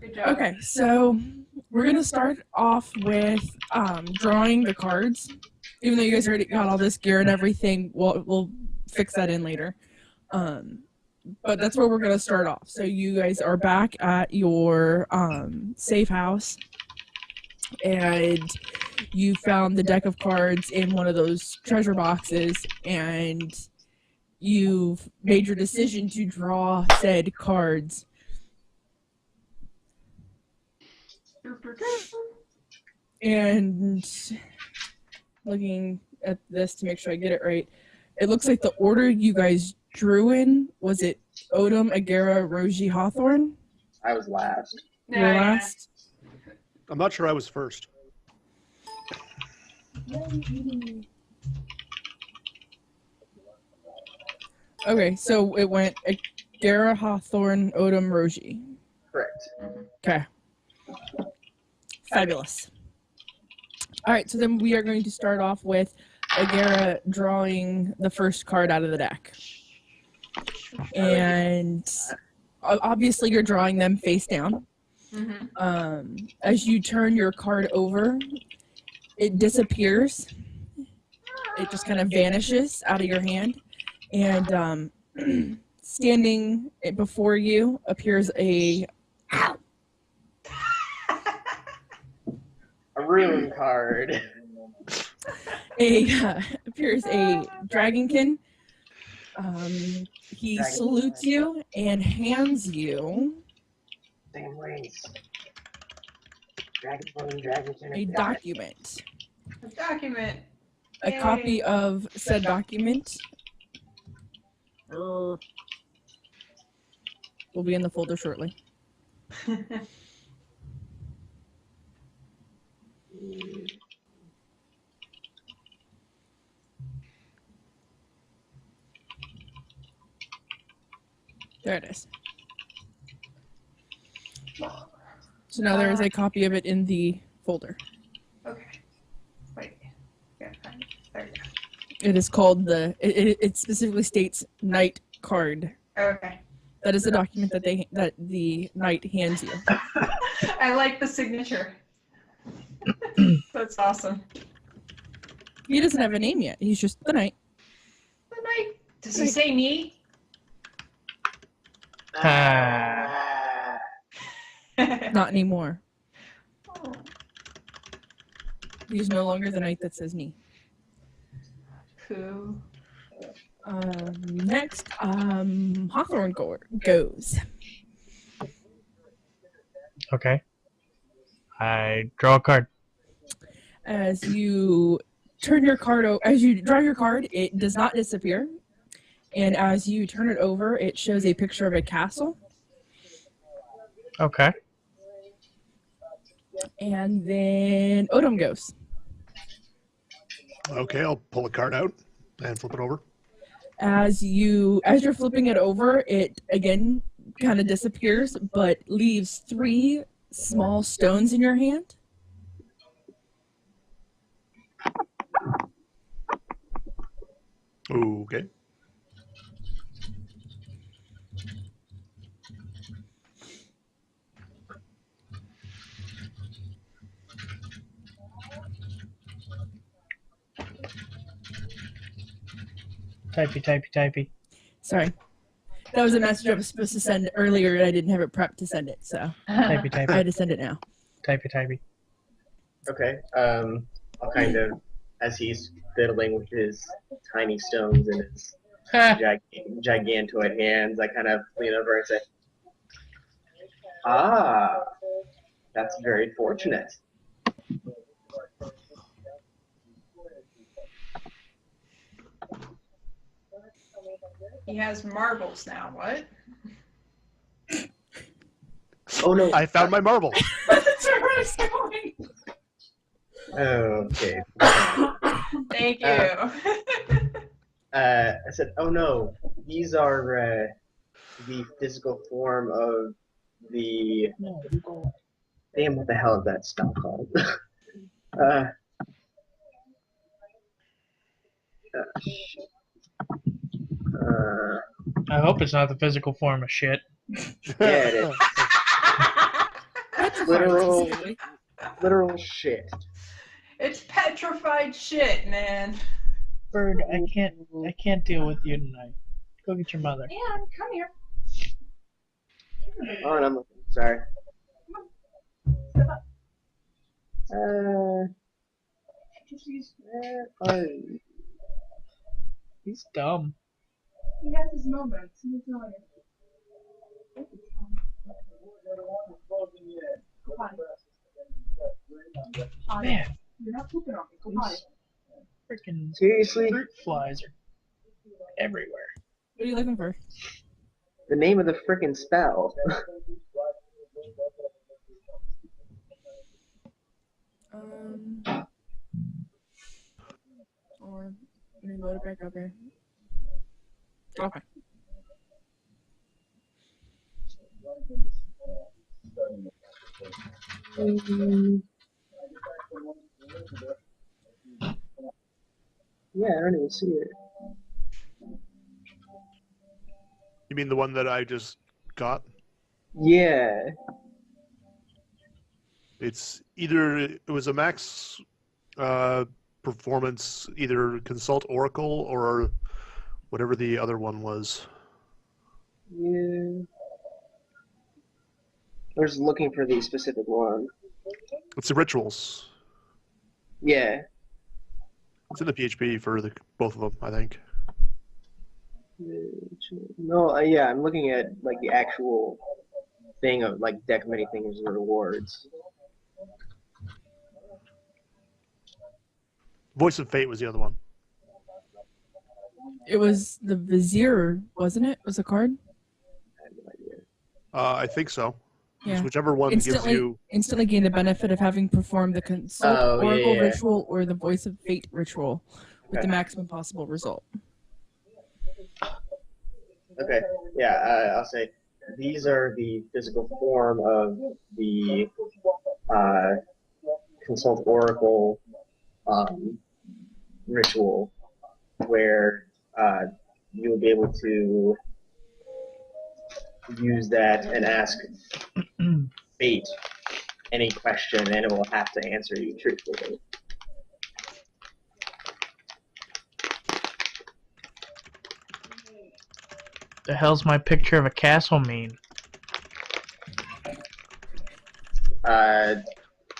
Good job. Okay, so we're going to start off with drawing the cards. Even though you guys already got all this gear and everything, we'll fix that in later. But that's where we're going to start off. So you guys are back at your safe house, and you found the deck of cards in one of those treasure boxes, and you've made your decision to draw said cards. And looking at this to make sure I get it right, it looks like the order you guys drew in, was it Odom, Agera, Roji, Hawthorne? I was last. You were last? I'm not sure I was first. Okay, so it went Agera, Hawthorne, Odom, Roji. Correct. Okay. Fabulous. All right, so then we are going to start off with Agera drawing the first card out of the deck. And obviously you're drawing them face down. As you turn your card over, it disappears. It just kind of vanishes out of your hand. And standing before you appears a rune card. Appears a dragonkin. He salutes you and hands you Damn rings. Dragonkin. a document. A document. A Yay. copy of said document will be in the folder shortly. There it is. So now there is a copy of it in the folder. Okay. Wait. Yeah, find it. There you go. It is called it specifically states Knight card. Okay. That is the document that the knight hands you. I like the signature. That's awesome. He doesn't have a name yet. He's just the knight. The knight. Does he say me? Not anymore. Oh. He's no longer the knight that says knee. Cool. Next, Hawthorne goes. Okay. I draw a card. As you turn your card as you draw your card, it does not disappear. And as you turn it over, it shows a picture of a castle. Okay. And then Odom goes. Okay, I'll pull a card out and flip it over. As you're flipping it over, it again kind of disappears, but leaves 3 small stones in your hand. Okay. Typey. Sorry. That was a message I was supposed to send earlier, and I didn't have it prepped to send it, so I had Typey. to send it now. Typey. Okay. I'll kind of, as he's fiddling with his tiny stones and his gigantoid hands, I kind of lean over and say, "Ah, that's very fortunate." He has marbles now. What? Oh no! I found my marble. That's where I was going. Okay. Thank you. I said, "Oh no, these are the physical form of the damn. What the hell is that spell called?" I hope it's not the physical form of shit. Yeah, it is. Literal, specifically. literal shit. It's petrified shit, man. Bird, I can't deal with you tonight. Go get your mother. And come here. Oh, and I'm looking. Sorry. Step up. He's dumb. He has his moments. He's not. Go potty. Potty. Man, You're not pooping on me. Go these potty. freaking Seriously? fruit flies are everywhere. What are you looking for? The name of the frickin' spell. Or let me load it back up here. Okay. Yeah, I don't even see it. You mean the one that I just got? Yeah. It's either it was a max performance, either Consult Oracle or whatever the other one was. Yeah. I was looking for the specific one. It's the rituals. Yeah. It's in the PHP for both of them, I think. No, yeah, I'm looking at like the actual thing of like deck many things and rewards. Voice of Fate was the other one. It was the Vizier, wasn't it? Was a card? I have no idea. I think so. Yeah. It's whichever one gives you. Instantly gain the benefit of having performed the Consult Oh, yeah, Oracle yeah. ritual or the Voice of Fate ritual with Okay. the maximum possible result. Okay, yeah, I'll say these are the physical form of the Consult Oracle ritual, where you'll be able to use that and ask Fate any question, and it will have to answer you truthfully. The hell's my picture of a castle mean?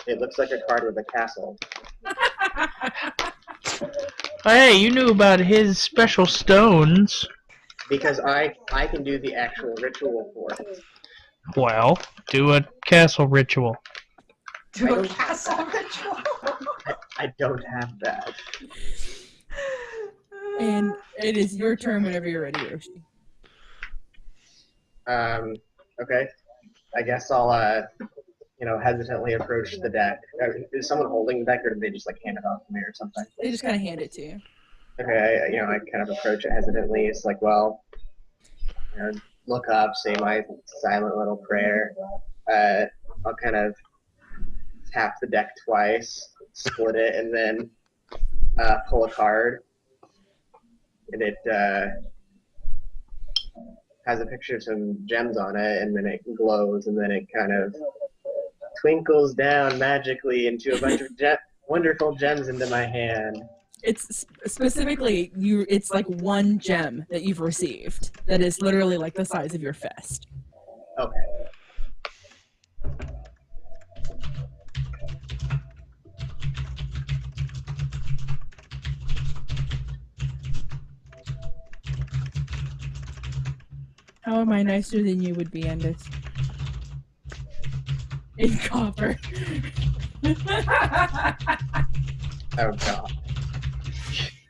It looks like a card with a castle. Oh, hey, you knew about his special stones. Because I can do the actual ritual for it. Well, do a castle ritual. Do a castle ritual. I don't have that. And it is your turn whenever you're ready, Yoshi. Okay. I guess I'll hesitantly approach the deck. Is someone holding the deck, or did they just like hand it off to me or something? They just kind of hand it to you. Okay, I kind of approach it hesitantly. It's like, well, look up, say my silent little prayer. I'll kind of tap the deck twice, split it, and then pull a card. And it has a picture of some gems on it, and then it glows, and then it kind of twinkles down magically into a bunch of wonderful gems into my hand. It's specifically it's like one gem that you've received that is literally like the size of your fist. Okay. How am I nicer than you would be, Endis? In copper. Oh god.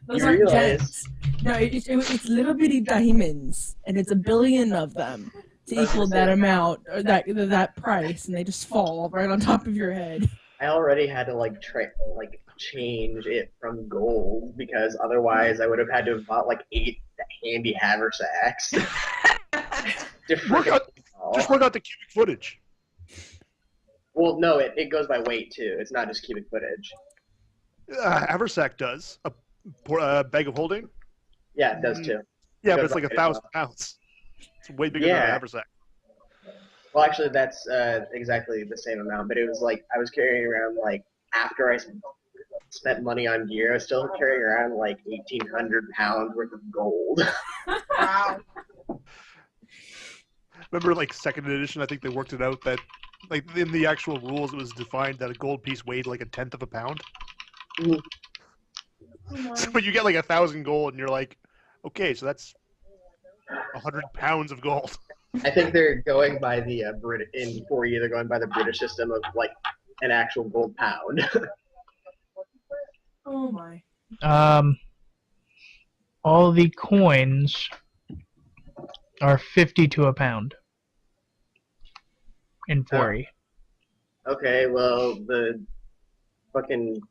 Those You aren't realize- gems. No, it's little bitty diamonds, and it's 1 billion of them to equal that amount or that price, and they just fall right on top of your head. I already had to change it from gold, because otherwise I would have had to have bought 8 handy haversacks. Just work out the cubic footage. Well, no, it goes by weight too. It's not just cubic footage. Haversack does. A bag of holding? Yeah, it does too. Yeah, Goes but it's by like weight 1,000 pounds. It's way bigger than Yeah. a haversack. Well, actually, that's exactly the same amount, but it was like I was carrying around like after I spent money on gear, I was still carrying around like 1,800 pounds worth of gold. Wow. Remember, like second edition, I think they worked it out that, like in the actual rules, it was defined that a gold piece weighed like 1/10 of a pound. Mhm. So you get like 1,000 gold, and you're like, okay, so that's 100 pounds of gold. I think they're going by the in 4E. They're going by the British system of like an actual gold pound. Oh my. All the coins are 50 to a pound in 4E. Okay, well the fucking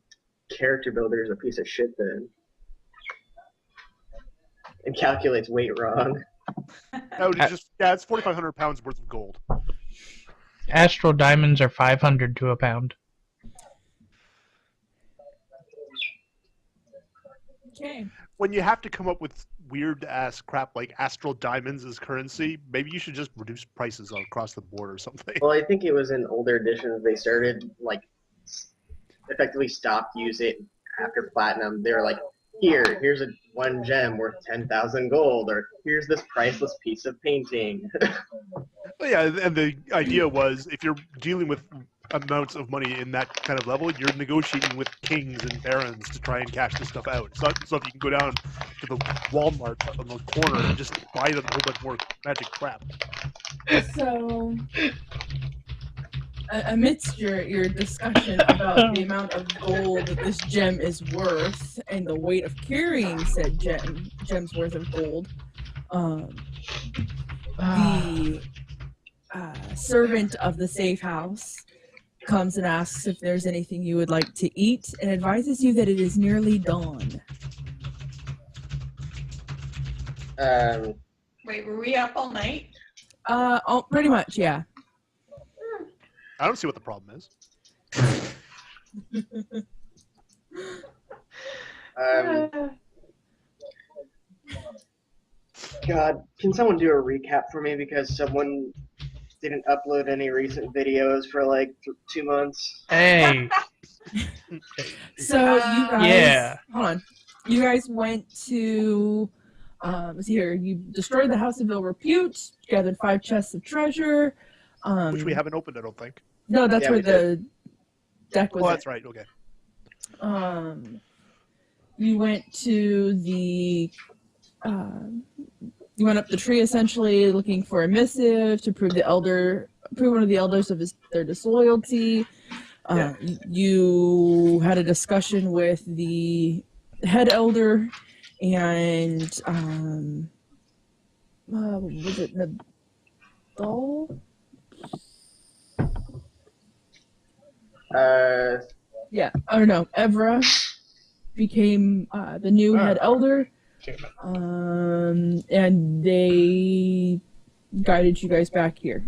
character builder is a piece of shit then. It calculates weight wrong. No, it's just it's 4,500 pounds worth of gold. Astral diamonds are 500 to a pound. Okay. When you have to come up with weird ass crap like astral diamonds as currency, maybe you should just reduce prices across the board or something. Well, I think it was in older editions they started like effectively stopped using it after platinum. They were like, here's a 1 gem worth 10,000 gold, or here's this priceless piece of painting. Well, yeah, and the idea was if you're dealing with amounts of money in that kind of level, you're negotiating with kings and barons to try and cash this stuff out. It's not stuff you can go down to the Walmart on the corner and just buy them a whole bunch more magic crap. So, amidst your discussion about the amount of gold that this gem is worth and the weight of carrying said gem's worth of gold, the servant of the safe house comes and asks if there's anything you would like to eat and advises you that it is nearly dawn. Wait, were we up all night? Oh, pretty much, yeah. I don't see what the problem is. God, can someone do a recap for me because someone didn't upload any recent videos for like 2 months? Hey, So you guys, Yeah. hold on. You guys went to, let's see here. You destroyed the House of Ill Repute, gathered 5 chests of treasure. Which we haven't opened, I don't think. No, that's Yeah, where we the deck was. Oh, at. that's right. Okay. You went to the, you went up the tree essentially looking for a missive to prove one of the elders of their disloyalty. Yeah. You had a discussion with the head elder and was it Nadal? Yeah, I don't know. Evra became the new head elder, and they guided you guys back here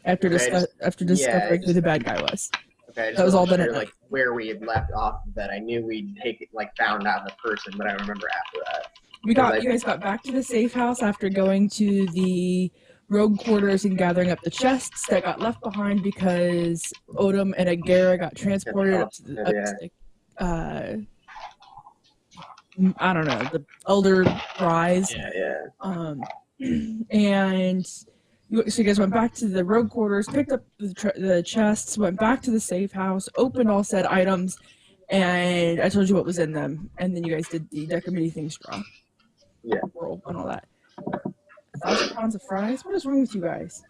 after discovering who the bad guy was. Okay, I just That was all wasn't done sure, at like where we had left off that. I knew we'd found out the person, but I don't remember after that. You guys got back to the safe house after going to the rogue quarters and gathering up the chests that got left behind because Odom and Agara got transported up to the I don't know, the Elder Rise. Yeah. And so you guys went back to the rogue quarters, picked up the chests, went back to the safe house, opened all said items, and I told you what was in them. And then you guys did the Decimity things draw. Yeah. Roll and all that. 1,000 pounds of fries? What is wrong with you guys?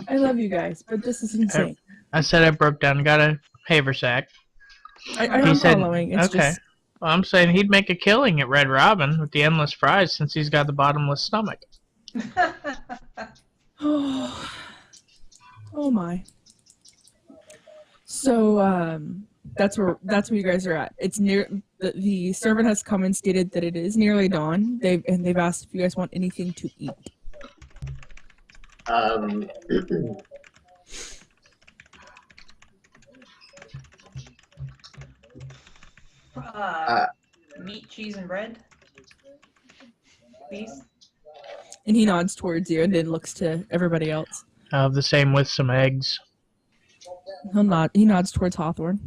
I love you guys, but this is insane. I said I broke down, got a haversack. I'm following. It's okay. just Well, I'm saying he'd make a killing at Red Robin with the endless fries since he's got the bottomless stomach. oh my. So that's where you guys are at. It's near the servant has come and stated that it is nearly dawn. They've asked if you guys want anything to eat. Meat, cheese, and bread. Please. And he nods towards you and then looks to everybody else. The same with some eggs. He nods towards Hawthorne.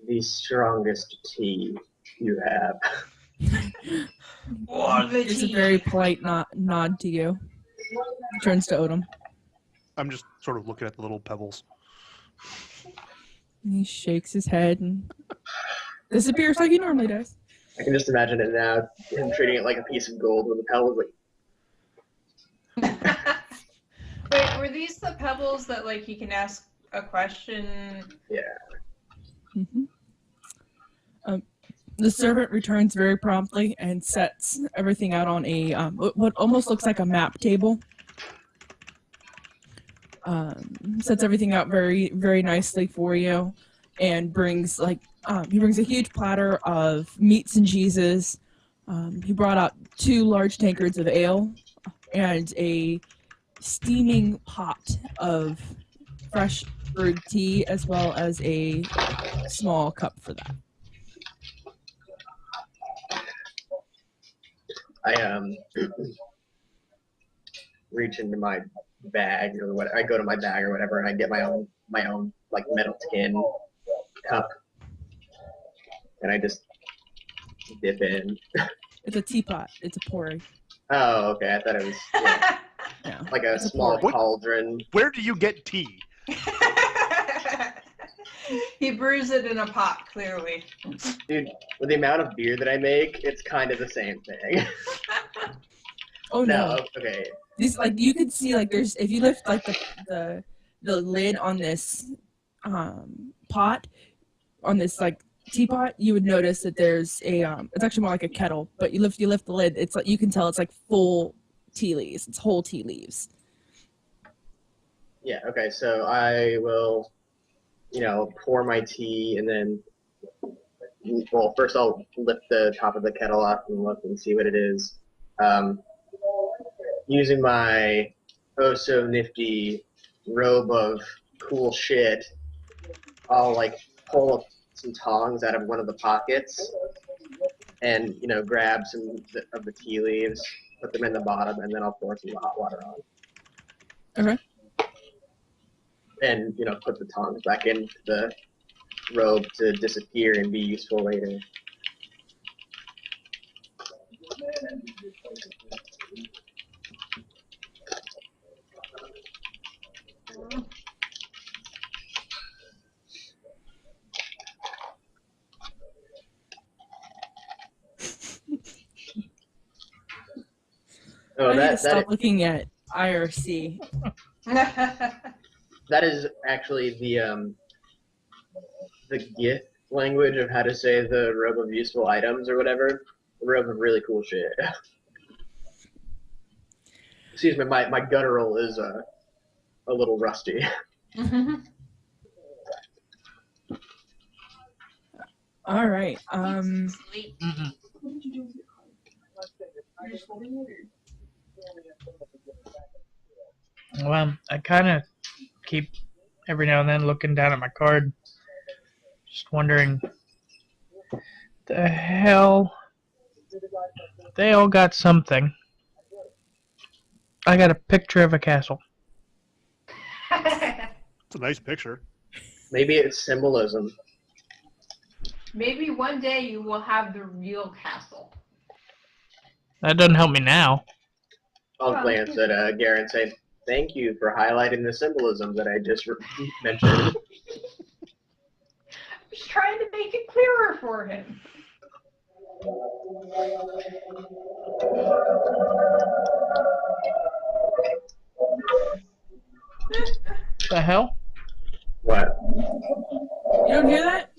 The strongest tea you have. Gives a very polite nod to you. Turns to Odom. I'm just sort of looking at the little pebbles. And he shakes his head and disappears like he normally does. I can just imagine it now, him treating it like a piece of gold with the pebbles. Like, Wait, were these the pebbles that like you can ask a question? yeah. Mm-hmm. The servant returns very promptly and sets everything out on a what almost looks like a map table. Sets everything out very, very nicely for you, and brings he brings a huge platter of meats and cheeses. He brought out 2 large tankards of ale and a steaming pot of fresh brewed tea, as well as a small cup for that. I reach into my bag or what I go to my bag or whatever, and I get my own like metal tin cup, and I just dip in. It's a teapot. It's a porry. Oh, okay. I thought it was Yeah. like a It's a small porry. cauldron. Where do you get tea? He brews it in a pot, clearly. Dude, with the amount of beer that I make, it's kind of the same thing. Oh no. Okay. These you could see there's if you lift the lid on this pot on this teapot, you would notice that there's a it's actually more like a kettle, but you lift the lid, it's you can tell it's full tea leaves. It's whole tea leaves. Yeah, okay, so I will, pour my tea, and then, well, first I'll lift the top of the kettle up and look and see what it is. Using my oh-so-nifty robe of cool shit, I'll, pull some tongs out of one of the pockets and, grab some of the tea leaves, put them in the bottom, and then I'll pour some hot water on. Okay. And put the tongs back into the robe to disappear and be useful later. Oh, I need to that stop looking at IRC. that is actually the gift language of how to say the robe of useful items or whatever. The robe of really cool shit. Excuse me, my guttural is a little rusty. All right. Sleep. Well, I kind of keep every now and then looking down at my card, just wondering, the hell, they all got something. I got a picture of a castle. It's a nice picture. Maybe it's symbolism. Maybe one day you will have the real castle. That doesn't help me now. I'll glance at Garen and say, "Thank you for highlighting the symbolism that I just mentioned." I was trying to make it clearer for him. The hell? What? You don't hear that?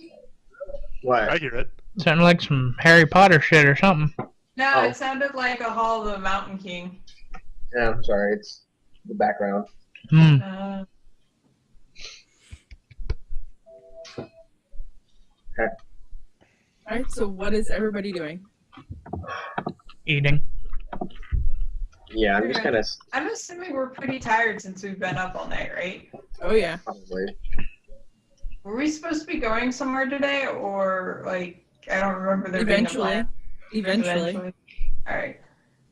What? I hear it. Sounded like some Harry Potter shit or something. No, Oh. it sounded like a Hall of the Mountain King. Yeah, I'm sorry. It's the background. Uh, All right. So what is everybody doing? Eating. Yeah, I'm just kind of I'm assuming we're pretty tired since we've been up all night, right? Oh yeah. probably. Were we supposed to be going somewhere today, or I don't remember there being a Eventually. plan? Eventually. All right.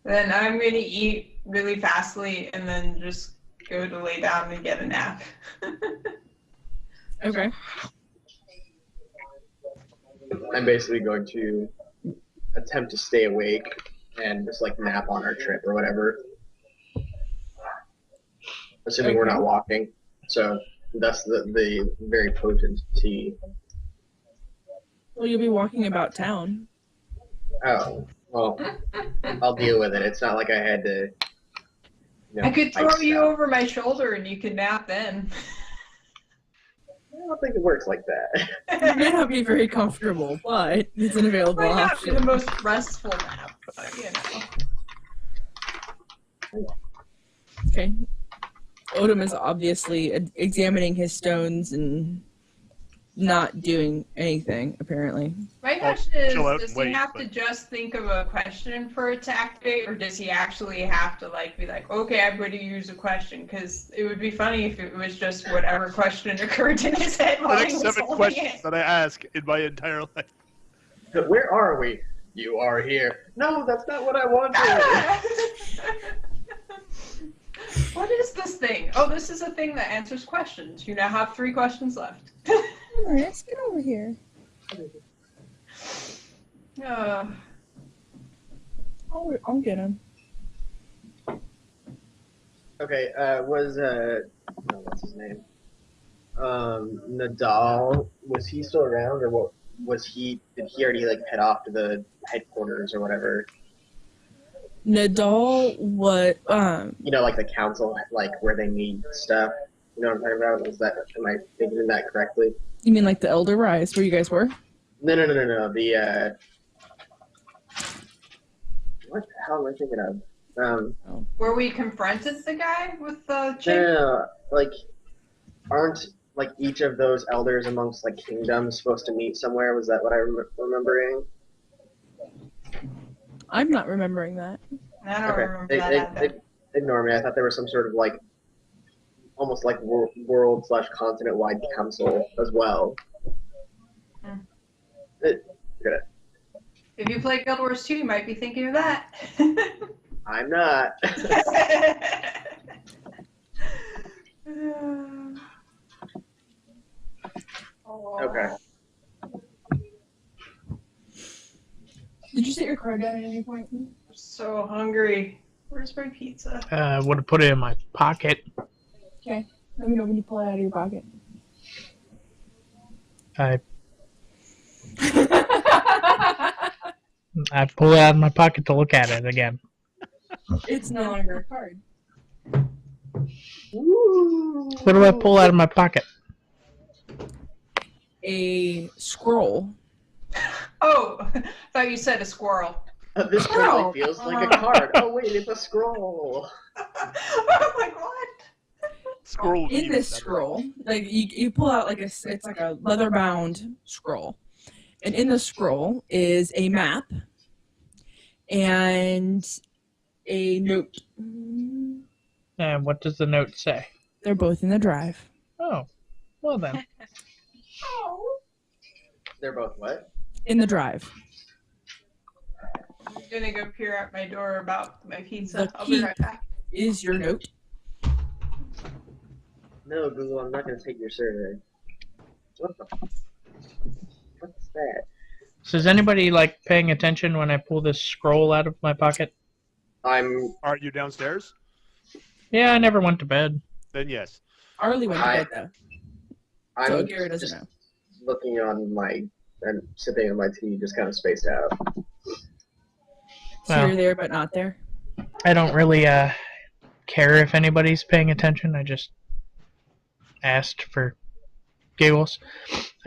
Then I'm gonna eat really fastly and then just go to lay down and get a nap. Okay. I'm basically going to attempt to stay awake and just like nap on our trip or whatever. Assuming we're not walking. So that's the very potent tea. Well, you'll be walking about town. Oh, well, I'll deal with it. It's not like I had to. I could fight throw you stuff. over my shoulder and you could nap then. I don't think it works like that. It may not be very comfortable, but it's an available Might not be option. the most restful nap, but you know. Okay. Odom is obviously examining his stones and not doing anything, apparently. My question is, chill out does and he wait, have but- to just think of a question for it to activate, or does he actually have to like be like, okay, I'm going to use a question? Because it would be funny if it was just whatever question occurred in his head The while he next was 7 holding questions it. that I ask in my entire life. Where are we? You are here. No, that's not what I wanted. What is this thing? Oh, this is a thing that answers questions. You now have 3 questions left. Let's get over here. I'll get him. Okay, what's his name? Nadal, was he still around, or what? Did he already like head off to the headquarters or whatever? Nadal, what? You know, like the council, like where they meet stuff. You know what I'm talking about? Am I thinking of that correctly? You mean like the Elder Rise, where you guys were? No. The what the hell am I thinking of? Where we confronted the guy with the chick? No, like, aren't like each of those elders amongst like kingdoms supposed to meet somewhere? Was that what I'm remembering? I'm not remembering that. I don't remember that either. Ignore me. I thought there was some sort of like, almost like world/continent wide council as well. Hmm. Good. If you play Guild Wars 2, you might be thinking of that. I'm not. Okay. Did you set your card down at any point? So hungry. Where's my pizza? I would have put it in my pocket. Okay. Let me know when you pull it out of your pocket. I pull it out of my pocket to look at it again. It's no longer a card. What do I pull out of my pocket? A scroll. Oh, I thought you said a squirrel. This Oh. really feels like a card. Oh wait, it's a scroll. I'm like, what? Scroll would be In even this better. scroll, like you pull out like it's like a leather bound scroll, and in the scroll is a map and a note. And what does the note say? They're both in the drive. Oh, well then. They're both what? In the drive. I'm gonna go peer at my door about my pizza. The I'll be key. right back. Is your note? No, Google, I'm not gonna take your survey. What the? What's that? So is anybody like paying attention when I pull this scroll out of my pocket? I'm Are you downstairs? Yeah, I never went to bed. Then yes. Arlie went to bed though, so I'm Garrett doesn't just know. looking on my and sipping on my tea, just kind of spaced out. So Well. you're there but not there. I don't really care if anybody's paying attention. I just asked for giggles.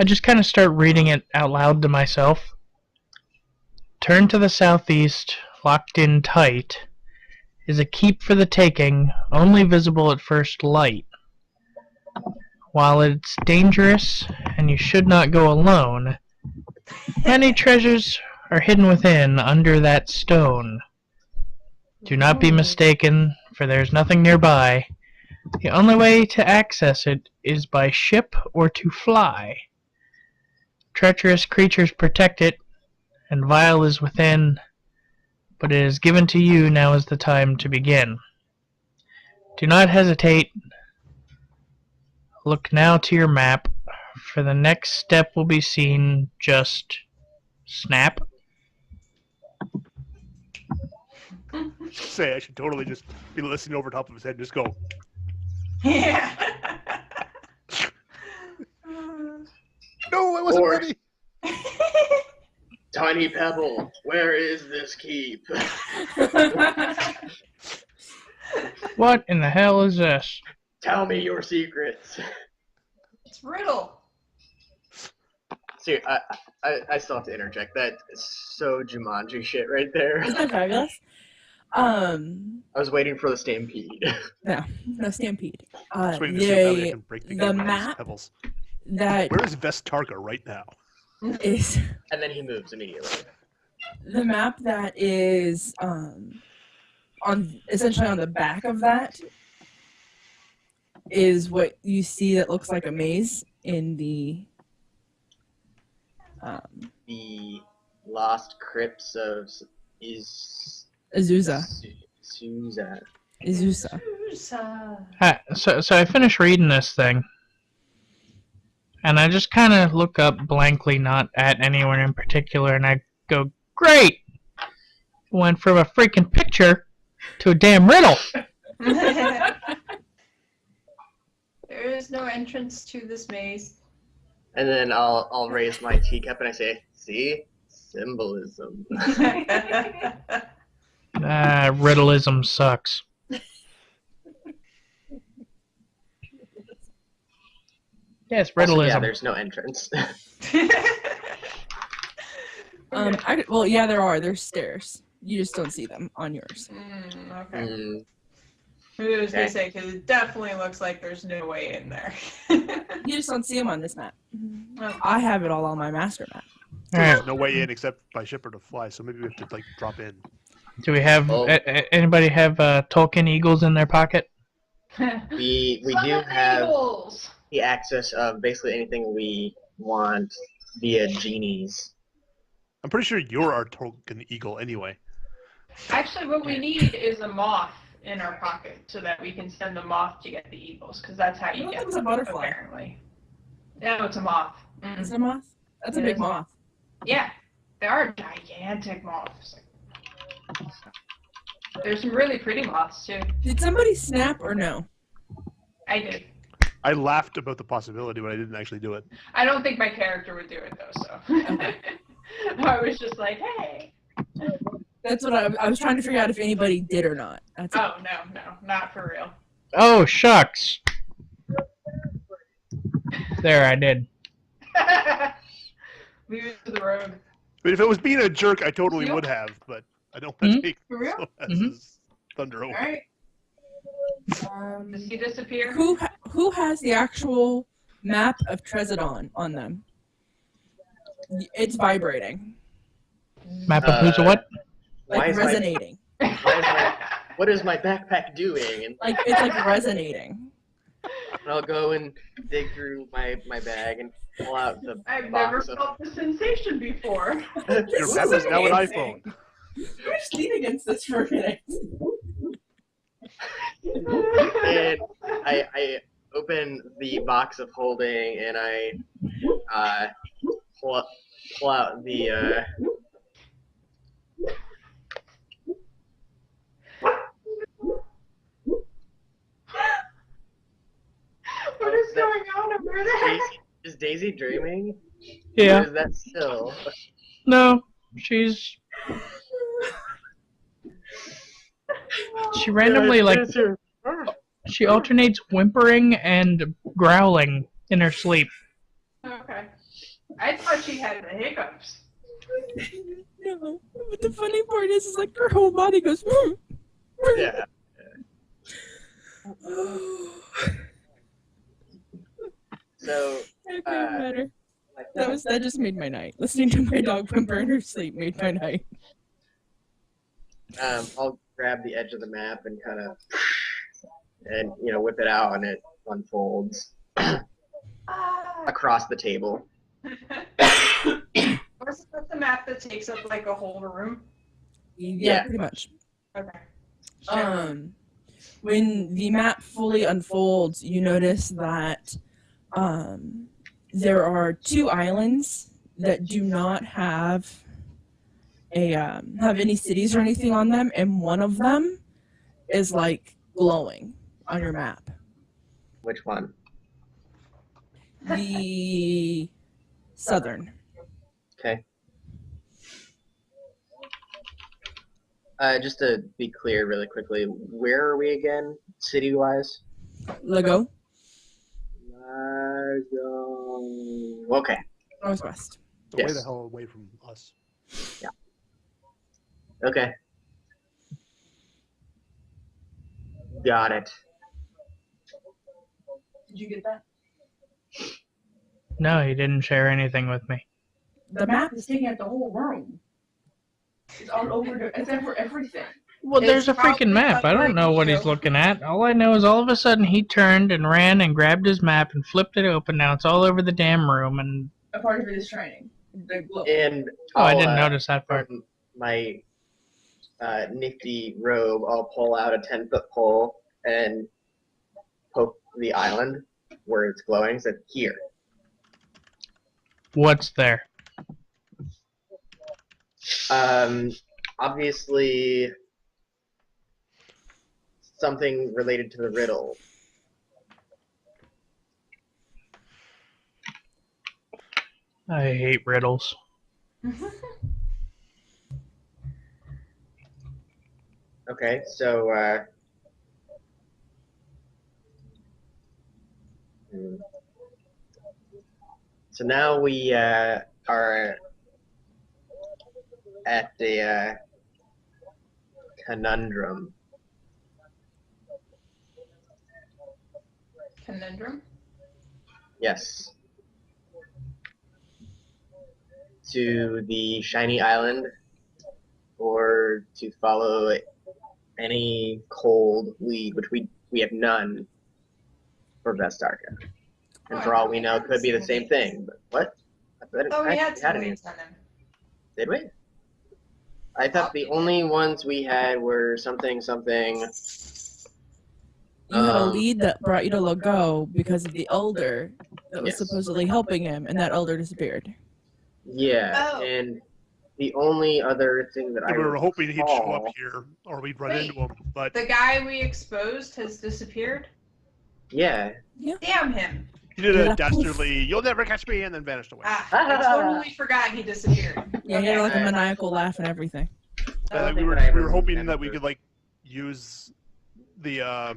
I just kind of start reading it out loud to myself. Turn to the southeast, locked in tight, is a keep for the taking, only visible at first light. While it's dangerous and you should not go alone, many treasures are hidden within under that stone. Do not be mistaken, for there's nothing nearby. The only way to access it is by ship or to fly. Treacherous creatures protect it, and vile is within. but it is given to you. Now is the time to begin. Do not hesitate. Look now to your map, for the next step will be seen. Just snap. Say, I should totally just be listening over top of his head and just go, Yeah. no, I wasn't Or- ready. Tiny Pebble, where is this keep? What in the hell is this? Tell me your secrets. It's Riddle. See, I still have to interject. That is so Jumanji shit right there. Isn't that fabulous? I was waiting for the stampede. No stampede. Just waiting to see if Elliot The can break the the game with his map- pebbles. that Where is Vestarga right now? is And then he moves immediately. the map that is on essentially on the back of that is what you see that looks like a maze in the The Lost Crypts of Azusa. Susa. Azusa. So I finished reading this thing, and I just kind of look up blankly, not at anyone in particular, and I go, "Great! Went from a freaking picture to a damn riddle." There is no entrance to this maze. And then I'll raise my teacup and I say, see? Symbolism. Riddleism sucks. Yes, Also, riddleism. yeah, there's no entrance. Well, yeah, there are. There's stairs. You just don't see them on yours. Okay. Mm, I was Okay. gonna say, because it definitely looks like there's no way in there. You just don't see them on this map. Okay. I have it all on my master map. All right. There's no way in except by ship or to fly, so maybe we have to like drop in. Do we have Oh. anybody have Tolkien Eagles in their pocket? we do have the access of basically anything we want via genies. I'm pretty sure you're our token eagle anyway. Actually, what we need is a moth in our pocket so that we can send the moth to get the eagles, because that's how I you thought get that was a them, butterfly. apparently. No, it's a moth. Is it a moth? That's a It big is. moth. Yeah, they are gigantic moths. There's some really pretty moths too. Did somebody snap or no? I did. I laughed about the possibility, but I didn't actually do it. I don't think my character would do it though, so. I was just like, hey. That's what I was trying to figure out if anybody did or not. That's Oh, no, not for real. Oh, shucks. There, I did. Leave it to the rogue. I mean, if it was being a jerk, I totally Yep. would have, but I don't want to Mhm. take For real? Soaz's thunder over. Alright. Does he disappear? who has the actual map of Trezidon on them? It's vibrating, Map of who's a what? Why like is my, resonating. what is my backpack doing? And Like it's like resonating. I'll go and dig through my bag and pull out the I've never box of felt the sensation before. Your This map is is now an amazing. iPhone. We're just lean against this for a minute. and I open the box of holding and I pull out the What is going on over there? Daisy, is Daisy dreaming? Yeah. Or is that still? No, she randomly like she alternates whimpering and growling in her sleep. Okay. I thought she had the hiccups. No, but the funny part is like her whole body goes. Yeah. So I feel better. like That just made my night. Listening to my dog whimper in her sleep made my night. I'll grab the edge of the map and kind of, and whip it out, and it unfolds across the table. What's the map that takes up like a whole room? Yeah, pretty much. Okay. When the map fully unfolds, you notice that there are 2 islands that do not have have any cities or anything on them, and one of them is like glowing on your map. Which one? The southern. Okay. Just to be clear really quickly, where are we again, city-wise? Lego. Okay. Northwest. So way Yes. the hell away from us. Okay. Got it. Did you get that? No, he didn't share anything with me. The map is taking up the whole room. It's all over. It's over everything. Well, It's there's a freaking probably map. I don't know what he's covering looking at. All I know is all of a sudden he turned and ran and grabbed his map and flipped it open. Now it's all over the damn room. And A part of it is training. The glow. And oh, I I'll, didn't notice that part. from my nifty robe, I'll pull out a 10-foot pole and poke the island where it's glowing. So here. What's there? Obviously, something related to the riddle. I hate riddles. Okay, so so now we are at the conundrum. Conundrum? Yes. To the shiny island, or to follow any cold lead, which we have none for Vestarka. And for all we know, it could be the same thing. But what? Oh, we had some an leads on him. Did we? I thought the only ones we had were something. You had a lead that brought you to Lego because of the elder that was Yes. supposedly helping him, and that elder disappeared. Yeah, Oh. and the only other thing that I We were hoping he'd show up recall- here, or we'd run Wait. into him. But The guy we exposed has disappeared? Yeah. Damn him. he did Yeah. a dastardly, "You'll never catch me," and then vanished away. Ah, I totally forgot he disappeared. Yeah, he had like a Okay. maniacal laugh and everything. And think we that I were hoping remember. that we could like use the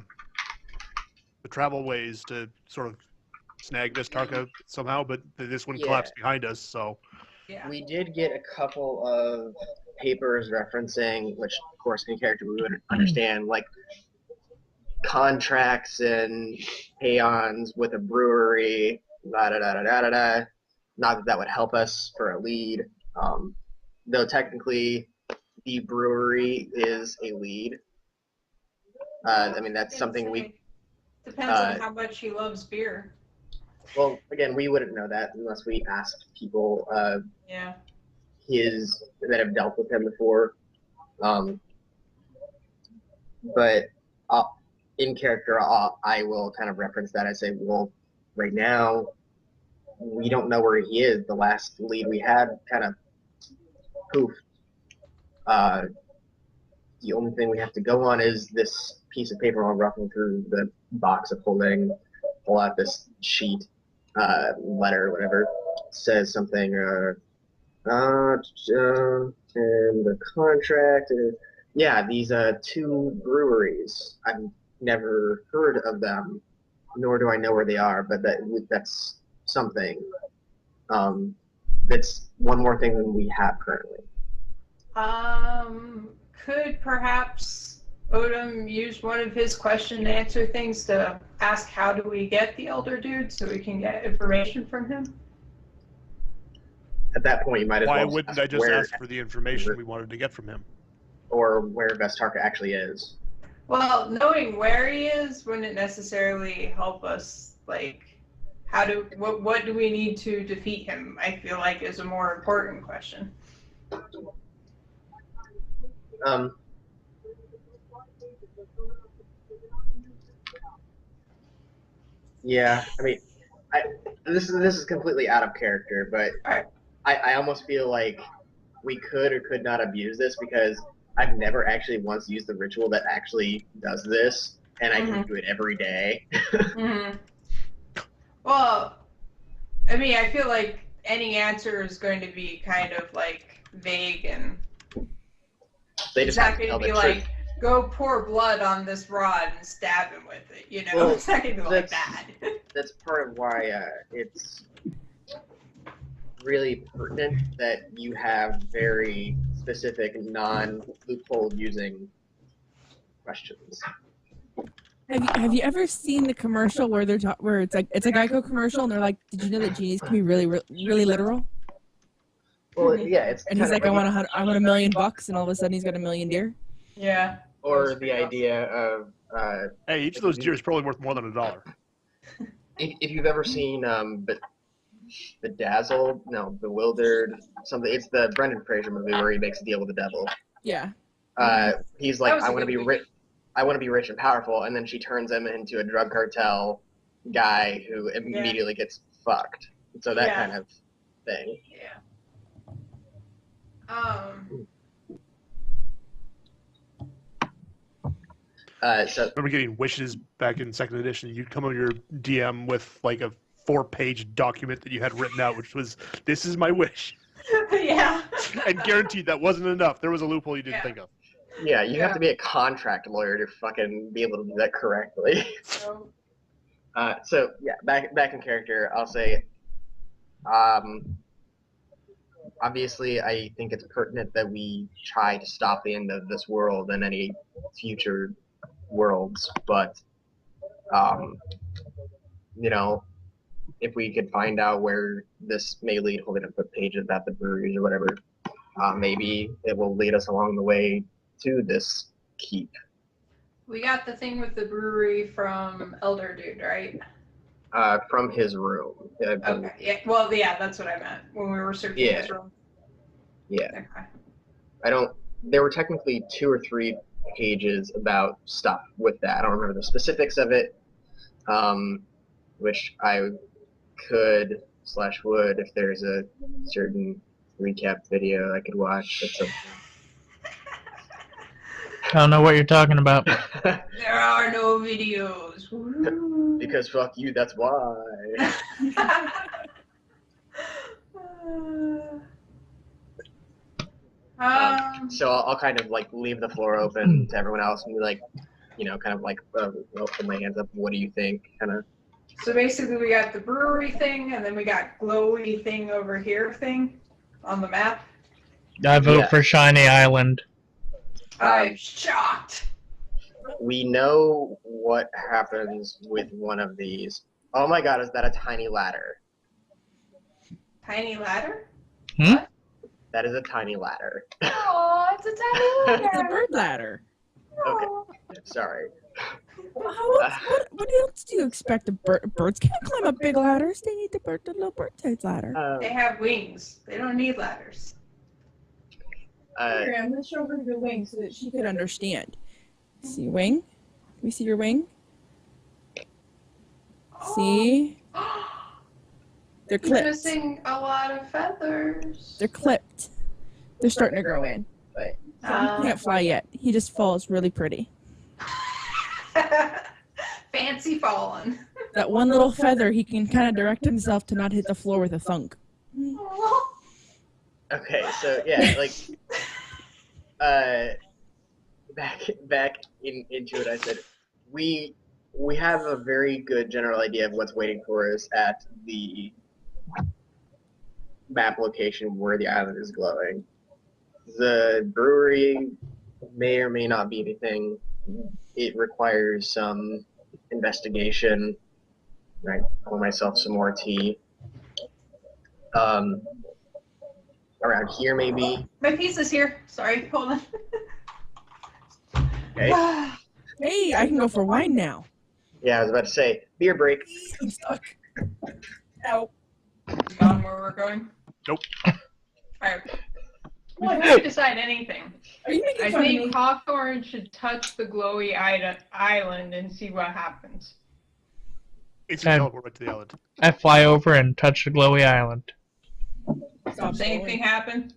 travel ways to sort of snag Vestarka somehow, but this one Yeah. collapsed behind us. So Yeah. We did get a couple of papers referencing, which of course any character we would understand, like contracts and pay-ons with a brewery, da da da da da da da. Not that that would help us for a lead, though technically the brewery is a lead. I mean that's something we. Depends on how much he loves beer. Well, again, we wouldn't know that unless we asked people Yeah. that have dealt with him before. But in character, I will kind of reference that. I say, well, right now, we don't know where he is. The last lead we had kind of poofed. The only thing we have to go on is this piece of paper while ruffling through the box of holding, pull out this sheet, letter, whatever, says something, and the contract is, yeah, these 2 breweries. I've never heard of them, nor do I know where they are, but that's something. That's one more thing than we have currently. Could perhaps Odom use one of his question and answer things to ask how do we get the elder dude so we can get information from him? At that point, you might as why well wouldn't ask I just where, ask for the information we wanted to get from him? or where Vestarka actually is. Well, knowing where he is wouldn't necessarily help us. Like, what do we need to defeat him? I feel like is a more important question. Um, yeah, I mean, this is completely out of character, but Alright. I almost feel like we could or could not abuse this because I've never actually once used the ritual that actually does this, and I can do it every day. Mm-hmm. Well, I mean, I feel like any answer is going to be kind of like vague, and They it's just have not to going to tell be the like, truth. go pour blood on this rod and stab him with it. You know, Well, it's not going to be like that's- that. That's part of why it's really pertinent that you have very specific, non-loophole using questions. Have you ever seen the commercial where where it's a Geico commercial and they're like, "Did you know that genies can be really literal?" Well, yeah, it's And he's kind like, of I want $1 million bucks," and all of a sudden he's got $1 million deer. Yeah. or the idea of Hey, each of those deer is probably worth more than $1. if you've ever seen Bedazzled, no, Bewildered, something. It's the Brendan Fraser movie where he makes a deal with the devil. Yeah. He's That like, was a I want to good be movie. rich. I want to be rich and powerful, and then she turns him into a drug cartel guy who immediately gets fucked. So that Yeah. kind of thing. Yeah. So Remember getting wishes back in second edition? You'd come on your DM with like a 4-page document that you had written out, which was, "This is my wish," Yeah. and guaranteed that wasn't enough. There was a loophole you didn't Yeah. think of. yeah, you have Yeah. to be a contract lawyer to fucking be able to do that correctly. So, So yeah, back in character, I'll say, obviously, I think it's pertinent that we try to stop the end of this world and any future worlds, but you know, if we could find out where this may lead, holding up a page about the breweries or whatever, maybe it will lead us along the way to this keep. we got the thing with the brewery from Elder Dude, right? From his room. Okay. Yeah. Well, yeah, that's what I meant when we were searching his room. Yeah. Okay. There were technically 2 or 3 pages about stuff with that. I don't remember the specifics of it, which I could/would if there's a certain recap video I could watch at some I don't know what you're talking about. point. There are no videos. Woo. Because fuck you, that's why. So I'll kind of like leave the floor open to everyone else and be like, kind of like, I'll put my hands up. What do you think? Kind of. So basically, we got the brewery thing, and then we got glowy thing over here thing on the map. I vote Yeah. for Shiny Island. I'm shocked. We know what happens with one of these. Oh my god, is that a tiny ladder? Tiny ladder? That is a tiny ladder. Oh, it's a tiny It's a ladder. bird ladder. Okay. Sorry. What else do you expect? Birds can't climb up big ladders. They need the little bird-sized ladder. They have wings. They don't need ladders. Here, I'm gonna show her your wing so that she could understand. See your wing? Can we see your wing? See? They're You're clipped. missing a lot of feathers. They're clipped. They're starting to grow in, but he can't fly yet. He just falls really pretty. Fancy falling. That one little feather, he can kind of direct himself to not hit the floor with a thunk. Okay, so yeah, like, back into it, I said, we have a very good general idea of what's waiting for us at the map location where the island is glowing. The brewery may or may not be anything. It requires some investigation. I pour myself some more tea. Around here, maybe. My pizza's here. Sorry, hold on. Okay. Hey, I can go for wine now. Yeah, I was about to say beer break. I'm stuck. Ow. Gone where we're going? Nope. Alright. Well, if we decide anything, Are you making I fun of me? think Hawthorne should touch the glowy island and see what happens. Instant Okay. teleport right to the island. I fly over and touch the glowy island. Stops Does anything going. happen?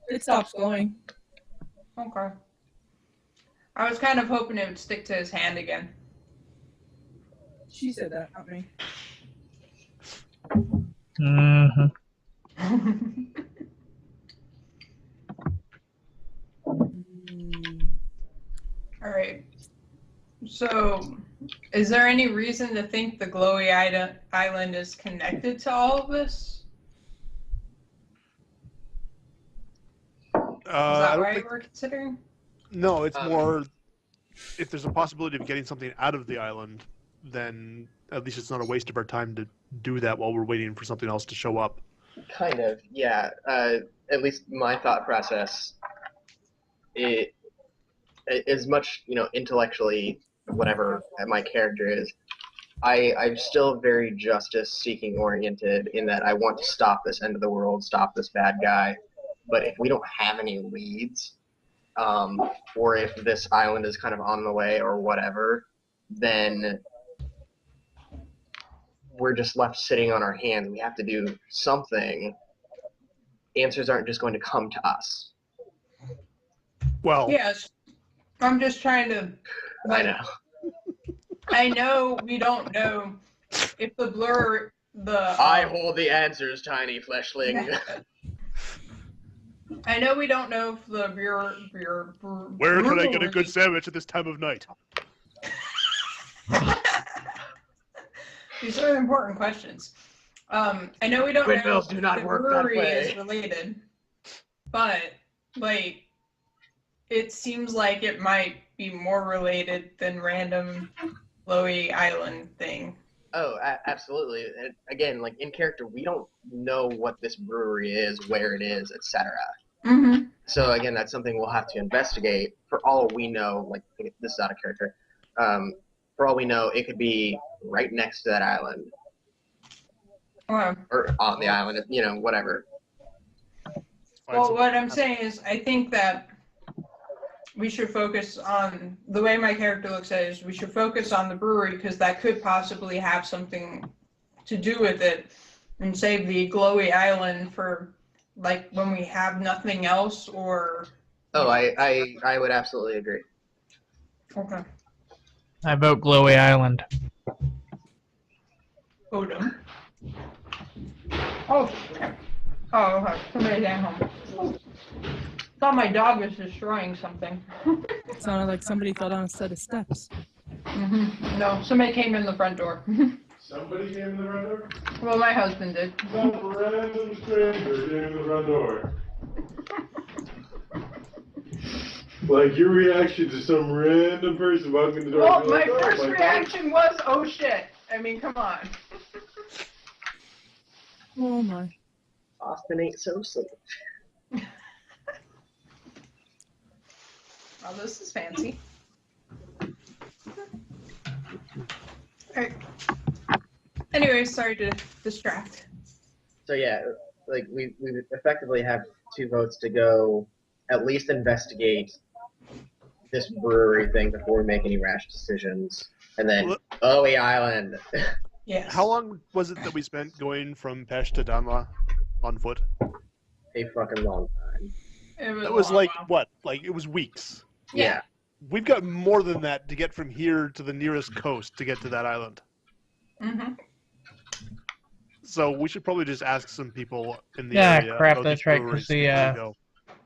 It stops going. Okay. I was kind of hoping it would stick to his hand again. She said that, not me. Mm-hmm. All right. So, is there any reason to think the glowy island is connected to all of this? Is I that don't right think, we're considering? no, it's Um, more if there's a possibility of getting something out of the island, then at least it's not a waste of our time to do that while we're waiting for something else to show up. Kind of, yeah. At least my thought process, it as much intellectually whatever my character is. I'm still very justice-seeking oriented in that I want to stop this end of the world, stop this bad guy. But if we don't have any leads, or if this island is kind of on the way or whatever, then we're just left sitting on our hands. We have to do something. Answers aren't just going to come to us. Well, Yes. I'm just trying to. I know. I know we don't know if the blur. I hold the answers, tiny fleshling. I know we don't know if the where can I get a good sandwich at this time of night? These are important questions. I know we don't Windmills know do not if the work that brewery way. is related, but like it seems like it might be more related than random glowy island thing. Oh, absolutely. And again, like in character, we don't know what this brewery is, where it is, etc. Mm-hmm. So again, that's something we'll have to investigate. For all we know, like this is out of character. For all we know, it could be right next to that island or on the island. Whatever. Well, what I'm saying is, I think that we should focus on the way my character looks at it is we should focus on the brewery because that could possibly have something to do with it, and save the glowy island for like when we have nothing else or. Oh, I would absolutely agree. Okay. I vote glowy island. Odom. Oh. Oh, okay. Somebody's at home. Thought my dog was destroying something. It sounded like somebody fell down a set of steps. Mm-hmm. No, somebody came in the front door. Somebody came in the front door? Well, my husband did. Some random stranger came in the front door. Like your reaction to some random person walking in the door. Well, you're my like, "Oh, first God." reaction was, oh shit. I mean, come on. Oh my. Austin ain't so safe. Oh, this is fancy. Alright. Anyway, sorry to distract. So yeah, like we effectively have 2 votes to go. At least investigate this brewery thing before we make any rash decisions, and then Well, Glowy Island. Yes. how long was it that we spent going from Pesh to Danla on foot? A fucking long time. It That was a long like while. what? Like it was weeks. Yeah. We've got more than that to get from here to the nearest coast to get to that island. Mm-hmm. So we should probably just ask some people in the Yeah, area. crap, about that's these right, breweries 'cause the, before we go.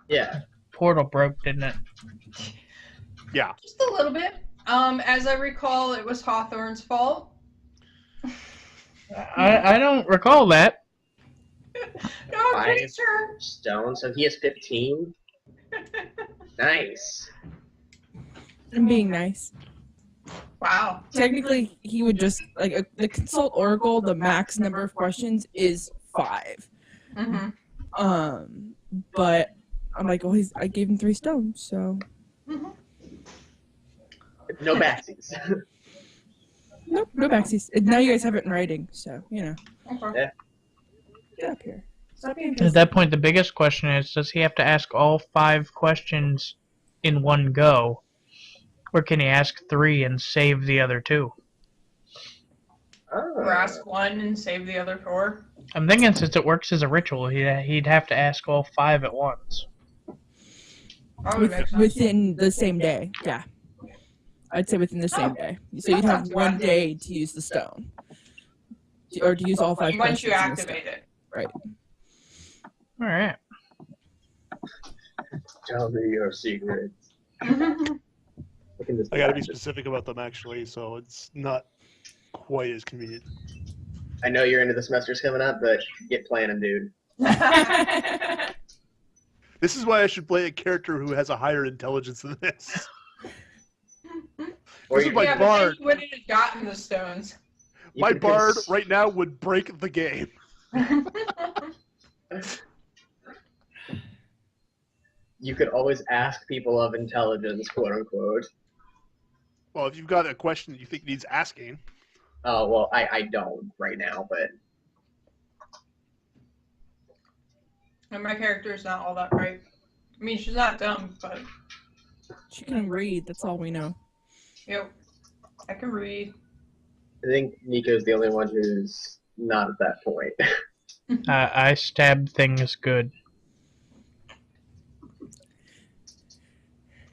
Yeah. Portal broke, didn't it? Yeah. Just a little bit. As I recall, it was Hawthorne's fault. I don't recall that. No, I'm pretty Fine. sure. Stone. So he is 15. Nice. I'm being nice. Wow. Technically, he would just the consult oracle. The max number of questions is 5. Mm-hmm. But I'm like, oh, I gave him 3 stones, so Mm-hmm. No backsies. nope, no backsies. Now you guys have it in writing, so you know. Okay. Get up here. Stop being At pissy. that point, the biggest question is, does he have to ask all 5 questions in one go? Or can he ask 3 and save the other 2? Or ask one and save the other 4. I'm thinking since it works as a ritual, he'd have to ask all 5 at once. Probably makes sense. Within the same day, yeah. I'd say within the same day. So you'd have one day to use the stone. Or to use all 5 Once you questions in the stone. activate it. Right. Alright. Tell me your secrets. Look at this I got to be guy. specific about them actually, so it's not quite as convenient. I know you're into the semesters coming up, but get planning, dude. This is why I should play a character who has a higher intelligence than this. Or This you, is my Yeah, but then bard. you wouldn't have gotten the stones. you My could bard right now would break the game. You could always ask people of intelligence, quote unquote. Well, if you've got a question that you think needs asking, Oh, well, I don't right now, but And my character is not all that bright. I mean, she's not dumb, but She can read, that's all we know. yep, I can read. I think Nico's the only one who's not at that point. I stab things good.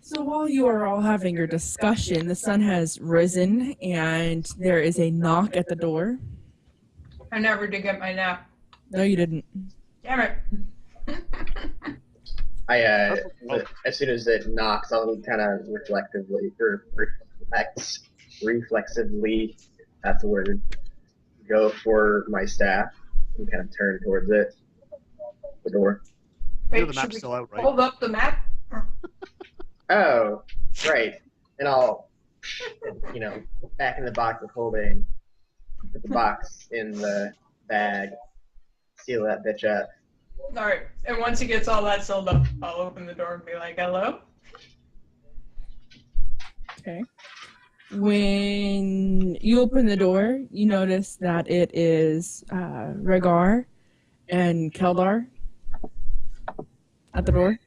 So while you are all having your discussion, the sun has risen and there is a knock at the door. I never did get my nap. No, you didn't. Damn it. As soon as it knocks, I'll kind of reflexively, that's the word, go for my staff and kind of turn towards it, the door. you know Wait, the should map's we still out, right? hold up the map? Oh, right. And I'll, back in the box of holding, put the box in the bag, seal that bitch up. Alright, and once he gets all that sealed up, I'll open the door and be like, hello? Okay. When you open the door, you notice that it is Rhaegar and Keldar at the door.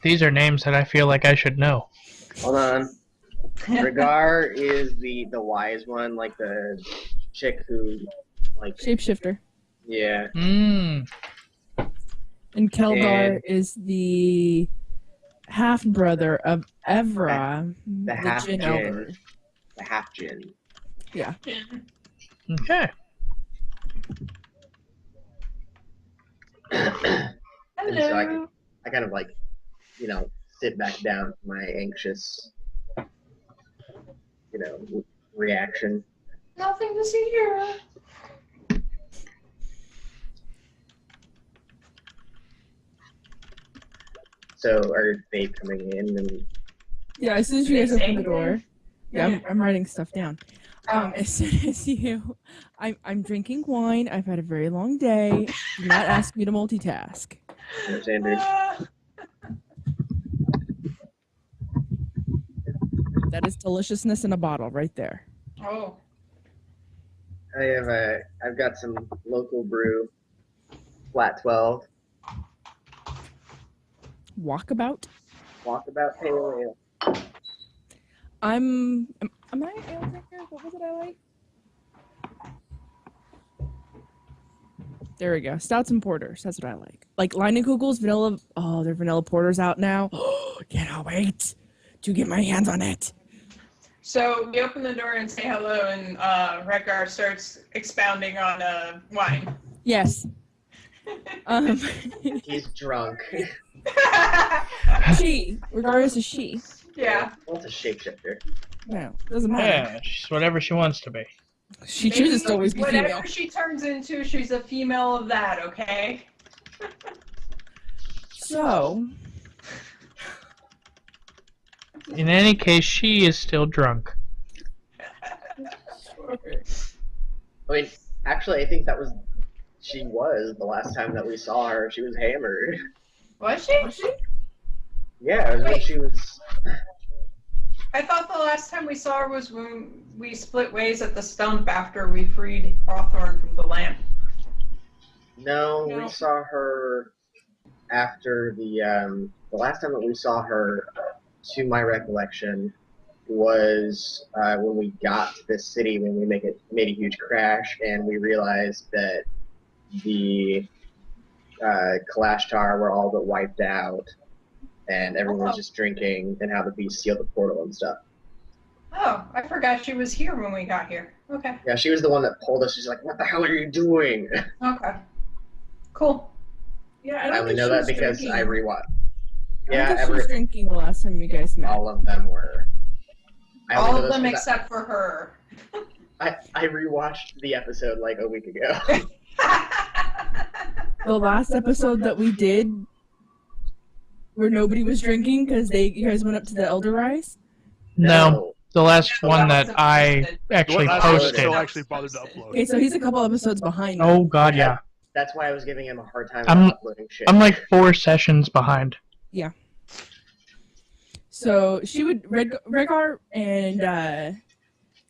These are names that I feel like I should know. Hold on. Rhaegar is the wise one, like the chick who, like, Shapeshifter. yeah. Mmm. And Keldar And- is the half brother of Evra, The the half Jin Jin. Elder. The half Jin. Okay. And so I kind of like, sit back down from my anxious, reaction. Nothing to see here. So are they coming in and Yeah, as soon as you guys It's open the angry. door, yeah, I'm writing stuff down. As soon as I'm drinking wine. I've had a very long day. Do not ask me to multitask. Sanders? That is deliciousness in a bottle right there. Oh, I've got some local brew, flat 12, Walkabout. walkabout pale ale. Am I an ale drinker? What was it I like? There we go. Stouts and porters. That's what I like. Like Leinenkugel's vanilla. Oh, their vanilla porter's out now. Cannot wait to get my hands on it. so we open the door and say hello, and Rhaegar starts expounding on wine. Yes. He's drunk. She, regardless of she. Yeah. What's a shapeshifter? No, doesn't matter. Yeah, she's whatever she wants to be. She chooses to always be Whatever female. she turns into, she's a female of that, okay? So, In any case, she is still drunk. I mean, actually, I think she was the last time that we saw her. She was hammered. Was she? Yeah, it was when Wait. she was. I thought the last time we saw her was when we split ways at the stump after we freed Hawthorne from the lamp. No, No. we saw her after the last time that we saw her, to my recollection, was when we got to this city when we made a huge crash and we realized that the Kalashtar were all but wiped out and everyone was just drinking and how the beast sealed the portal and stuff. Oh, I forgot she was here when we got here. Okay. Yeah, she was the one that pulled us. She's like, "What the hell are you doing?" Okay. Cool. Yeah, I only know that because I rewatched. I Yeah, don't think she was drinking the last time you guys met. all of them were. I only All know of this them because except for her. I rewatched the episode like a week ago. The last episode that we did, where nobody was drinking because you guys went up to the Elder Rise. No, the last No, one that that wasn't I posted. actually What posted. still posted. actually bothered to upload. Okay, so he's a couple episodes behind. me. Oh god, yeah. That's why I was giving him a hard time I'm- uploading shit. I'm like 4 sessions behind. So she would Rhaegar and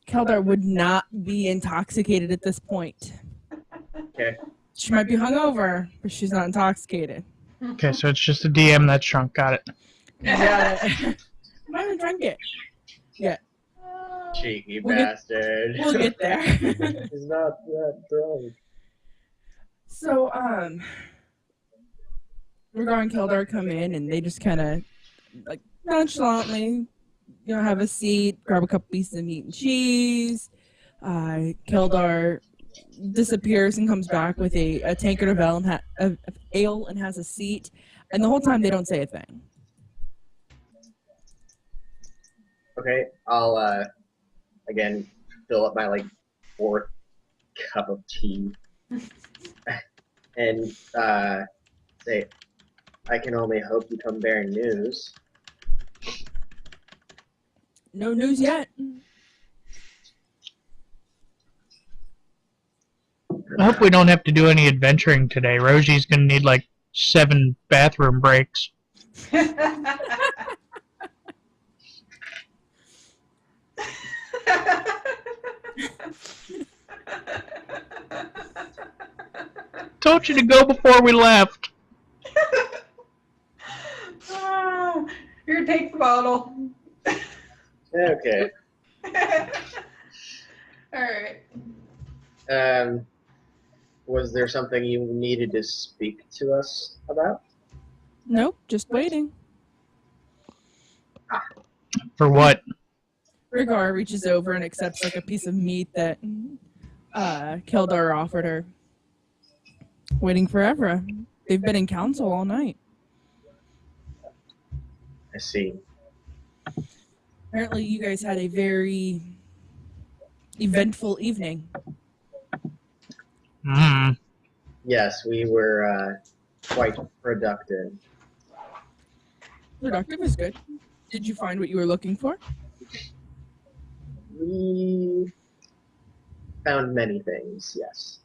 Keldar would not be intoxicated at this point. Okay. She might be hungover, but she's not intoxicated. Okay, so it's just a DM that's drunk. Got it. Yeah. I haven't drunk it. Cheeky We'll get- bastard. We'll get there. He's not that drunk. So, Rhaegar and Keldar come in and they just kind of, like, nonchalantly, have a seat, grab a couple pieces of meat and cheese. Keldar disappears and comes back with a tankard of ale and has a seat. And the whole time they don't say a thing. Okay, I'll again fill up my like 4th cup of tea and say, "I can only hope you come bearing news." No news yet. I hope we don't have to do any adventuring today. Rosie's gonna need like 7 bathroom breaks. Told you to go before we left. Here, take the bottle. Okay. Alright. Was there something you needed to speak to us about? Nope, just waiting. For what? Rhaegar reaches over and accepts like a piece of meat that Keldar offered her. Waiting for Evra. They've been in council all night. I see. Apparently you guys had a very eventful evening. Mm. Yes, we were quite productive. Productive is good. Did you find what you were looking for? We found many things, yes.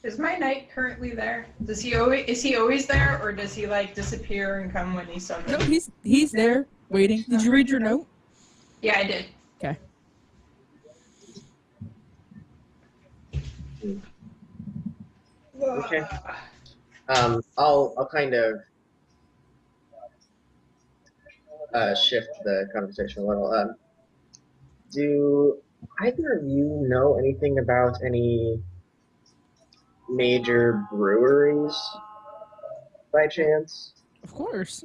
Is my knight currently there? Is he always there, or does he like disappear and come when he's No, summoned? he's there waiting. Did you read your note? Yeah, I did. Okay. Okay. I'll kind of shift the conversation a little. Do either of you know anything about any major breweries by chance? Of course.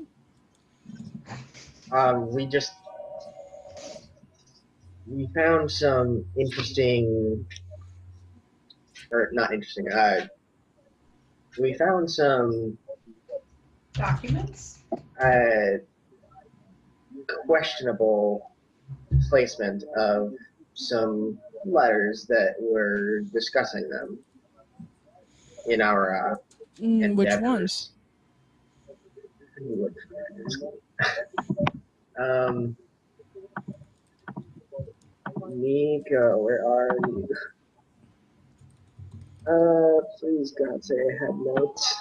We found some interesting, or not interesting. We found some Documents? questionable placement of some letters that were discussing them in our Which ones? endeavors. Nico, where are you? Please God, say I had notes.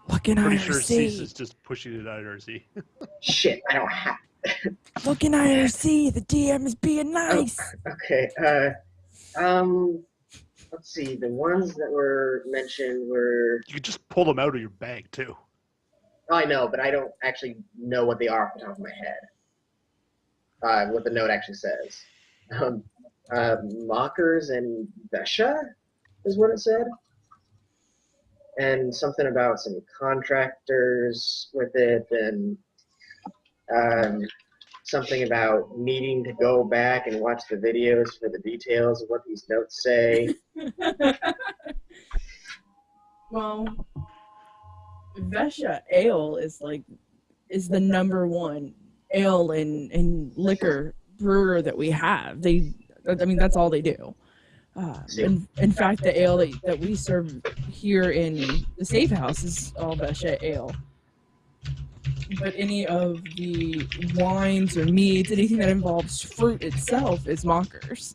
Look in Pretty sure IRC. Cease is just pushing it at IRC. Shit, I don't have. Look in IRC. The DM is being nice. Okay. let's see. The ones that were mentioned were. You could just pull them out of your bag too. Oh, I know, but I don't actually know what they are off the top of my head. What the note actually says. Mockers and Vesha is what it said. And something about some contractors with it, and something about needing to go back and watch the videos for the details of what these notes say. Well, Vesha Ale is the number one ale and liquor brewer that we have. That's all they do. In fact, the ale that we serve here in the safe house is all Vesha Ale. But any of the wines or meads, anything that involves fruit itself, is Mockers.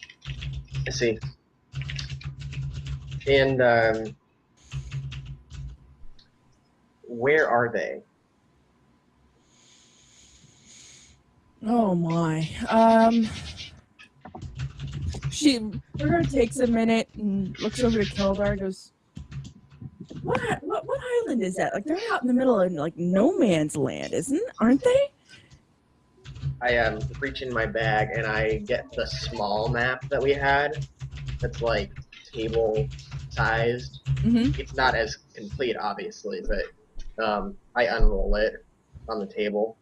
I see. And where are they? Oh my. River takes a minute and looks over to Keldar and goes, What island is that? Like, they're out in the middle of no man's land, aren't they? I reach in my bag and I get the small map that we had. That's like table sized. Mm-hmm. It's not as complete, obviously, but I unroll it on the table.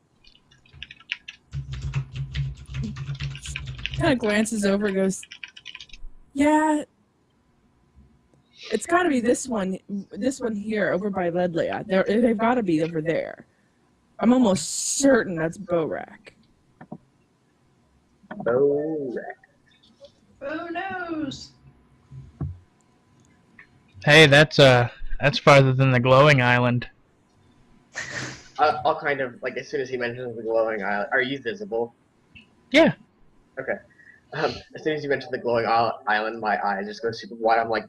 Kind of glances over and goes, yeah, it's got to be this one here over by Ledley. They've got to be over there. I'm almost certain that's Borak. Borak. Who knows? Hey, that's farther than the glowing island. I'll kind of, like, as soon as he mentions the glowing island, are you visible? Yeah. Okay. As soon as you mention the glowing island, my eyes just go super wide. I'm like,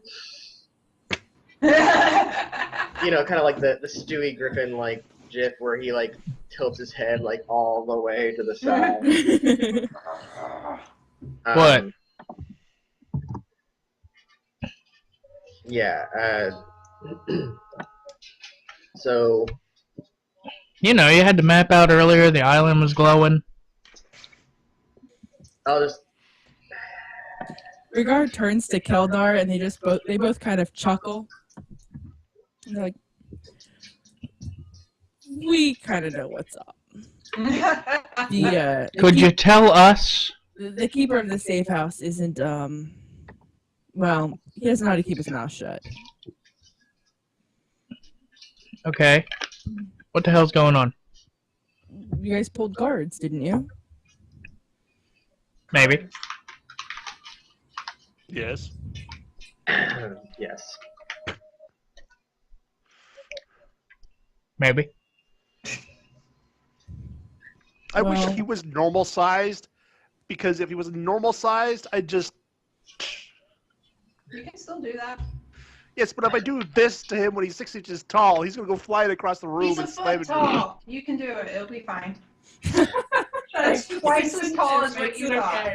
you know, kind of like the Stewie Griffin, like, gif where he, like, tilts his head, like, all the way to the side. What? Yeah, so... You know, you had to map out earlier the island was glowing. I'll just... Regard turns to Keldar and they both kind of chuckle. They're like, we kind of know what's up. Could you tell us? The keeper of the safe house isn't, well, he doesn't know how to keep his mouth shut. Okay. What the hell's going on? You guys pulled guards, didn't you? Maybe. Yes. Yes. Maybe. I wish Well- he was normal sized, because if he was normal sized, I'd just. You can still do that. Yes, but if I do this to him when he's 6 inches tall, he's gonna go flying across the room He's a and slam foot into me. tall. You can do it. It'll be fine. That's twice as tall as what you thought.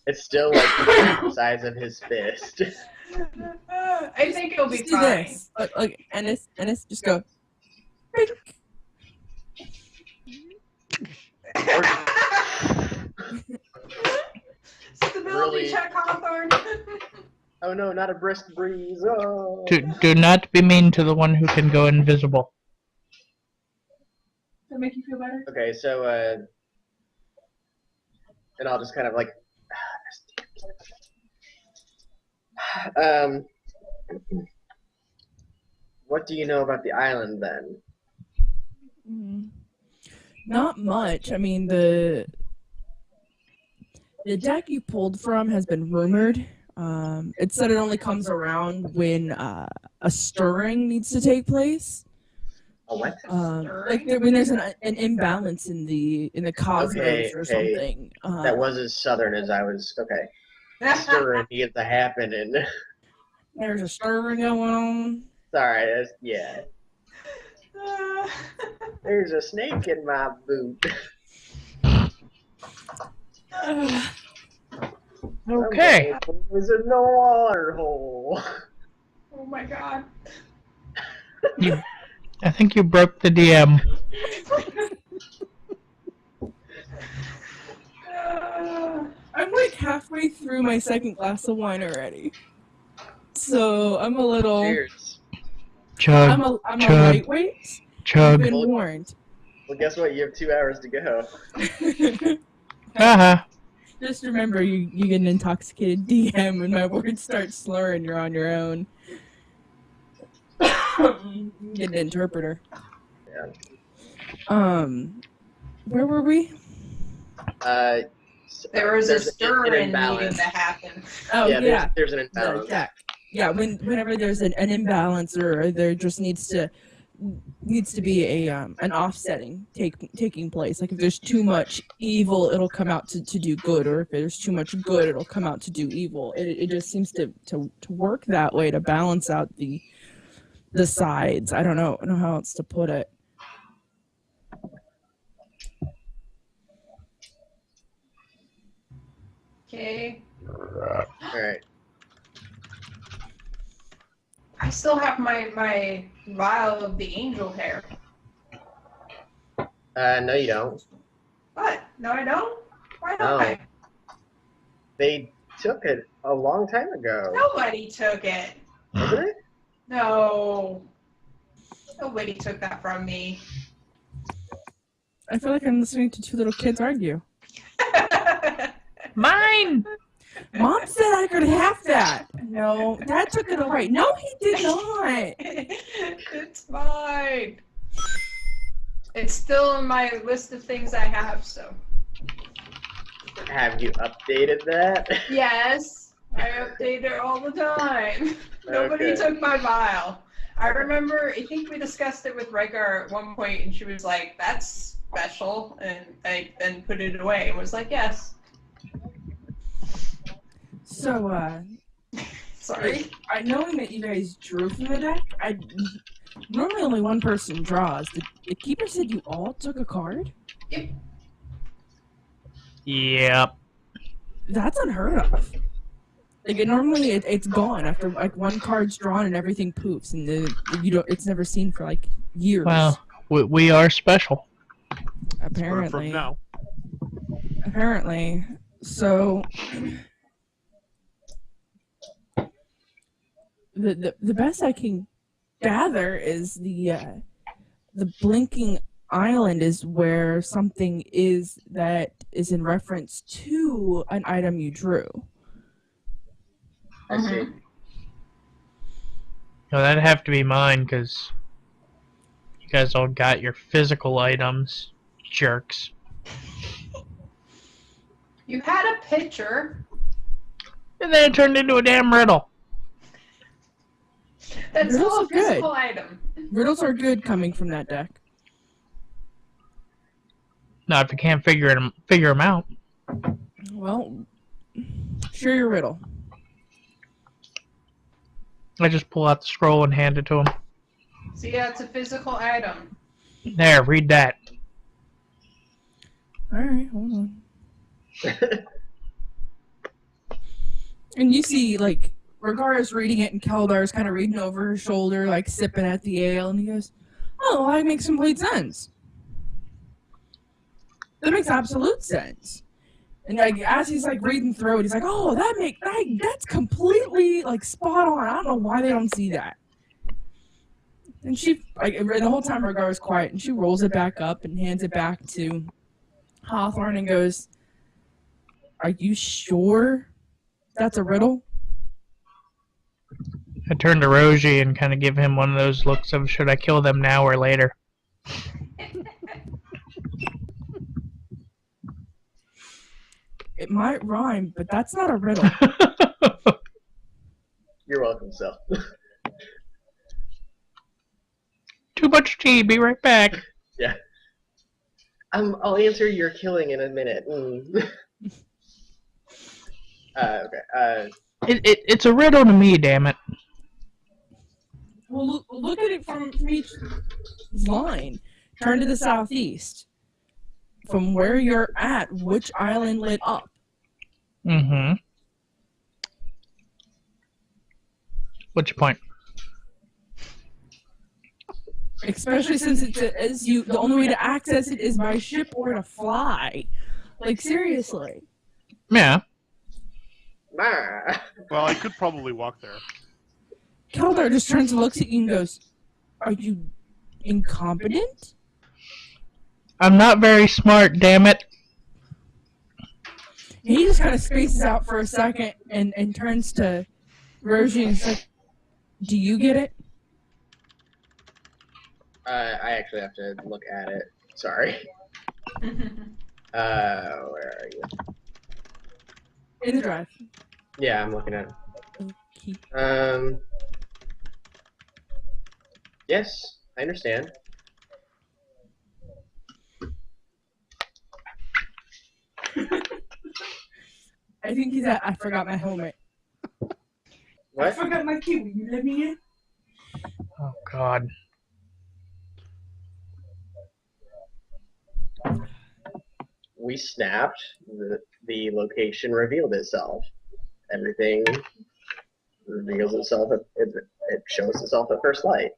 It's still like the size of his fist. I think it'll be Just do fine. this. Look, Ennis, just go. Bink. Stability Really? check, Hawthorne. Oh no, not a brisk breeze. Oh. Do not be mean to the one who can go invisible. Does that make you feel better? Okay, so and I'll just kind of like what do you know about the island then? Not much. I mean, the deck you pulled from has been rumored. It said it only comes around when a stirring needs to take place. A what? When there's an imbalance in the cosmos Okay, or okay. something. That was as southern as I was. Okay. Stirring needs to happen, and There's a stirring going on. sorry, yeah. There's a snake in my boot. Okay. There's a no water hole. Oh my god. I think you broke the DM. I'm like halfway through my second glass of wine already. So I'm a little. Cheers. Chug, I'm a chug, lightweight. I've chug. been warned. Well, guess what? You have 2 hours to go. Haha. Just remember, you get an intoxicated DM when my words start slurring. You're on your own. Get an interpreter. Yeah. Where were we? There was a There's stir an in imbalance. needing to happen. Oh yeah, There's an the imbalance. deck. Yeah, whenever there's an imbalance or there just needs to be a an offsetting taking place. Like if there's too much evil, it'll come out to do good, or if there's too much good, it'll come out to do evil. It just seems to work that way to balance out the sides. I don't know how else to put it. Okay. Alright. I still have my vial of the angel hair. No, you don't. What? No, I don't? Why No. don't I? They took it a long time ago. Nobody took it. Wasn't it? No. Nobody took that from me. I feel like I'm listening to two little kids argue. Mine! Mom said I could have that. No, Dad took it away. No, he did not. It's mine. It's still in my list of things I have, so. Have you updated that? Yes, I update it all the time. Nobody Okay. took my vial. I remember, I think we discussed it with Rhaegar at one point, and she was like, that's special, and I then put it away and was like, yes. So, Sorry. knowing that you guys drew from the deck, normally only one person draws. The keeper said you all took a card? Yep. That's unheard of. Like, normally it's gone after, like, one card's drawn and everything poofs, and it's never seen for, like, years. Well, we are special. Apparently. From now. Apparently. So the best I can gather is the blinking island is where something is that is in reference to an item you drew. I see. No, that'd have to be mine, because you guys all got your physical items. Jerks. You had a picture. And then it turned into a damn riddle. That's Riddles still a are good. physical item. Riddles are good coming from that deck. Not if you can't figure them out. Well, share your riddle. I just pull out the scroll and hand it to him. So yeah, it's a physical item. There, read that. Alright, hold on. And you see, like, Rhaegar's reading it, and Keldar's kind of reading over her shoulder, like, sipping at the ale, and he goes, oh, that makes complete sense. That makes absolute sense. And, like, as he's, like, reading through it, he's like, oh, that's completely, like, spot on. I don't know why they don't see that. And she, like, the whole time Rhaegar's quiet, and she rolls it back up and hands it back to Hawthorne and goes, are you sure that's a riddle? I turn to Rogie and kind of give him one of those looks of, should I kill them now or later? It might rhyme, but that's not a riddle. You're welcome, Sel. Too much tea, be right back. Yeah. I'll answer your killing in a minute. Mm. Okay. It's a riddle to me, damn it. Well, look at it from each line. Turn to the southeast. From where you're at, which island lit up? Mm-hmm. What's your point? Especially since the only way to access it is by ship or to fly. Like, seriously. Yeah. Nah. Well, I could probably walk there. Keldar just turns and looks at you and goes, "Are you incompetent?" I'm not very smart, damn it. And he just kind of spaces out for a second and turns to Rosie and is like, "Do you get it?" I actually have to look at it. Sorry. Where are you? In the drive. Yeah, I'm looking at it. Okay. Yes, I understand. I think he's at, "I forgot my helmet." "I What? forgot my key. Will you let me in?" Oh, God. We snapped. The location revealed itself. Everything reveals itself. It shows itself at first light.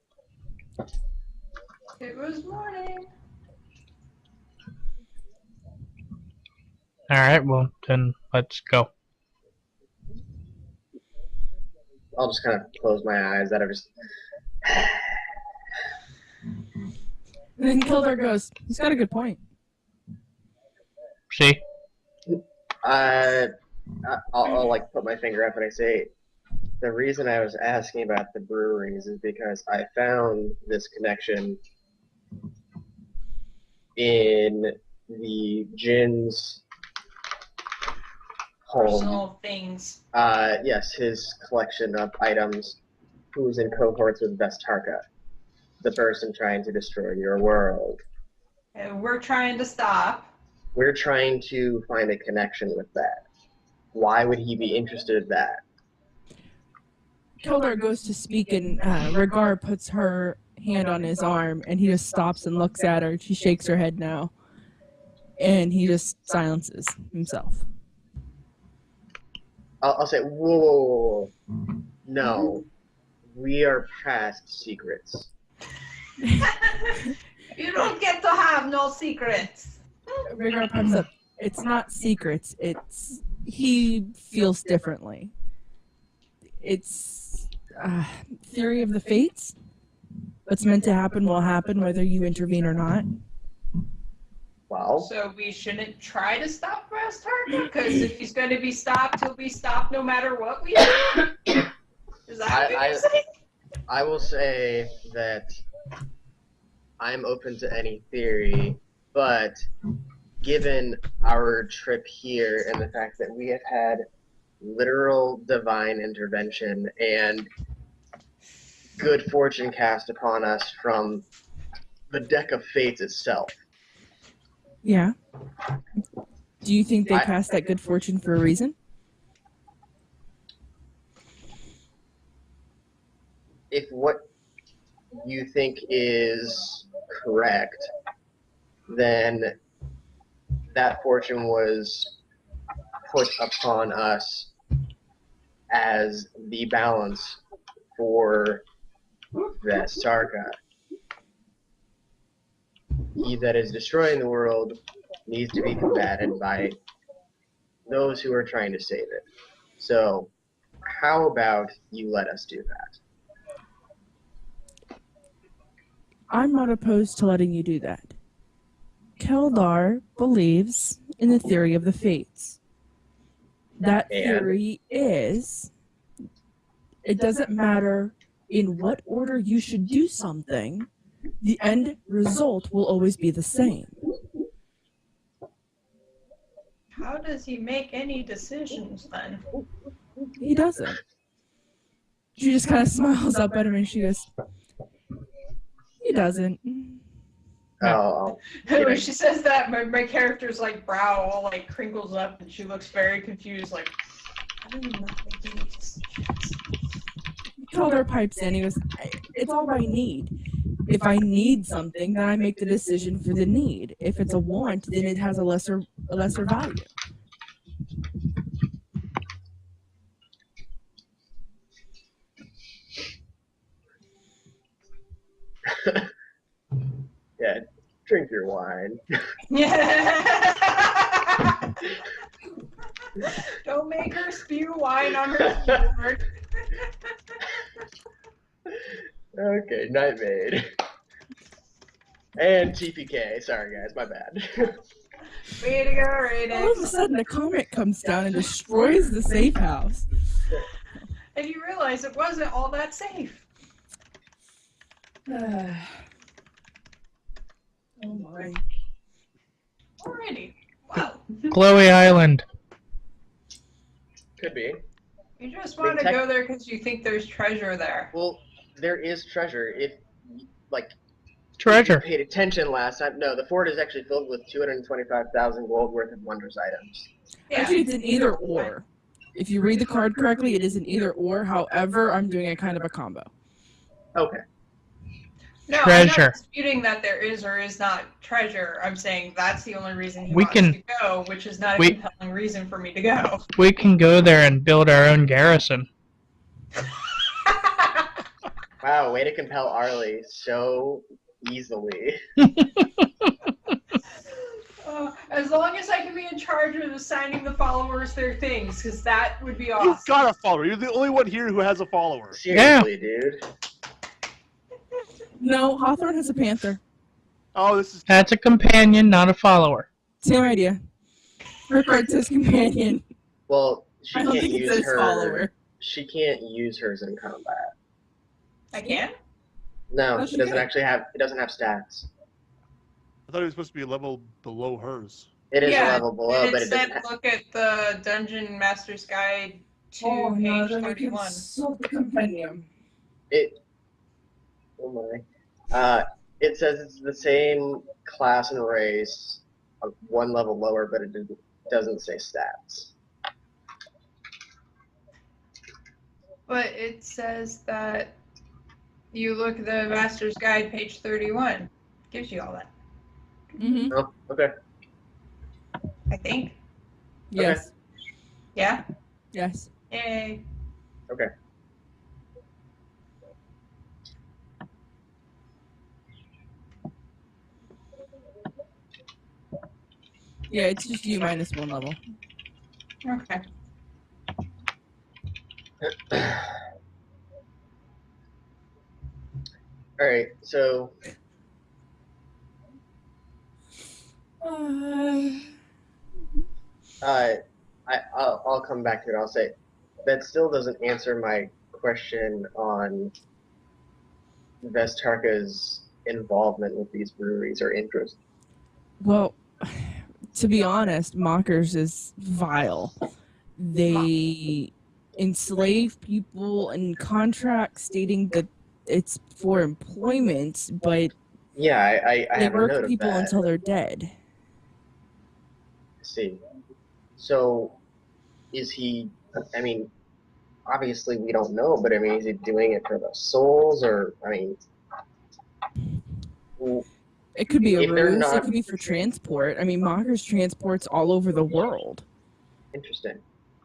It was morning. Alright, well, then let's go. I'll just kind of close my eyes. That are just. And then Keldar goes, "He's got a good point." See? I'll like put my finger up and I say, the reason I was asking about the breweries is because I found this connection in the Jin's home. Personal things. Yes, his collection of items. Who's in cohorts with Vestarka, the person trying to destroy your world. And we're trying to stop. We're trying to find a connection with that. Why would he be interested in that? Keldar goes to speak and Rhaegar puts her hand on his arm and he just stops and looks at her. She shakes her head no. And he just silences himself. I'll say, whoa. No. We are past secrets. You don't get to have no secrets. Rhaegar pipes up. It's not secrets. It's he feels differently. It's theory of the fates. What's meant to happen will happen whether you intervene or not. Well, So we shouldn't try to stop Vestarka? Because if he's going to be stopped, he'll be stopped no matter what we do? Is that what you're saying? I will say that I'm open to any theory, but given our trip here and the fact that we have had literal divine intervention and good fortune cast upon us from the deck of fates itself. Yeah. Do you think they cast that good fortune for a reason? If what you think is correct, then that fortune was put upon us as the balance for Vestarka. He that is destroying the world needs to be combated by those who are trying to save it. So, how about you let us do that? I'm not opposed to letting you do that. Keldar believes in the theory of the fates. That theory is, it doesn't matter in what order you should do something, the end result will always be the same. How does he make any decisions then? He doesn't. She just kind of smiles up at him and she goes, he doesn't. Oh, When she says that, my character's like brow all like crinkles up and she looks very confused, like, how do you not make any decisions? Keldar pipes in, he goes, it's all by need. If I need something, then I make the decision for the need. If it's a want, then it has a lesser value. Yeah, drink your wine. Yeah. Don't make her spew wine on her keyboard. Okay, Night Maid. And TPK. Sorry, guys, my bad. Way to go, All of a Radix. sudden, a comet comes down and destroys the safe house. And you realize it wasn't all that safe. Oh my. Alrighty. Wow. Glowy Island. Could be. You just want to tech- go there because you think there's treasure there. Well, there is treasure. If, like, Treasure. you paid attention last time. No, the fort is actually filled with 225,000 gold worth of wondrous items. Yeah. Actually, it's an either or. If you read the card correctly, it is an either or. However, I'm doing a kind of a combo. Okay. No, I'm Treasure. not disputing that there is or is not treasure. I'm saying that's the only reason he We wants can- to go, which is not a we- compelling reason for me to go. We can go there and build our own garrison. Wow, way to compel Arlie so easily. As long as I can be in charge of assigning the followers their things, because that would be You've awesome. got a follower. You're the only one here who has a follower. Seriously, dude. No, Hawthorne has a panther. Oh, this is That's a companion, not a follower. Same idea. Her card says companion. Well, she I don't can't think it use says her. follower. She can't use hers in combat. I can? No, Oh, it she doesn't can. actually have. It doesn't have stats. I thought it was supposed to be a level below hers. It is Yeah, a level below, and but it it doesn't. said look at the Dungeon Master's Guide to page 31. Consult the compendium. It. Oh my. It says it's the same class and race, one level lower, but it doesn't say stats. But it says that you look at the Master's Guide, page 31. Gives you all that, Mm-hmm. Oh, okay. I think. Yes. Yeah? Yes. Yay. Okay. Yeah, it's just you minus one level. Okay. All right. So I'll come back to it. I'll say that still doesn't answer my question on Vestarka's involvement with these breweries or interest. Well, to be honest, Mockers is vile. They enslave people in contracts stating that it's for employment, but Yeah, I they have a note work of people that. until they're dead. Let's see. So, is he? I mean, obviously we don't know, but I mean, is he doing it for the souls, or I mean, It could be a If they're ruse. not- It could be for transport. I mean, Mockers transports all over the world. interesting.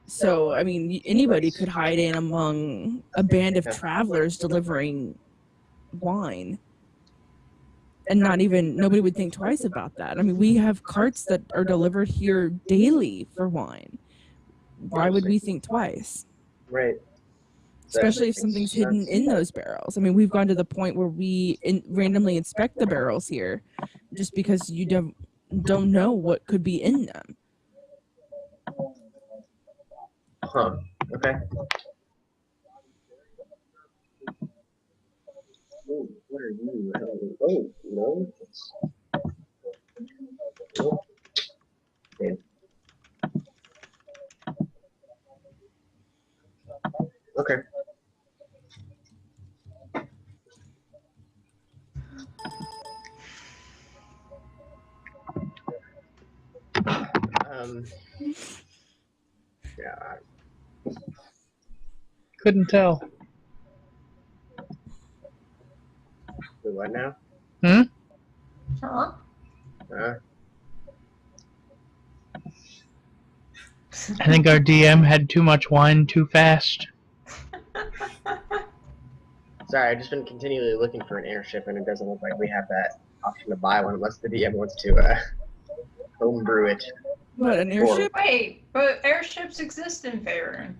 So, I mean, anybody could hide in among a band of Yeah. travelers delivering wine. And nobody would think twice about that. I mean, we have carts that are delivered here daily for wine. Why would we think twice? Right. Especially if makes something's hidden sense. in those barrels. I mean, we've gone to the point where we randomly inspect the barrels here just because you don't know what could be in them. Huh. Okay. Ooh, what are you? Oh, no. Oh. Okay. Okay. Yeah. Couldn't tell. Wait, what now? Huh? I think our DM had too much wine too fast. Sorry, I've just been continually looking for an airship, and it doesn't look like we have that option to buy one unless the DM wants to homebrew it. What, an airship? Wait, but airships exist in Faerun.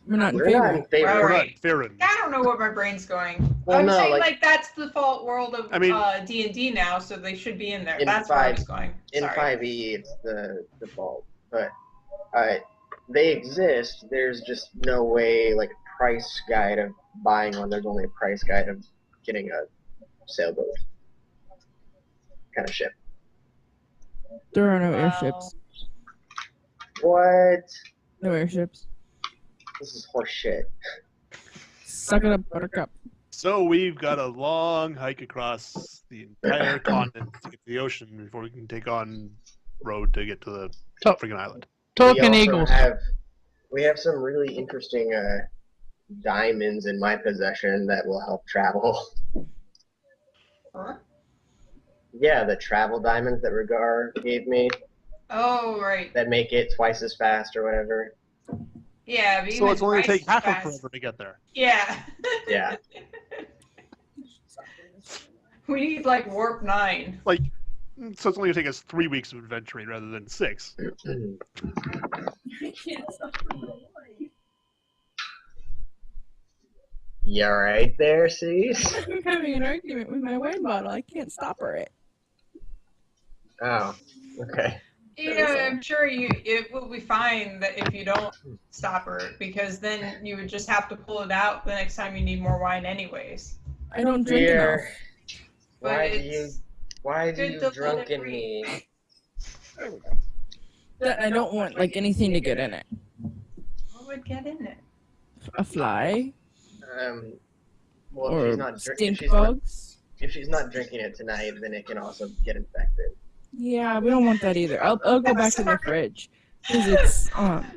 We're not in We're not favor. in favor. Well, We're not right. Farron. I don't know where my brain's going. Well, I'm no, saying like- that's the default world of I mean- D&D now, so they should be in there. In That's where I 5 was going. In Sorry. 5e, it's the default, but they exist. There's just no way, like, price guide of buying one. There's only a price guide of getting a sailboat kind of ship. There are no Well, airships. What? No airships. This is horse shit. Suck it up, buttercup. So we've got a long hike across the entire continent to get to the ocean before we can take on road to get to the Top. freaking island. Talking We also Eagles. We have some really interesting diamonds in my possession that will help travel. Huh? Yeah, the travel diamonds that Regar gave me Oh, right. that make it twice as fast or whatever. Yeah, but So even it's only twice take half as of fast. forever to get there. Yeah. Yeah. We need like warp 9. So it's only gonna take us 3 weeks of adventuring rather than 6. You alright there, Cease? I'm having an argument with my wine bottle. I can't stop her it. Oh, okay. I'm sure it will be fine that if you don't stop her, because then you would just have to pull it out the next time you need more wine anyways. I don't drink enough. Dear, But why do it's good you to let drunken it me? That I don't want like anything to get in it. What would get in it? A fly Well, or if she's not stink bugs. if she's not drinking it tonight, then it can also get infected. Yeah, we don't want that either. I'll go back to the fridge because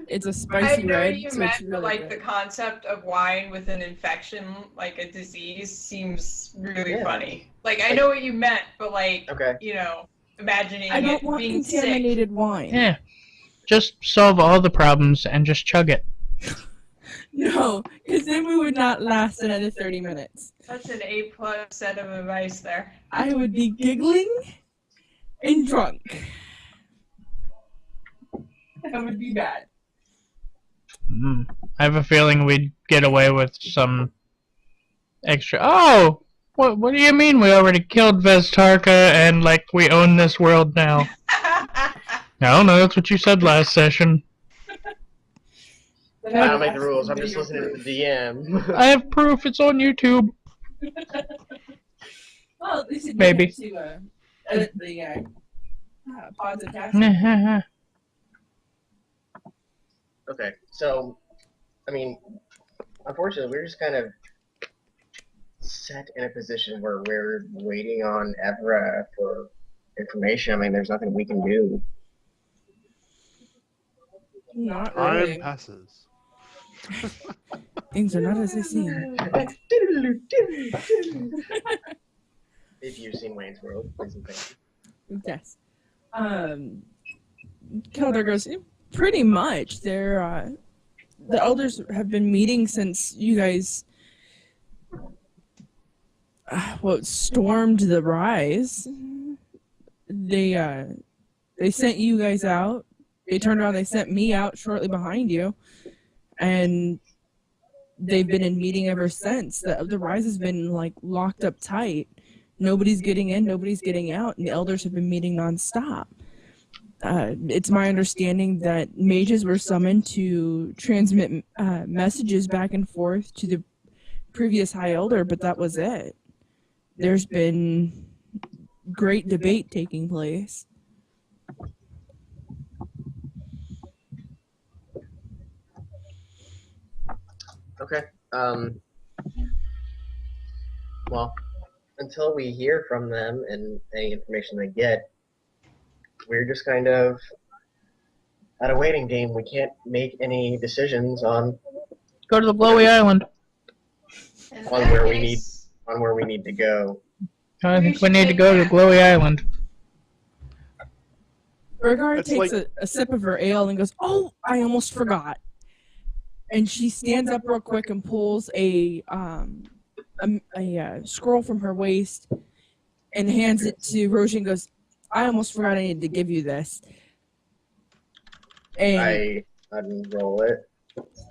it's a I spicy know red, you so meant, it's really but like good. the concept of wine with an infection, like a disease, seems really Yeah. funny. Like I know what you meant, but like Okay. imagining I don't it want being sick. contaminated wine. Yeah. Just solve all the problems and just chug it. No, because then we would not last another 30 minutes. That's an A+ set of advice there. I would be giggling and drunk. That would be bad. I have a feeling we'd get away with some extra. Oh, what do you mean we already killed Vestarka and like we own this world now? I don't know. That's what you said last session. I don't make the rules. I'm just listening to the DM. I have proof. It's on YouTube. Well, at least it Maybe. to edit the pods and tasks. Okay, so, I mean, unfortunately, we're just kind of set in a position where we're waiting on Evra for information. I mean, there's nothing we can do. Not Time really. passes. Things are not as they seem. If you've seen Wayne's World, please and thank you. Yes. Keldar goes, pretty much. The elders have been meeting since you guys stormed the rise. They sent you guys out. They turned around, they sent me out shortly behind you. And they've been in meeting ever since. The rise has been like locked up tight. Nobody's getting in, nobody's getting out, and the elders have been meeting nonstop. It's my understanding that mages were summoned to transmit messages back and forth to the previous High Elder, but that was it. There's been great debate taking place. Okay. Well, until we hear from them and any information they get, we're just kind of at a waiting game. We can't make any decisions on Go to the Glowy Island. In On that where we case, where we need to go. I think we need to go to Glowy Island. Bergard It's takes like- a sip of her ale and goes, "Oh, I almost forgot." And she stands up real quick and pulls a a scroll from her waist and hands it to Rosie and goes, "I almost forgot I needed to give you this." And I unroll it.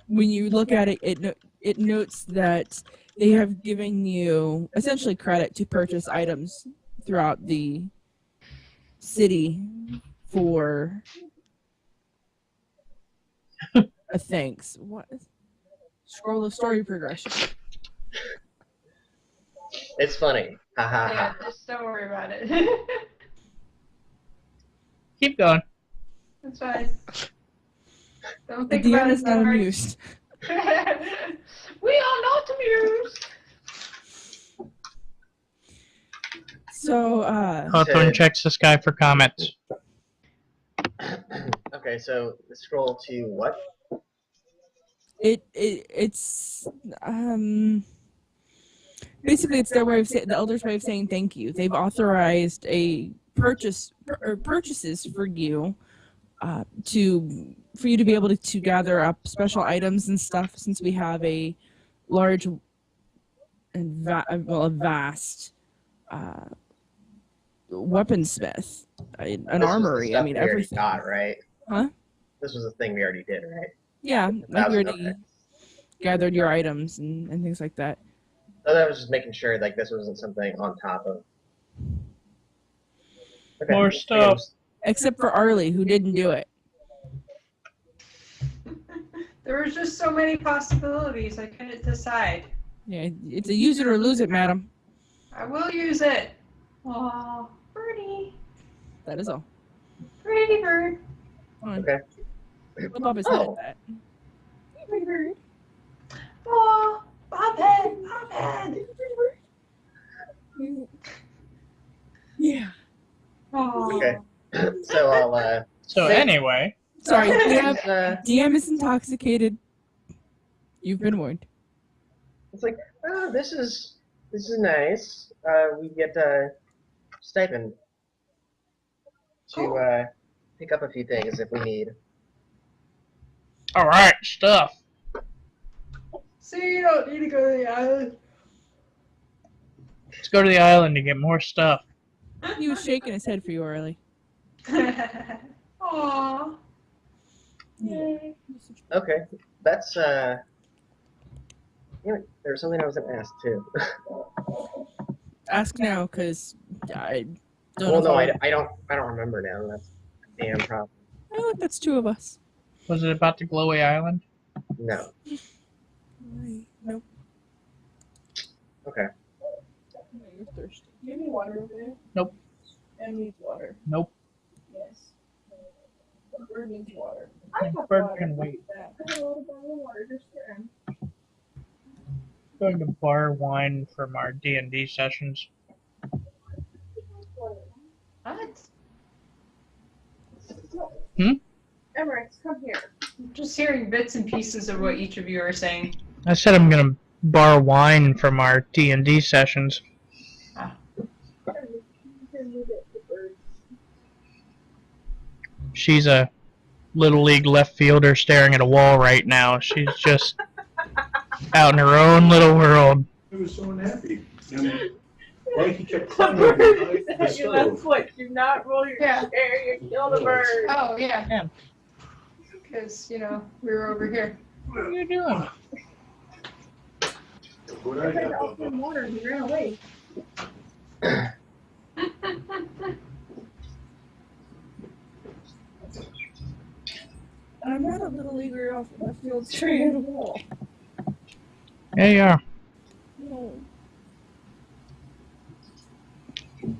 when you look at it, it notes that they have given you essentially credit to purchase items throughout the city for a thanks. What? Scroll of story progression. It's funny. Ha ha Yeah, ha. just don't worry about it. Keep going. That's fine. Don't The think about DM it is not too hard. amused. We are not amused. So, Hawthorne checks the sky for comments. Okay, so the scroll to what? it's basically it's their way of the elders' way of saying thank you. They've authorized a purchases for you for you to be able to gather up special items and stuff, since we have a large and vast weaponsmith, an This was the armory. I stuff mean we already everything. got, right? Huh? This was a thing we already did, right? Yeah, like we 1,000, already okay. gathered your items and things like that. So that was just making sure like this wasn't something on top of. Okay. More stuff. Except for Arlie, who didn't do it. There was just so many possibilities. I couldn't decide. Yeah, it's a use it or lose it, madam. I will use it. Aw, birdie. That is all. Pretty bird. Flip up his head at that. Aw, Bobhead, Bobhead. Yeah. Aw. Okay. So I'll So Say- anyway, Sorry, it's, DM is intoxicated. You've been warned. it's like, oh, this is nice. We get a stipend to pick up a few things if we need. all right, stuff. See, you don't need to go to the island. Let's go to the island to get more stuff. He was shaking his head for you, Arlie. Aw. Yay. Okay, that's you know, there was something I was gonna ask too. Ask now, because I don't Well, know. no, if I don't remember now. That's a damn problem. Oh, look, that's two of us. Was it about the glowy island? No. Nope. Okay. You're thirsty. Do you need water over there? Nope. Em needs water. Nope. Yes. The bird needs water. The bird can wait. Water just for Em. Going to bar wine from our D&D sessions. What? Emirates, come here. I'm just hearing bits and pieces of what each of you are saying. I said I'm gonna bar wine from our D&D sessions. She's a little league left fielder staring at a wall right now. She's just out in her own little world. I was so unhappy. Why he kept climbing up the stove. foot. Do not roll your chair. You kill the bird. Oh, yeah. Yeah. Because, you know, we were over here. What are you doing? What I got, Bubba. Water. He ran away. I'm not a little leaguer off the left field straight at a wall. Yeah, you are. No.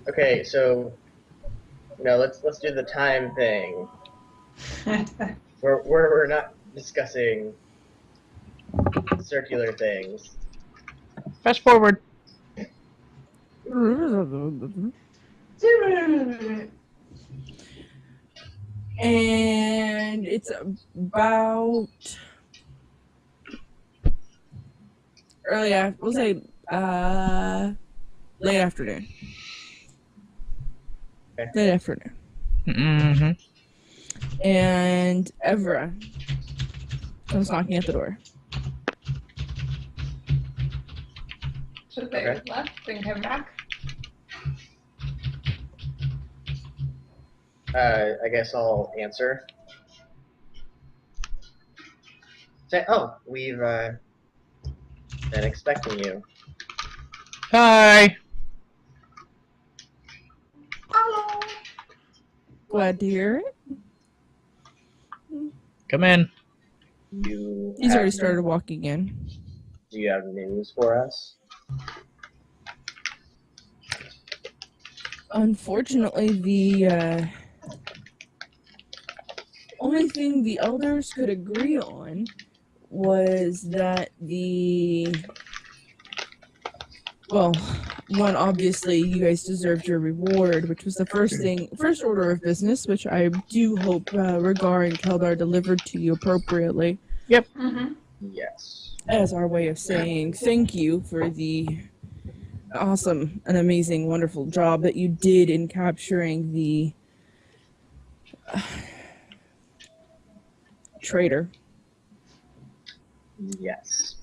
Okay, so you know, let's do the time thing. We're not discussing circular things. Fast forward. And it's about we'll say late afternoon. Okay. Late afternoon. Mm-hmm. And Evra comes knocking at the door. So they Okay. left and came back. I guess I'll answer. Say, oh, we've been expecting you. Hi. Hello. Glad to hear it. Come in. You He's have, already started walking in. Do you have news for us? Unfortunately, the only thing the elders could agree on was that well, one, obviously you guys deserved your reward, which was the first order of business, which I do hope Regar and Keldar delivered to you appropriately Mm-hmm. Yes. as our way of saying thank you for the awesome and amazing, wonderful job that you did in capturing the traitor. Yes.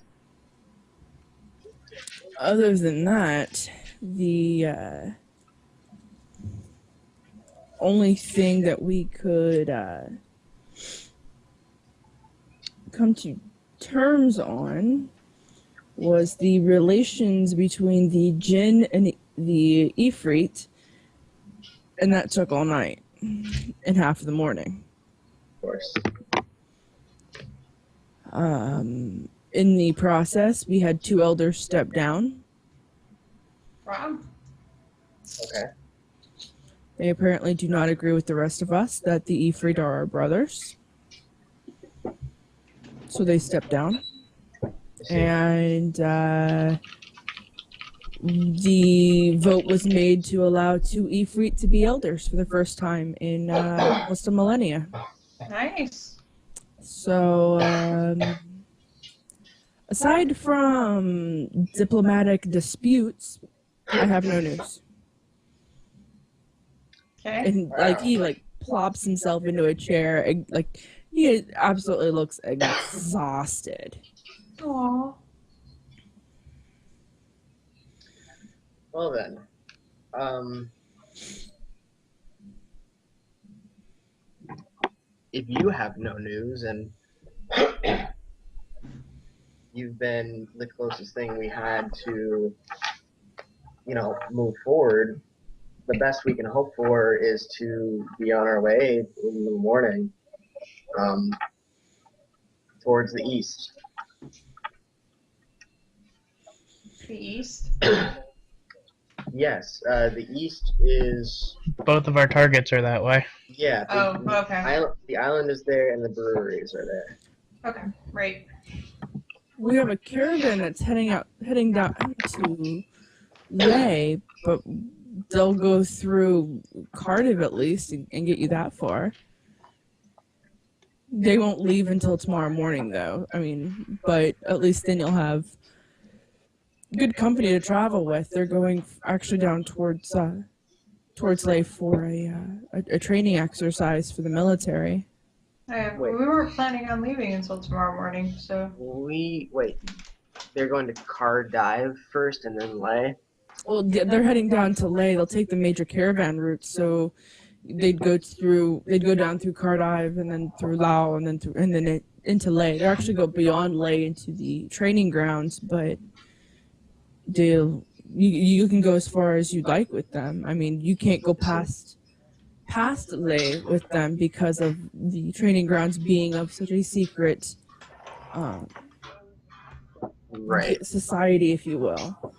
Other than that, the only thing that we could come to terms on was the relations between the Jinn and the Ifrit, and that took all night and half of the morning. Of course. In the process, we had 2 elders step down. Wow. Okay. They apparently do not agree with the rest of us that the Ifrit are our brothers. So they stepped down. I see. And the vote was made to allow 2 Ifrit to be elders for the first time in almost a millennia. Nice. So, aside from diplomatic disputes, I have no news. Okay. And he plops himself into a chair, and, he absolutely looks exhausted. Aww. Well then, if you have no news and you've been the closest thing we had to, move forward, the best we can hope for is to be on our way in the morning, towards the east. The east. Yes, the east is, Both of our targets are that way. yeah. Oh, okay. The island is there and the breweries are there. Okay. Right. We have a caravan that's heading down to Ley, but they'll go through Cardiff at least and get you that far. They won't leave until tomorrow morning, though. I mean, but at least then you'll have good company to travel with. They're going actually down towards Ley for a training exercise for the military. Wait. We weren't planning on leaving until tomorrow morning, so. Wait. They're going to Cardive first and then Ley? Well, they're heading down to Ley. They'll take the major caravan route, so they'd go down through Cardive and then through Lao and then into Ley. They actually go beyond Ley into the training grounds, but you can go as far as you'd like with them. I mean, you can't go past Ley with them because of the training grounds being of such a secret Right. society, if you will.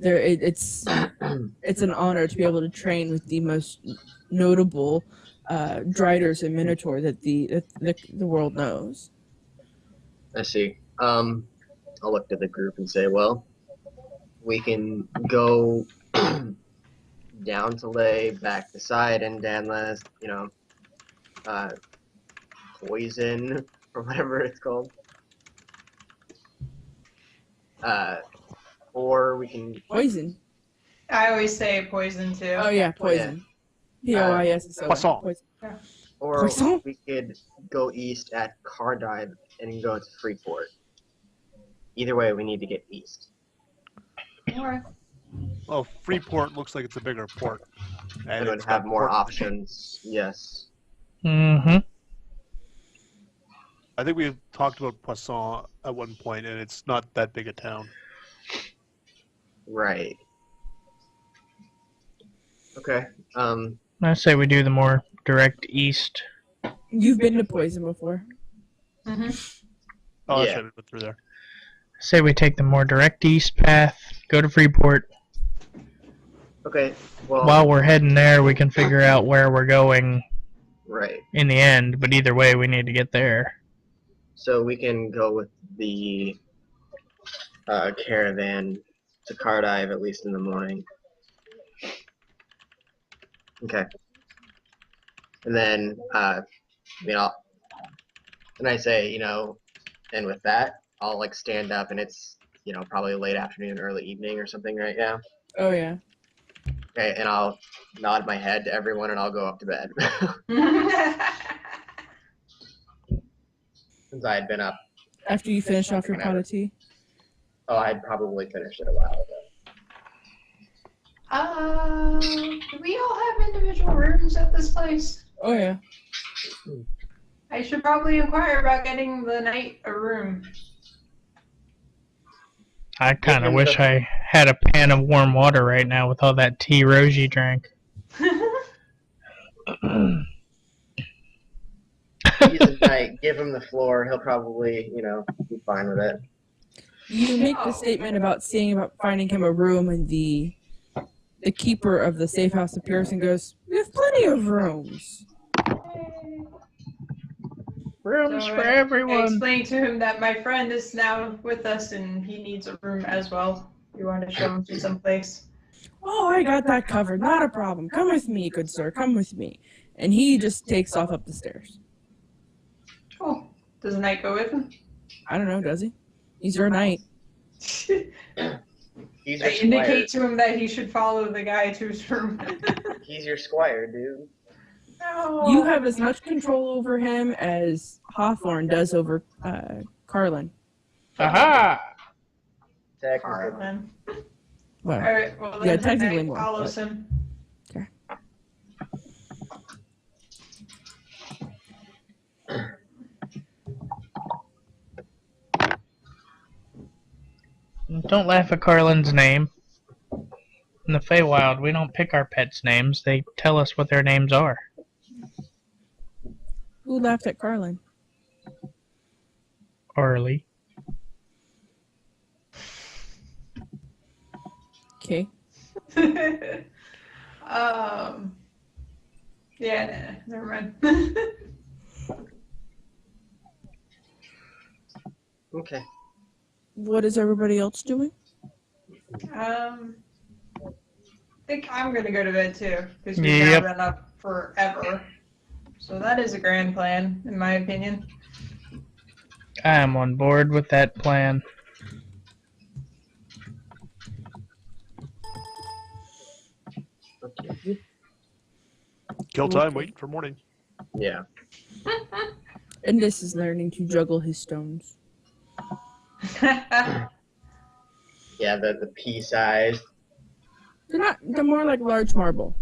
It's an honor to be able to train with the most notable Driders and Minotaur that the world knows. I see. I'll look to the group and say, well, we can go down to Ley, back the side, and Danla's, poison, or whatever it's called. Or we can, Poison. I always say poison too. Oh yeah, poison. Poison. Poisson. Poison. or Poison? we could go east at Cardive and go to Freeport. Either way, we need to get east. Alright. Well, Freeport looks like it's a bigger port. And it would it's have got more port- options. Yes. Mm-hmm. I think we talked about Poisson at one point, and it's not that big a town. Right. Okay. I say we do the more direct east. You've been to Poison before. Oh, Yeah. that's right, we went through there. Say we take the more direct east path, go to Freeport. Okay. Well. While we're heading there, we can figure out where we're going Right. in the end, but either way, we need to get there. So we can go with the caravan to Cardive at least in the morning. Okay. And then, and I say, and with that, I'll like stand up, and it's, probably late afternoon, early evening or something right now. Oh yeah. Okay, and I'll nod my head to everyone, and I'll go up to bed. Since I had been up. After you finish off your pot of tea. Oh, I'd probably finished it a while ago. Do we all have individual rooms at this place? Oh yeah. I should probably inquire about getting the knight a room. I kind of wish I had a pan of warm water right now with all that tea Rosie drank. He's a knight. Give him the floor. He'll probably, be fine with it. You make the statement about finding him a room, and the keeper of the safe house appears and goes, "We have plenty of rooms." Rooms So for I everyone. explained to him that my friend is now with us and he needs a room as well. You want to show him to some place? Oh, I got that covered. Not a problem. Come with me, good sir. Come with me. And he just takes off up the stairs. Cool. Does the knight go with him? I don't know, does he? He's your knight. He's your I squire. indicate to him that he should follow the guy to his room. He's your squire, dude. No. You have as much control over him as Hawthorne does over Carlin. Aha! Technically. Carlin. Well, Alright, well then Yeah, the technically knight more, follows but- him. Don't laugh at Carlin's name. In the Feywild, we don't pick our pets' names. They tell us what their names are. who laughed at Carlin? Orally. Okay. Yeah, never mind. Okay. What is everybody else doing? I think I'm gonna go to bed too, because we've Yep. now been up forever. So that is a grand plan, in my opinion. I am on board with that plan. Okay. Kill time, waiting for morning. Yeah. And this is learning to juggle his stones. Yeah, the pea size. They're more like large marble.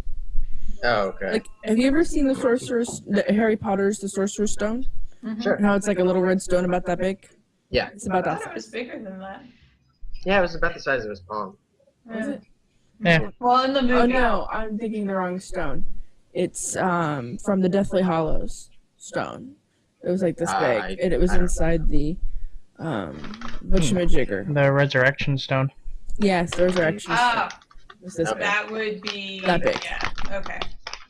Oh, okay. Like, have you ever seen the Harry Potter's The Sorcerer's Stone? Sure. And how it's like a little red stone about that big? Yeah. It's about I that thought it was size. bigger than that. Yeah, it was about the size of his palm. Was it? Yeah. Well, in the movie. Oh no, I'm thinking the wrong stone. It's from the Deathly Hollows stone. It was like this big, and it was I don't inside the whatchamajigger. The Resurrection Stone. Yes, the resurrection stone. Ah, It was this Okay. big. that would be. That big. Yeah. Okay.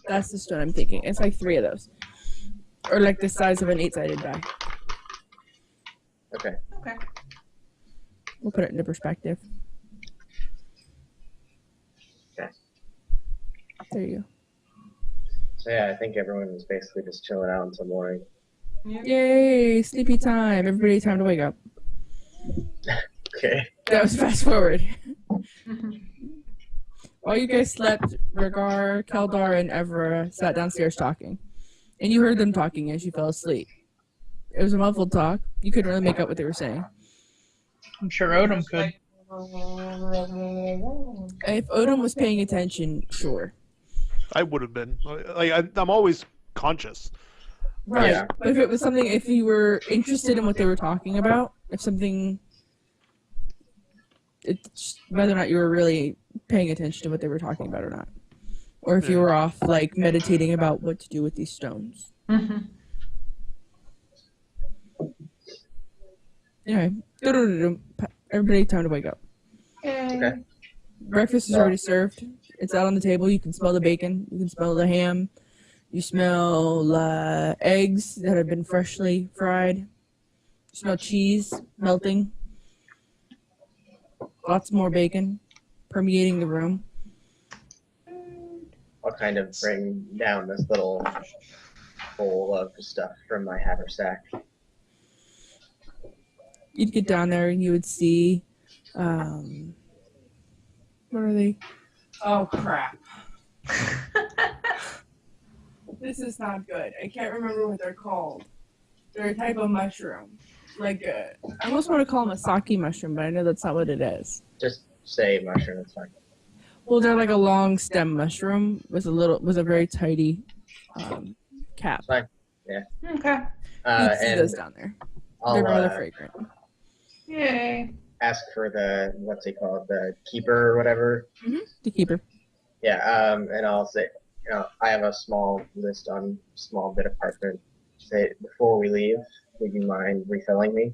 That's the stone I'm thinking. It's like 3 of those, or like the size of an 8-sided die. Okay. Okay. We'll put it into perspective. Okay. There you go. So yeah, I think everyone was basically just chilling out until morning. Yay, sleepy time. Everybody time to wake up. Okay. That was fast forward. While you guys slept, Rhaegar, Keldar, and Evra sat downstairs talking. And you heard them talking as you fell asleep. It was a muffled talk. You couldn't really make out what they were saying. I'm sure Odom could. Like, If Odin was paying attention, sure. I would have been. I'm always conscious. Right. Yeah. But if it was something, if you were interested in what they were talking about, if something, it's whether or not you were really paying attention to what they were talking about or not, or if you were off like meditating about what to do with these stones. Mhm. Anyway, everybody, time to wake up. Okay. Breakfast is already served. It's out on the table. You can smell the bacon. You can smell the ham. You smell eggs that have been freshly fried. You smell cheese melting. Lots more bacon permeating the room. I'll kind of bring down this little bowl of stuff from my haversack. You'd get down there and you would see, what are they? Oh, crap. This is not good. I can't remember what they're called. They're a type of mushroom. Like, I almost want to call them a sake mushroom, but I know that's not what it is. Just say mushroom, it's fine. Well, they're like a long stem mushroom with a very tidy cap. It's fine. Okay. You'd see And those down there. I'll They're rather fragrant. Yay. ask for the, what's he called, the keeper or whatever. The keeper. Yeah, and I'll say, I have a small list on small bit of parchment. Say, before we leave, would you mind refilling me?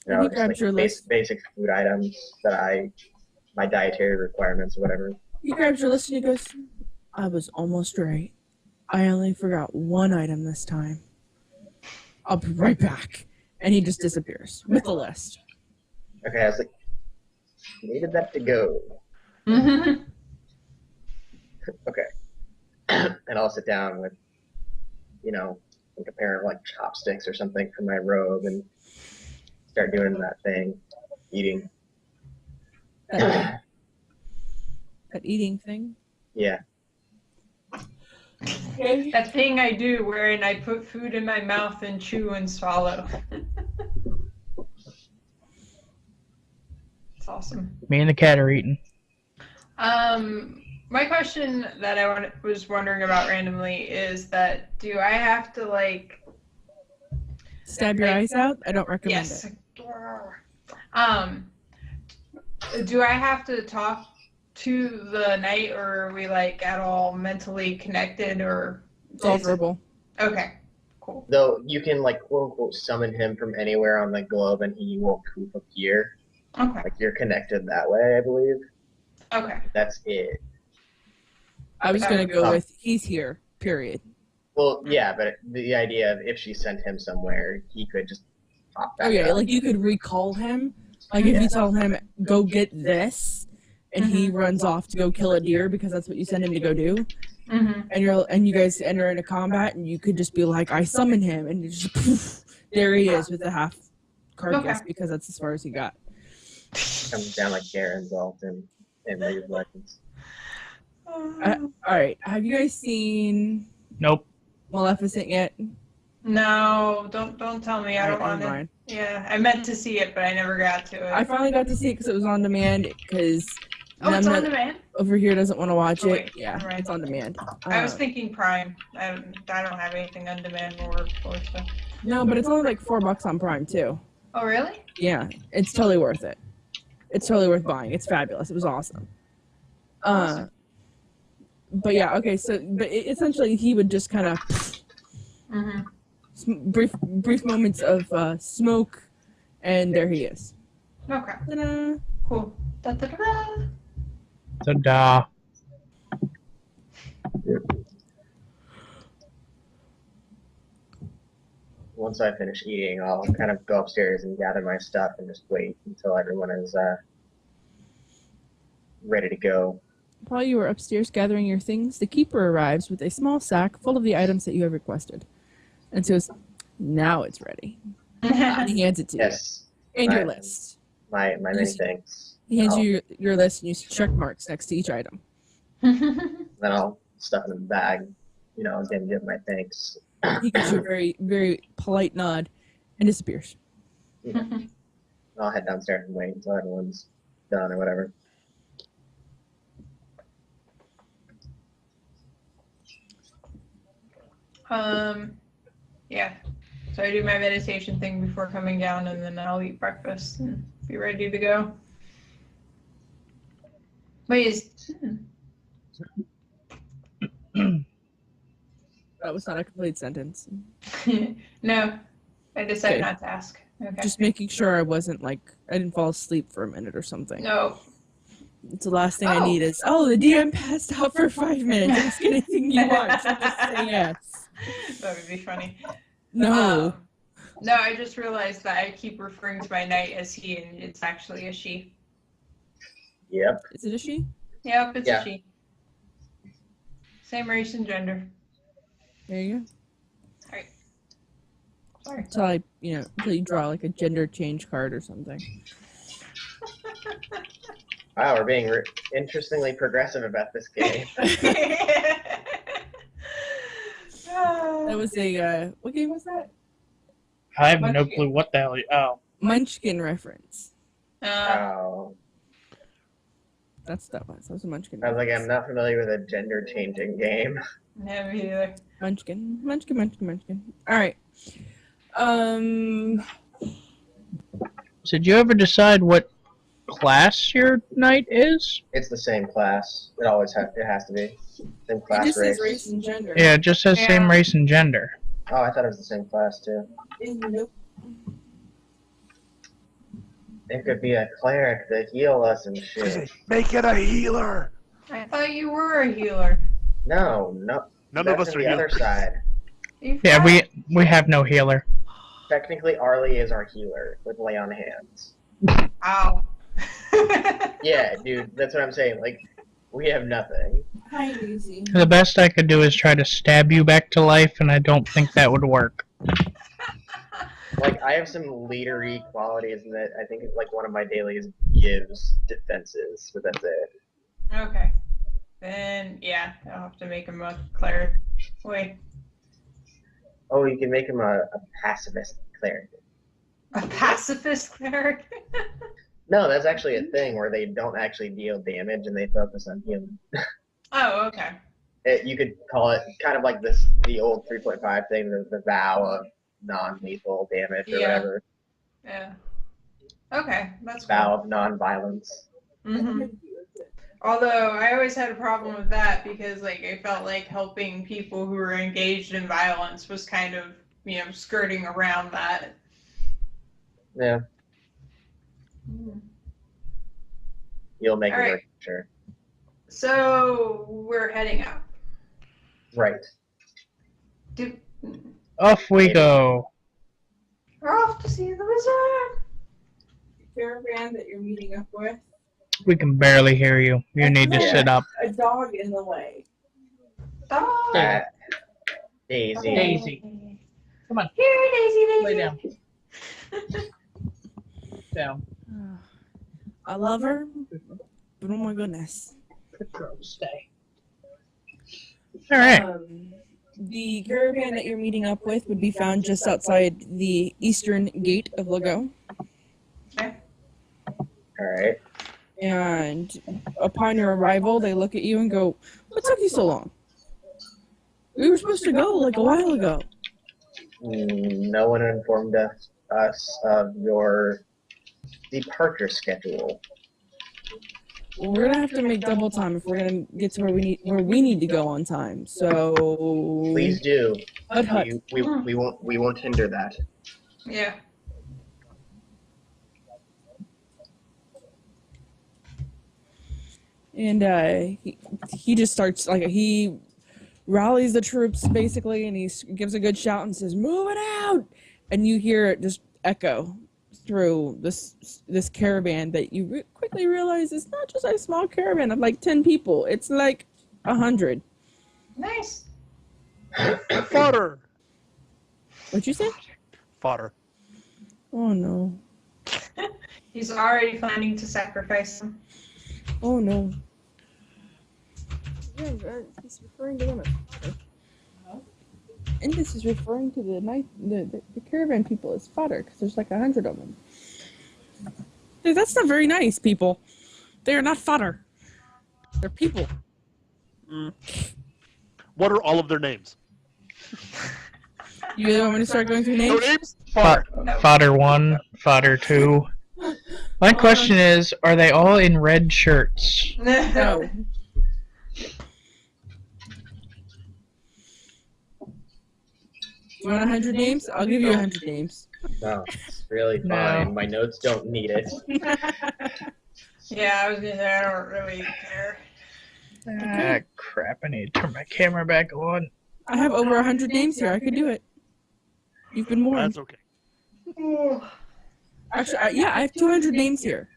He grabs your list. Basic food items that my dietary requirements or whatever. He grabs your list and he goes, I was almost right. I only forgot one item this time. I'll be right back. And he just disappears with the list. Okay, I was like, needed that to go. Mhm. Okay. And I'll sit down with, like a pair of like chopsticks or something from my robe and start doing that thing, eating. That eating thing. Yeah. That thing I do wherein I put food in my mouth and chew and swallow. It's awesome. Me and the cat are eating. My question that I was wondering about randomly is that do I have to Stab your eyes out? I don't recommend yes. it. Do I have to talk to the knight, or are we at all mentally connected, or It's all verbal. Okay, cool. Though you can quote unquote summon him from anywhere on the globe and he will poof appear. Okay. You're connected that way, I believe. Okay. That's it. I was going to go with he's here, period. Well, yeah, but the idea of if she sent him somewhere, he could just pop back Oh, yeah, up. you could recall him. If you tell him, go get this, and he runs off to go kill a deer because that's what you send him to go do, Mm-hmm. and you guys enter into combat, and you could just be like, I summon him, and you just poof, there he is with a half carcass because that's as far as he got. Comes down like Garen's ult in League of Legends. All right, have you guys seen Nope. Maleficent yet? No, don't tell me. I don't Alright, want never to. mind. Yeah, I meant to see it, but I never got to it. I finally got to see it because it was on demand. Because It's on demand. over here doesn't want to watch Oh, it. wait, Yeah, right. it's on demand. I was thinking Prime. I don't have anything on demand or so. No, but it's only like $4 on Prime too. Oh really? Yeah, it's totally worth it. It's totally worth buying. It's fabulous. It was awesome. Awesome. But yeah, okay. So, but essentially, he would just kind of Mm-hmm. brief moments of smoke, and there he is. Okay. Ta-da. Cool. Da-da-da-da. Ta-da. Once I finish eating, I'll kind of go upstairs and gather my stuff and just wait until everyone is ready to go. While you are upstairs gathering your things, the keeper arrives with a small sack full of the items that you have requested, and says, "Now it's ready." And he hands it to Yes, you and your Right. list. my many things. He hands you your list, and you see check marks next to each item. Then I'll stuff it in the bag, again, give my thanks. He gives you a very, very polite nod and disappears. I'll head downstairs and wait until everyone's done or whatever. Yeah. So I do my meditation thing before coming down, and then I'll eat breakfast and be ready to go. Wait, That was not a complete sentence. no, I decided Okay. not to ask. Okay. Just making sure I wasn't like I didn't fall asleep for a minute or something. No. It's the last thing I Oh. need is the DM passed out for 5 minutes. Ask anything you want. So just say yes. That would be funny. No. No, I just realized that I keep referring to my knight as he, and it's actually a she. Yep. Is it a she? Yep, it's Yeah. a she. Same race and gender. There you go. Sorry. Until until you draw like a gender change card or something. Wow, we're being interestingly progressive about this game. That was a what game was that? I have no Munchkin. clue what the hell. Oh, Munchkin reference. Wow. That's that was. That was a Munchkin. I was like, I'm reference. not familiar with a gender changing game. No, me either. Munchkin. All right. so did you ever decide what class your knight is? It's the same class. It always has to be. Same It class just says race. race and gender. Yeah, it just says same Yeah. race and gender. Oh, I thought it was the same class too. Nope. It could be a cleric to heal us and shit. Make it a healer. I thought you were a healer. No. None That's of us on are the other healers. side. Yeah, we have no healer. Technically, Arlie is our healer with lay on hands. Ow. Yeah, dude, that's what I'm saying. Like, we have nothing. Hi, Lucy. The best I could do is try to stab you back to life, and I don't think that would work. Like, I have some leadery qualities that I think like one of my dailies gives defenses, but that's it. Okay. Then, yeah, I'll have to make him a cleric. Wait. Oh, you can make him a pacifist cleric. A pacifist cleric? No, that's actually a thing where they don't actually deal damage and they focus on healing. Oh, okay. You could call it kind of like the old 3.5 thing, the vow of non-lethal damage or Yeah. whatever. Yeah. Okay, that's Vow cool. of non-violence. hmm Although I always had a problem with that because, like, I felt like helping people who were engaged in violence was kind of, skirting around that. Yeah, you'll make it Alright. work, sure. So we're heading up. Right. Off we go. We're off to see the wizard. Caravan that you're meeting up with. We can barely hear you. You need to Yeah. sit up. A dog in the way. Oh. Yeah. Daisy. Daisy. Come on. Here, Daisy, Daisy. Lay down. Down. I love her, but oh my goodness. Good girl, stay. All right. The caravan that you're meeting up with would be found just outside the eastern gate of Lago. Alright. And upon your arrival, they look at you and go, "What took you so long? We were supposed to go like a while ago." No one informed us of your departure schedule. Well, we're gonna have to make double time if we're gonna get to where we need to go on time. So Please do. Hut. We won't hinder that. Yeah. And he just starts he rallies the troops basically, and he gives a good shout and says, "Move it out!" And you hear it just echo through this caravan that you quickly realize is not just a small caravan of like 10 people. It's like 100. Nice. Fodder. What'd you say? Fodder. Oh no! He's already planning to sacrifice him. Oh no! Yeah, he's referring to them. And this is referring to the caravan people as fodder because there's like 100 of them. Dude, that's not very nice, people. They are not fodder. They're people. What are all of their names? You really want me to start going through No names? names? Fodder 1, Fodder 2. My question is, are they all in red shirts? No. You want 100 names? I'll give you 100 names. No, it's really No. fine. My notes don't need it. Yeah, I was gonna say I don't really care. Ah, crap. I need to turn my camera back on. I have over 100 names here. I could do it. You've been warned. That's okay. Actually, yeah, I have 200 names here.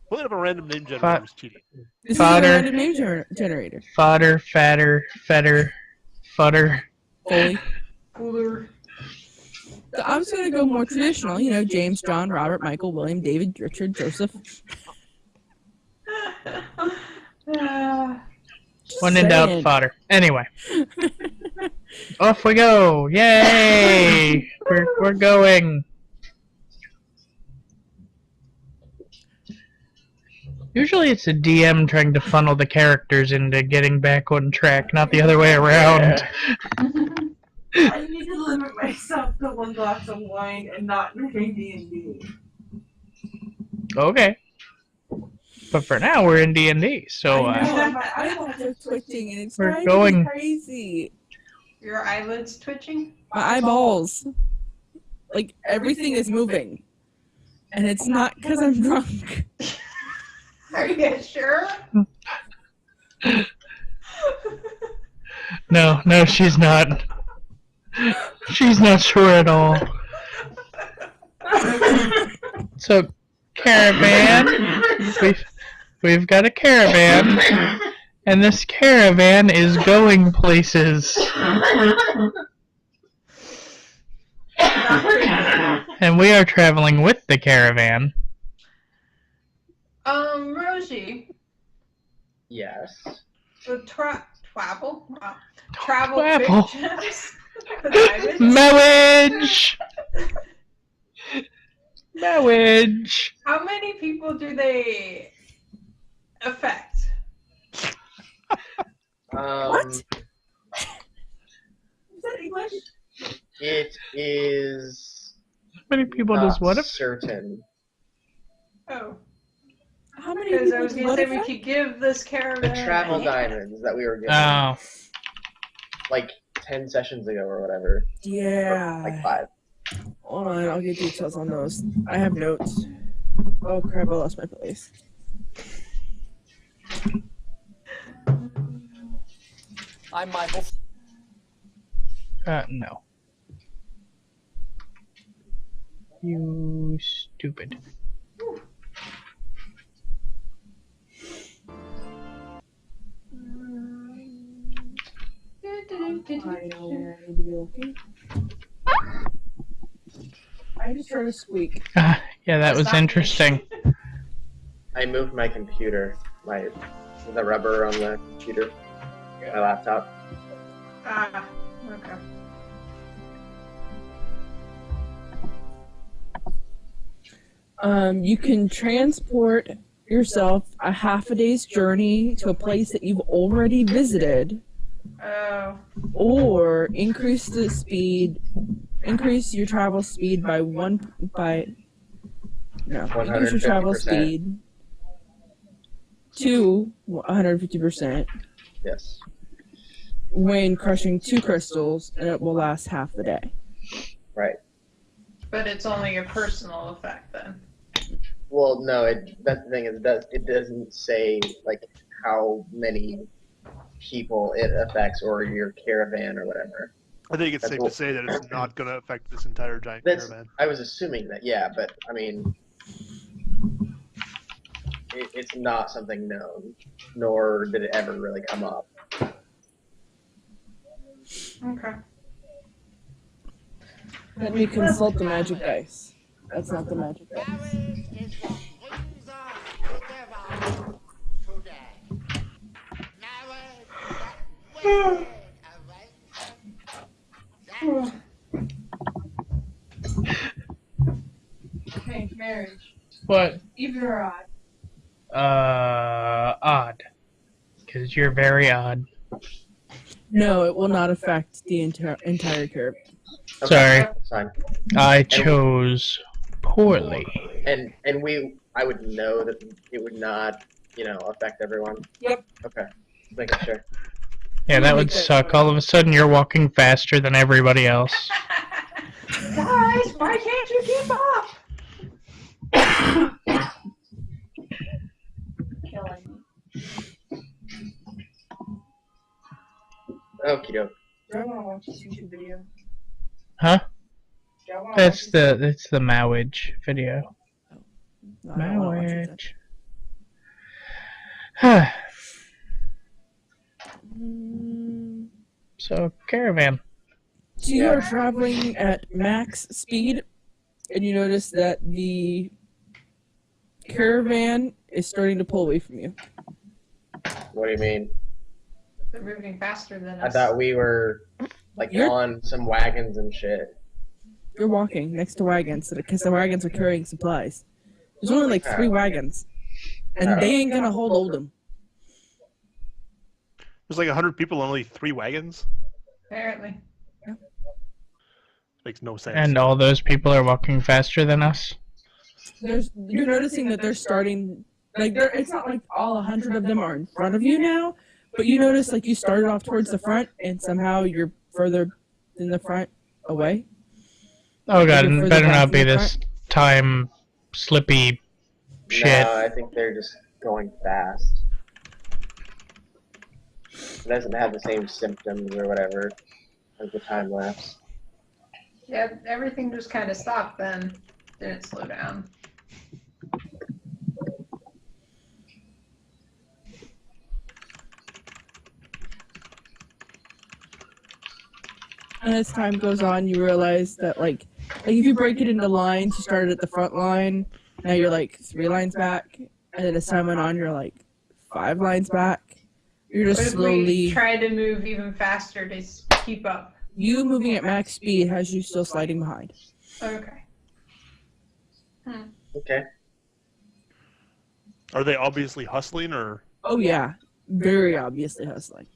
Pulling up a random name generator is cheating. This Fodder. is a random name generator. Fodder, fatter, fetter, fudder. Fully. Cooler. So I'm just gonna go more traditional. You know, James, John, Robert, Michael, William, David, Richard, Joseph. When in doubt, saying. fodder. Anyway. Off we go! Yay! We're going. Usually it's a DM trying to funnel the characters into getting back on track, not the other way around. I need to limit myself to one glass of wine and not drinking D&D. Okay. But for now, we're in D&D, so I know, my eyeballs are twitching and it's We're driving going- me crazy. Your eyelids twitching? My eyeballs. Like, everything is moving. And it's not because I'm drunk. Are you sure? no, she's not. She's not sure at all. So, caravan. We've got a caravan, and this caravan is going places. And we are traveling with the caravan. Rosie, Yes. the travel? Travel Twabble. pictures? The diamonds? Marriage! Marriage! How many people do they affect? What? Is that English? It is How many people not does what if? certain. Oh, How many because I people was do gonna what say we affect? could give this The caravan travel a hand. diamonds that we were given Oh. like 10 sessions ago or whatever. Or, Yeah. like 5. Hold on, I'll get details on those. I have notes. Oh crap, I lost my place. I'm Michael. No. You stupid. I just heard a squeak. Yeah, that was Stop me. interesting. I moved my computer, the rubber on the computer, my laptop. Ah, okay. You can transport yourself a half a day's journey to a place that you've already visited, Oh, or increase your travel speed by increase your travel 150%. speed to 150% Yes. when crushing 2 crystals, and it will last half the day. Right. but it's only a personal effect then. Well, no, that's the thing is it doesn't say like how many people it affects or your caravan or whatever. I think it's That's safe what- to say that it's not going to affect this entire giant That's caravan. I was assuming that, yeah, but I mean, it's not something known, nor did it ever really come up. Okay. Let me consult the magic dice. That's not the magic dice. Okay, marriage. What? Even or odd. Odd. Because you're very odd. No, it will not affect the entire curve. Okay, Sorry. that's fine. I chose poorly. And I would know that it would not, affect everyone. Yep. Okay, just making sure. Yeah, that would suck. All of a sudden, you're walking faster than everybody else. Guys, why can't you keep up? Killing me. Okie doke. Do I want to watch this YouTube video? Huh? Do I wanna watch That's this- it's the Mowage video. No, I don't wanna watch it Mowage. then. So, caravan. So you are traveling at max speed, and you notice that the caravan is starting to pull away from you. What do you mean? They're moving faster than I us. thought we were like You're- on some wagons and shit. You're walking next to wagons because the wagons are carrying supplies. There's only like 3 wagons, and they ain't gonna hold Oldham. There's like 100 people and only 3 wagons. Apparently. Makes no sense. And all those people are walking faster than us. You're noticing that they're starting like it's not like all 100 of them are in front of you now, but you notice like you started off towards the front and somehow you're further in the front away. Oh god, Maybe it further better back not in be the this time slippy shit. No, I think they're just going fast. It doesn't have the same symptoms or whatever as the time lapse. Yeah, everything just kind of stopped then. Didn't slow down. And as time goes on, you realize that like if you break it into lines, you started at the front line, now you're like 3 lines back, and then as time went on, you're like 5 lines back. You're What just if we slowly. try to move even faster to keep up? You moving at max speed has you still sliding behind. Okay. Okay. Are they obviously hustling or? Oh yeah, very obviously hustling.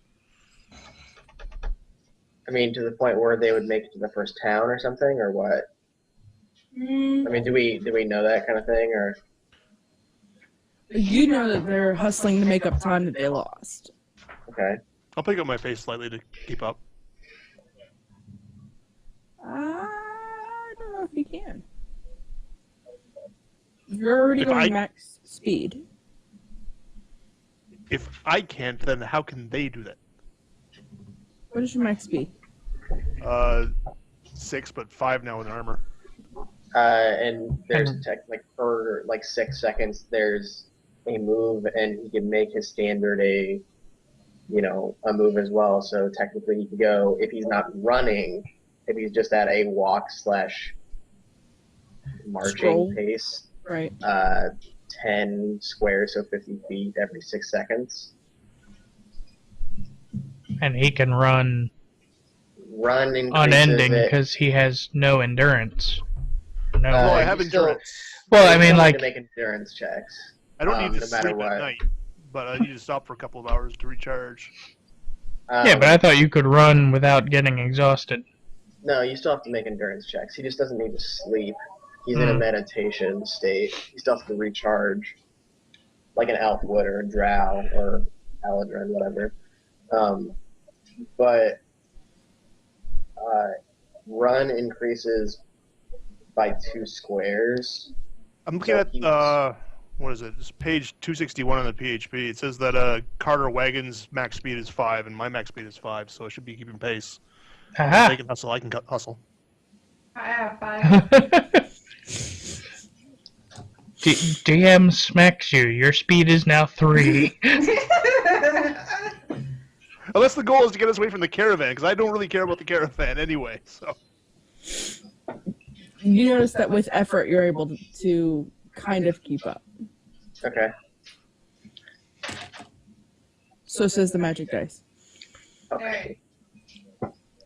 I mean, to the point where they would make it to the first town or something, or what? I mean, do we know that kind of thing, or? You know that they're hustling to make up time that they lost. Okay. I'll pick up my pace slightly to keep up. I don't know if you can. You're already If going I- max speed. If I can't, then how can they do that? What is your max speed? 6, but 5 now in armor. And there's for 6 seconds, there's a move, and he can make his standard a move as well. So technically, he can go if he's not running, if he's just at a walk / marching Stroll. pace. Right. 10 squares, so 50 feet every 6 seconds. And he can run Run increases unending it. because he has no endurance. No. Well, I you have still- endurance. Well, I You mean, still like, need to make endurance checks. I don't need to no matter sleep what. at night, but I need to stop for a couple of hours to recharge. yeah, but I thought you could run without getting exhausted. No, you still have to make endurance checks. He just doesn't need to sleep. He's in a meditation state. He still has to recharge, like an elf would, or a drow, or Eladrin, whatever. But run increases by 2 squares. I'm looking So at he's- what is it? It's page 261 on the PHP. It says that Carter Wagon's max speed is 5, and my max speed is 5, so I should be keeping pace. If they Haha. can hustle, I can hustle. I have 5. DM smacks you. Your speed is now 3. Unless the goal is to get us away from the caravan, because I don't really care about the caravan anyway. So You notice that with effort, you're able to kind of keep up. Okay. So says the magic dice. Alright.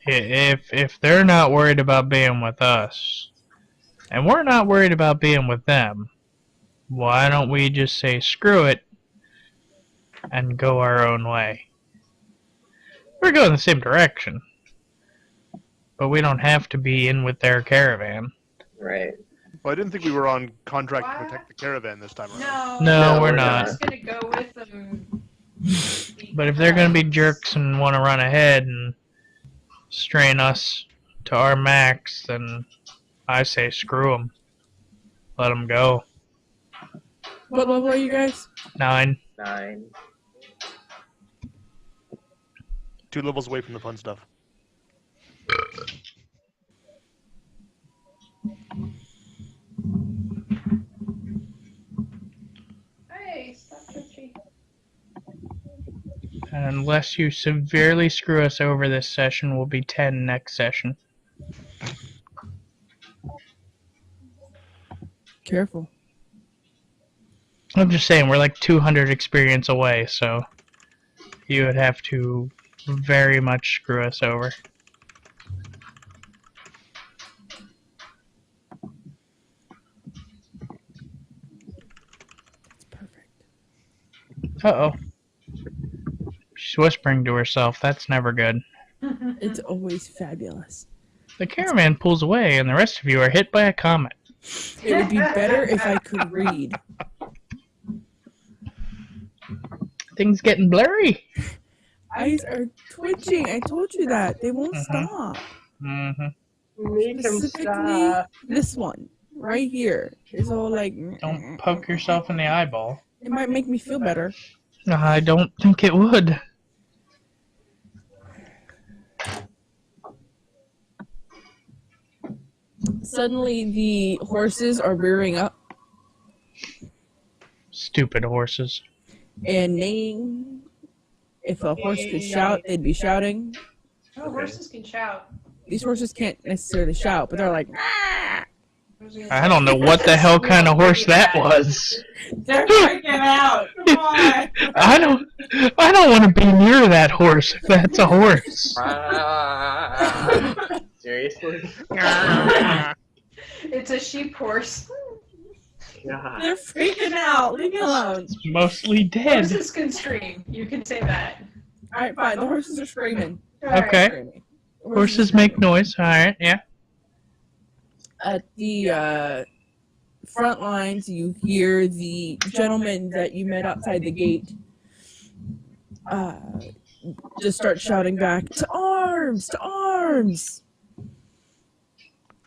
If they're not worried about being with us, and we're not worried about being with them, why don't we just say screw it and go our own way? We're going the same direction, but we don't have to be in with their caravan. Right. Well, I didn't think we were on contract to protect the caravan this time around. No, we're we're not. I'm just gonna go with them. But if they're going to be jerks and want to run ahead and strain us to our max, then I say screw them. Let them go. What level are you guys? 9. 9. 2 levels away from the fun stuff. Hey, stop twitching. And unless you severely screw us over this session, we'll be 10 next session. Careful. I'm just saying, we're like 200 experience away, so you would have to very much screw us over. That's perfect. Uh-oh. She's whispering to herself. That's never good. It's always fabulous. The caravan pulls away, and the rest of you are hit by a comet. It would be better if I could read. Things getting blurry. Eyes are twitching. I told you that. They won't stop. Mm-hmm. Make him Specifically, stop. this one right here is all like. Don't poke yourself in the eyeball. It might make me feel better. I don't think it would. Suddenly, the horses are rearing up Stupid horses. and neighing. If a horse could shout, they'd be shouting. Oh, horses can shout. These horses can't necessarily shout, but they're like, I don't know what the hell kind of horse that was. they're freaking out. Come on. I don't want to be near that horse if that's a horse. Seriously? It's a sheep horse. God. They're freaking out. Leave me alone. It's mostly dead. Horses can scream. You can say that. All right, fine. The horses are screaming. Okay. Screaming. Horses make noise. Alright, yeah. At the front lines, you hear the gentleman that you met outside the gate just start shouting back, "To arms! To arms!"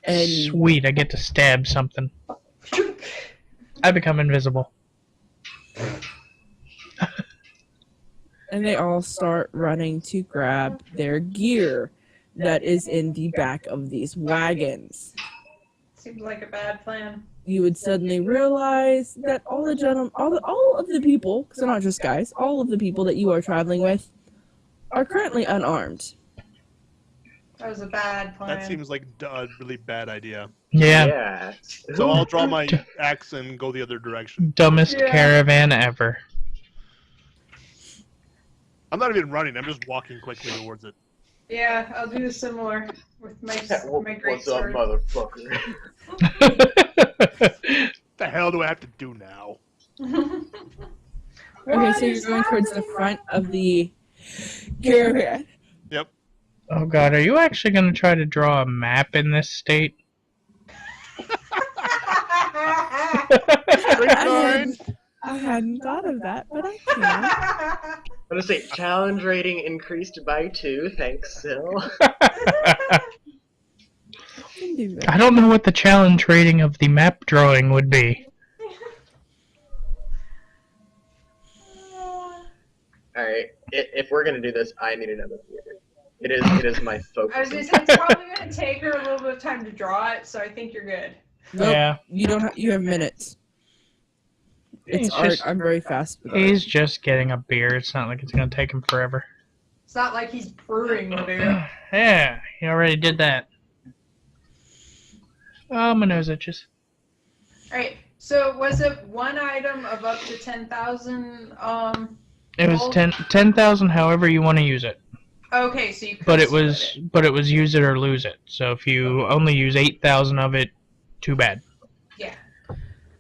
And Sweet, I get to stab something. I become invisible. and they all start running to grab their gear that is in the back of these wagons. Seems like a bad plan. You would suddenly realize that all of the people, because they're not just guys, all of the people that you are traveling with are currently unarmed. That was a bad plan. That seems like a really bad idea. Yeah. Yeah. So I'll draw my axe and go the other direction. Dumbest Yeah. caravan ever. I'm not even running. I'm just walking quickly towards it. Yeah, I'll do similar with my great What's up, sword. motherfucker? What the hell do I have to do now? Okay, so you're going towards the front of the caravan. Oh god, are you actually going to try to draw a map in this state? I hadn't thought of that, but I can. I'm gonna say challenge rating increased by 2. Thanks, Sil. I can do that. I don't know what the challenge rating of the map drawing would be. Alright, if we're gonna do this, I need another theater. It is my focus. I was gonna say it's probably gonna take her a little bit of time to draw it, so I think you're good. Nope, Yeah. you don't. You have minutes. It's He's art. just- I'm very fast with art. He's just getting a beer. It's not like it's going to take him forever. It's not like he's brewing the beer. Yeah, he already did that. Oh, my nose itches. Alright, so was it one item of up to 10,000? It was Gold? 10,000 however you want to use it. Okay, so you could But it split was use it or lose it. So if you only use 8,000 of it, too bad. Yeah.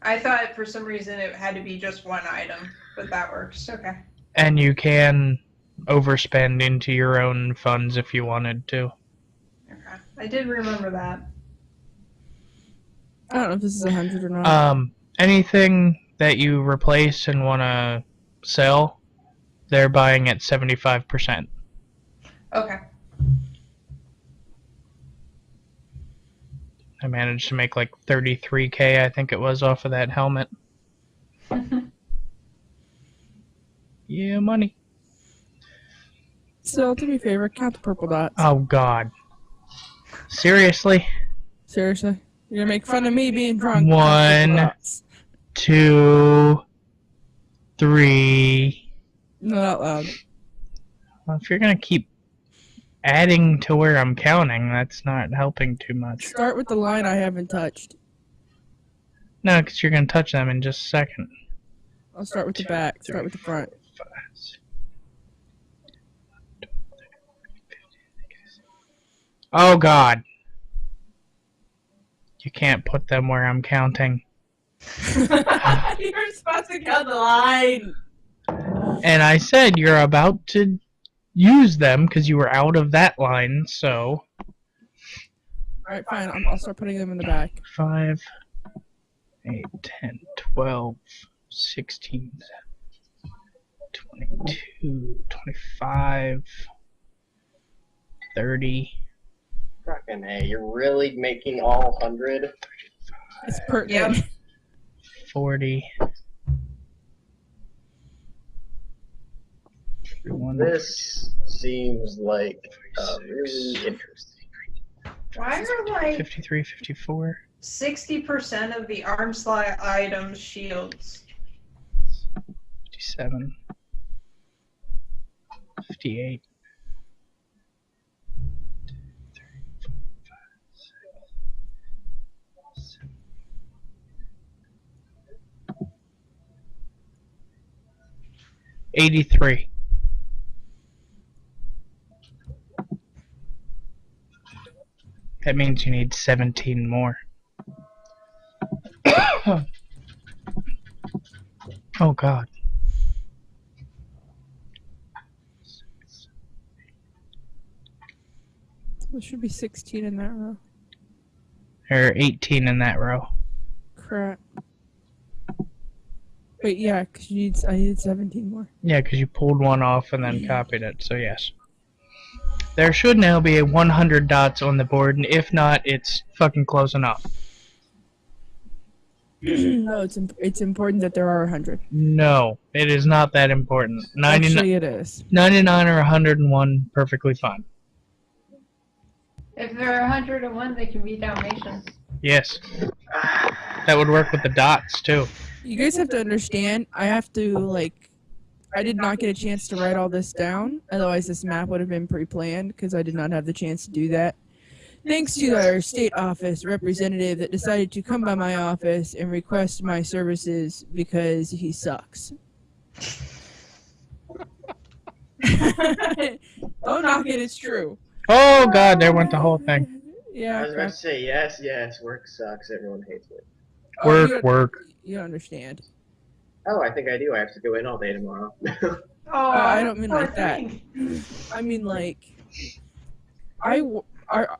I thought for some reason it had to be just one item, but that works. Okay. And you can overspend into your own funds if you wanted to. Okay. I did remember that. I don't know if this is 100 or not. Anything that you replace and want to sell, they're buying at 75%. Okay. I managed to make like 33K, I think it was, off of that helmet. Yeah, money. So, do me a favor, count the purple dots. Oh, God. Seriously? Seriously? You're gonna make fun of me being drunk. 1, 2, 3. Not out loud. Well, if you're gonna keep adding to where I'm counting, that's not helping too much. Start with the line I haven't touched. No, because you're gonna touch them in just a second. I'll start with the back. Start with the front. Oh, God. You can't put them where I'm counting. You're supposed to count the line. And I said you're about to use them because you were out of that line, so... Alright, fine. I'll start putting them in the back. 5, 8, 10, 12, 16, 22, 25, 30. Fucking hey, you're really making all 100? It's pertinent. Yep. 40. 31. This seems like really interesting. Why are like 53, 54. 60% of the arm slot items shields? 57. 58. 83. That means you need 17 more. Oh, God. There should be 16 in that row. There are 18 in that row. Crap. Wait, yeah, because I needed 17 more. Yeah, because you pulled one off and then copied it, so yes. There should now be 100 dots on the board, and if not, it's fucking close enough. No, it's important that there are 100. No, it is not that important. 99, Actually, it is. 99 or 101, perfectly fine. If there are 101, they can be Dalmatians. Yes. That would work with the dots, too. You guys have to understand, I have to, like, I did not get a chance to write all this down. Otherwise, this map would have been pre-planned because I did not have the chance to do that. Thanks to our state office representative that decided to come by my office and request my services because he sucks. Don't knock it, it's true. Oh, God, there went the whole thing. Yeah. I was about to say, yes, work sucks, everyone hates it. Work. You don't understand. Oh, I think I do. I have to go in all day tomorrow. Oh, I don't mean poor like that. thing. I mean, like, I work for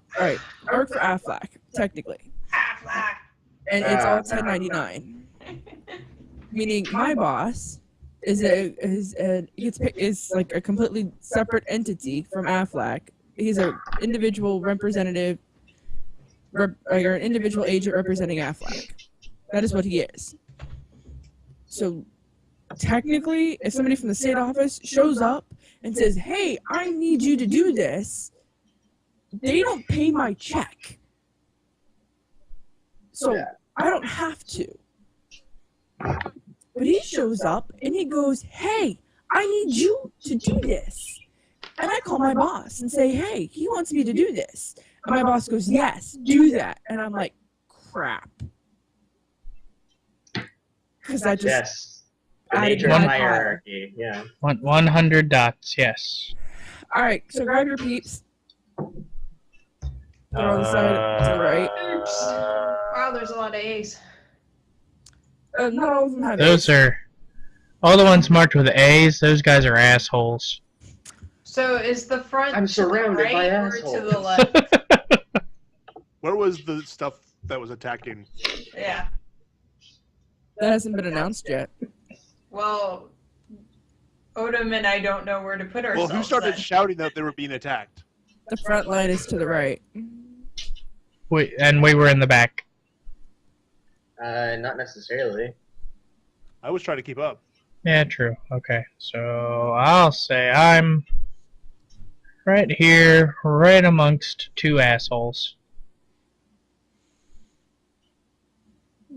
Aflac, technically. Aflac. And it's all 1099. Meaning my boss is like a completely separate entity from Aflac. He's an individual representative, or an individual agent representing Aflac. That is what he is. So technically, if somebody from the state office shows up and says, "Hey, I need you to do this," they don't pay my check. So Yeah. I don't have to. But he shows up and he goes, "Hey, I need you to do this." And I call my boss and say, "Hey, he wants me to do this." And my boss goes, "Yes, do that." And I'm like, crap. Because I just Yes. The added nature to of my my pile. hierarchy, yeah. 100 dots, yes. All right, so grab your peeps. They're on the side to the right. Oops. Wow, there's a lot of A's. Not all of them have Those are all the ones marked with A's. Those guys are assholes. So is the front I'm to the surrounded right by or to assholes. the left? Where was the stuff that was attacking? Yeah. That hasn't been announced yet. Well, Odom and I don't know where to put Well, ourselves. who started then. shouting that they were being attacked? The front line is to the right. And we were in the back. Not necessarily. I was trying to keep up. Yeah, true. Okay, so I'll say I'm right here, right amongst two assholes.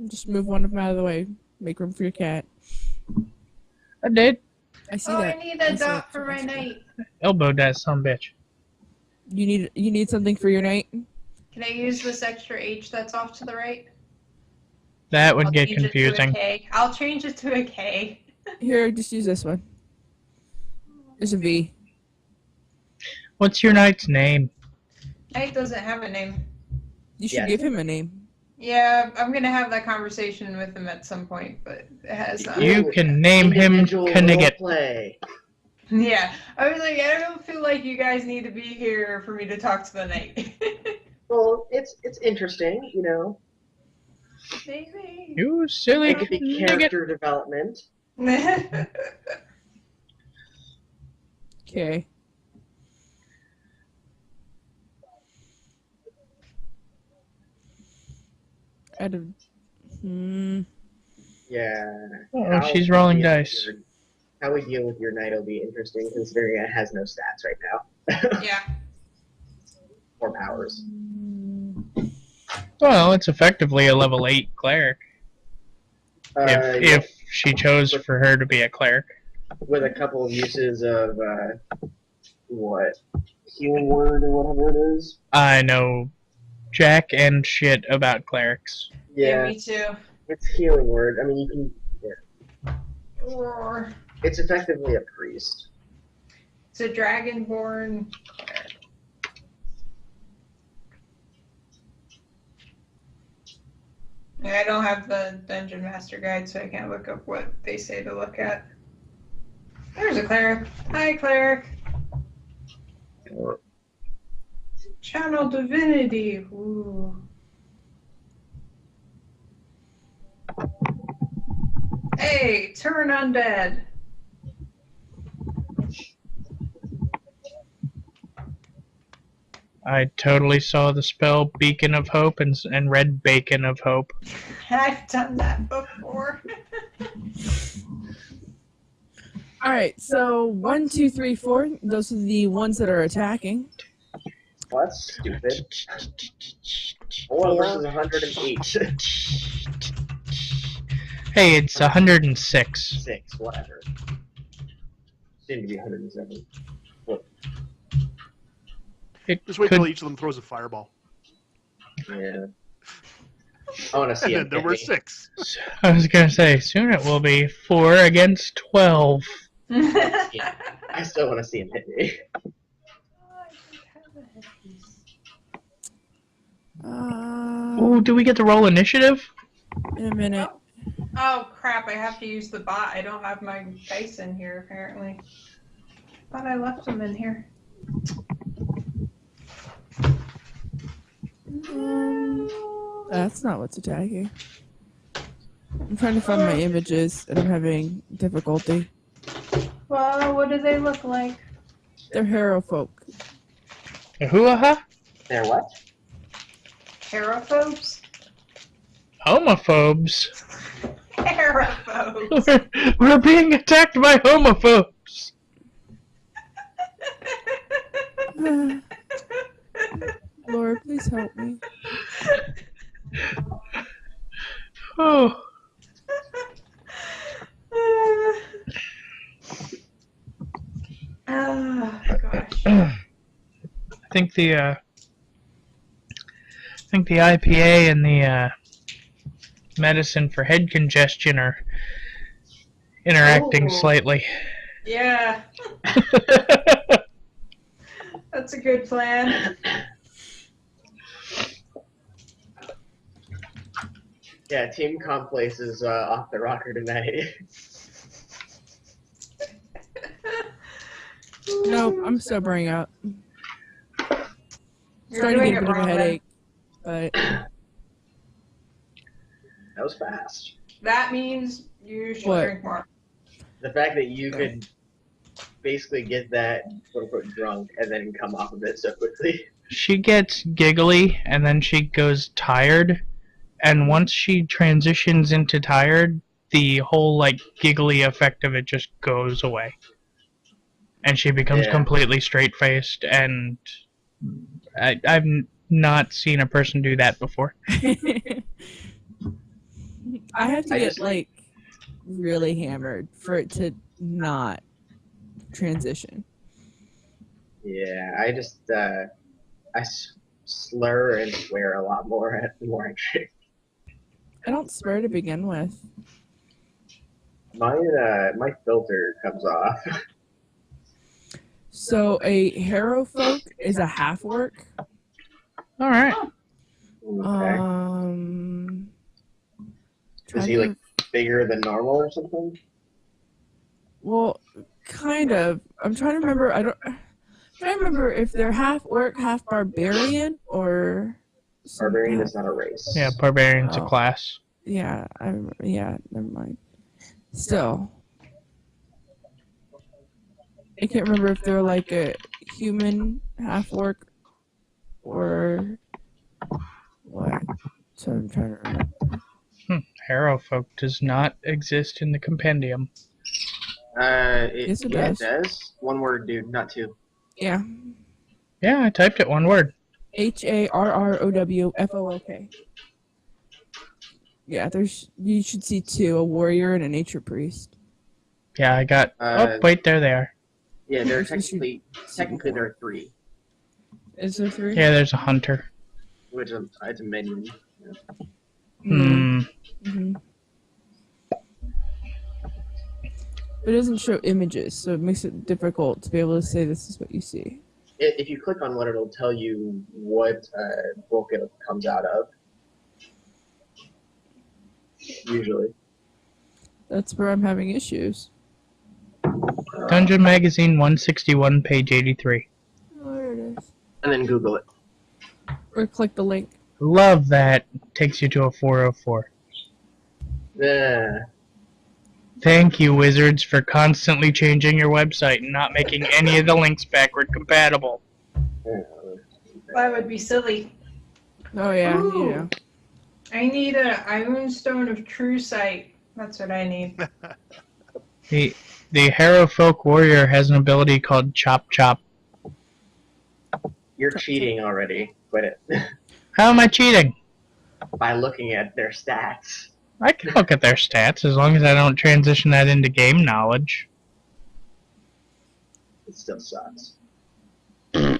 Just move one of them out of the way. Make room for your cat. I did. I see Oh, that. I need I a see dot it. for my knight. Elbowed that son bitch. You need something for your knight? Can I use this extra H that's off to the right? That would I'll get change it to a confusing. K. I'll change it to a K. Here, just use this one. There's a V. What's your knight's name? Knight doesn't have a name. You should Yeah. give him a name. Yeah, I'm gonna have that conversation with him at some point, but it has not. You can name him Individual Knigget. roleplay. Yeah, I was like, I don't feel like you guys need to be here for me to talk to the knight. Well, it's interesting, you know. Maybe. You silly It could be Knigget. character development. Okay. Out of. Yeah. Oh, How she's we rolling deal with dice. How we deal with your knight will be interesting, considering it has no stats right now. Yeah. Or powers. Well, it's effectively a level 8 cleric. Yeah, If she chose for her to be a cleric. with a couple of uses of what? Healing word or whatever it is. I know jack and shit about clerics. Yeah, Yeah, me too. it's healing word. I mean, you can. Or It's effectively a priest. it's a dragonborn. Yeah, I don't have the Dungeon Master Guide, so I can't look up what they say to look at. There's a cleric. Hi, cleric. Channel divinity. Ooh. Hey, turn undead. I totally saw the spell Beacon of Hope and read Bacon of Hope. I've done that before. All right. So 1, 2, 3, 4. Those are the ones that are attacking. Well, that's stupid. 4 versus 108. Hey, it's 106. 6, whatever. Seemed to be 107. It Just wait could, till each of them throws a fireball. Yeah. I want to see And it. then there were 6. I was gonna say, soon it will be 4 against 12. I still want to see him hit me. Ooh, do we get to roll initiative? In a minute. Oh crap, I have to use the bot. I don't have my dice in here apparently. Thought I left them in here. That's not what's attacking. I'm trying to find my images and I'm having difficulty. Well, what do they look like? They're hero folk. Hoo-ha? There, what? Herophobes? Homophobes. Herophobes. We're being attacked by homophobes. Lord, please help me. Oh, Oh gosh. I think the IPA and the medicine for head congestion are interacting Oh. slightly. Yeah, that's a good plan. Yeah, Team Complex is off the rocker tonight. Nope, I'm sobering up. You're Starting to doing get a it bit of a wrong, headache, but That was fast. That means you should What? drink more. The fact that you Yeah. could basically get that quote unquote drunk and then come off of it so quickly. She gets giggly and then she goes tired, and once she transitions into tired, the whole like giggly effect of it just goes away, and she becomes Yeah. completely straight faced. And I've not seen a person do that before. I have to I get just- like really hammered for it to not transition. Yeah, I just slur and swear a lot more at the more I drink. I don't swear to begin with. My filter comes off. So a hero folk is a half orc. All right. Okay. Is he like bigger than normal or something? Well, kind of. I'm trying to remember. I'm trying to remember if they're half orc, half barbarian, or Barbarian is not a race. Yeah, barbarian's a Oh. class. Yeah, yeah. Never mind. Still, I can't remember if they're like a human half orc or what. So I'm trying to remember. Harrowfolk does not exist in the compendium. Yes, it Yeah, does. it does. One word, dude, not two. Yeah, Yeah, I typed it one word. HARROWFOOK. Yeah, you should see two: a warrior and a nature priest. Yeah, I got. Oh, wait, there they are. Yeah, there are This should- technically there are three, Is there three? Yeah, there's a hunter. which it's a minion. Hmm. Mm-hmm. It doesn't show images, so it makes it difficult to be able to say this is what you see. If you click on one, it'll tell you what book it comes out of. Usually. That's where I'm having issues. Dungeon Magazine 161, page 83. Oh, there it is. And then Google it. Or click the link. Love that. Takes you to a 404. Yeah. Thank you, Wizards, for constantly changing your website and not making any of the links backward compatible. That would be silly. Oh yeah, Ooh. you know. I need a Iron Stone of True Sight. That's what I need. The Harrowfolk Warrior has an ability called Chop Chop. You're cheating already. Quit it. How am I cheating? By looking at their stats. I can look at their stats as long as I don't transition that into game knowledge. It still sucks. I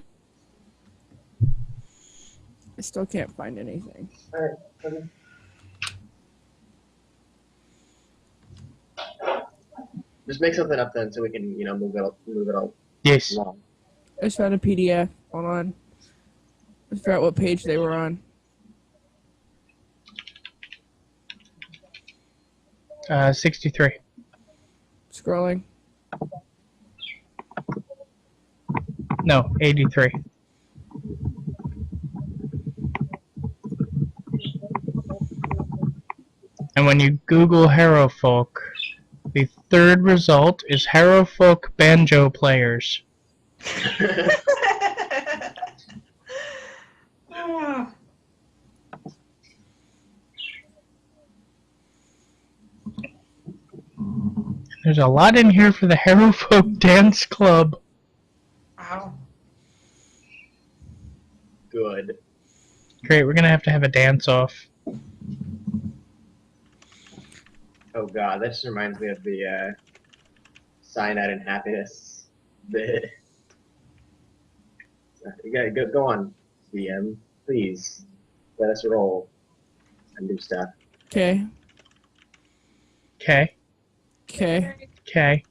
still can't find anything. Alright. Okay. Just make something up then so we can, move it all Yes. along. I just found a PDF. Hold on. I forgot what page they were on. 63. Scrolling. No, 83. And when you Google Harrowfolk, the third result is Harrowfolk banjo players. Ah, There's a lot in here for the Harrowfolk Dance Club. wow. Good. Great, we're gonna have to have a dance-off. Oh god, that just reminds me of the Cyanide and Happiness bit. You gotta go on, DM. Please. Let us roll and do stuff. Okay. Okay, Okay. okay.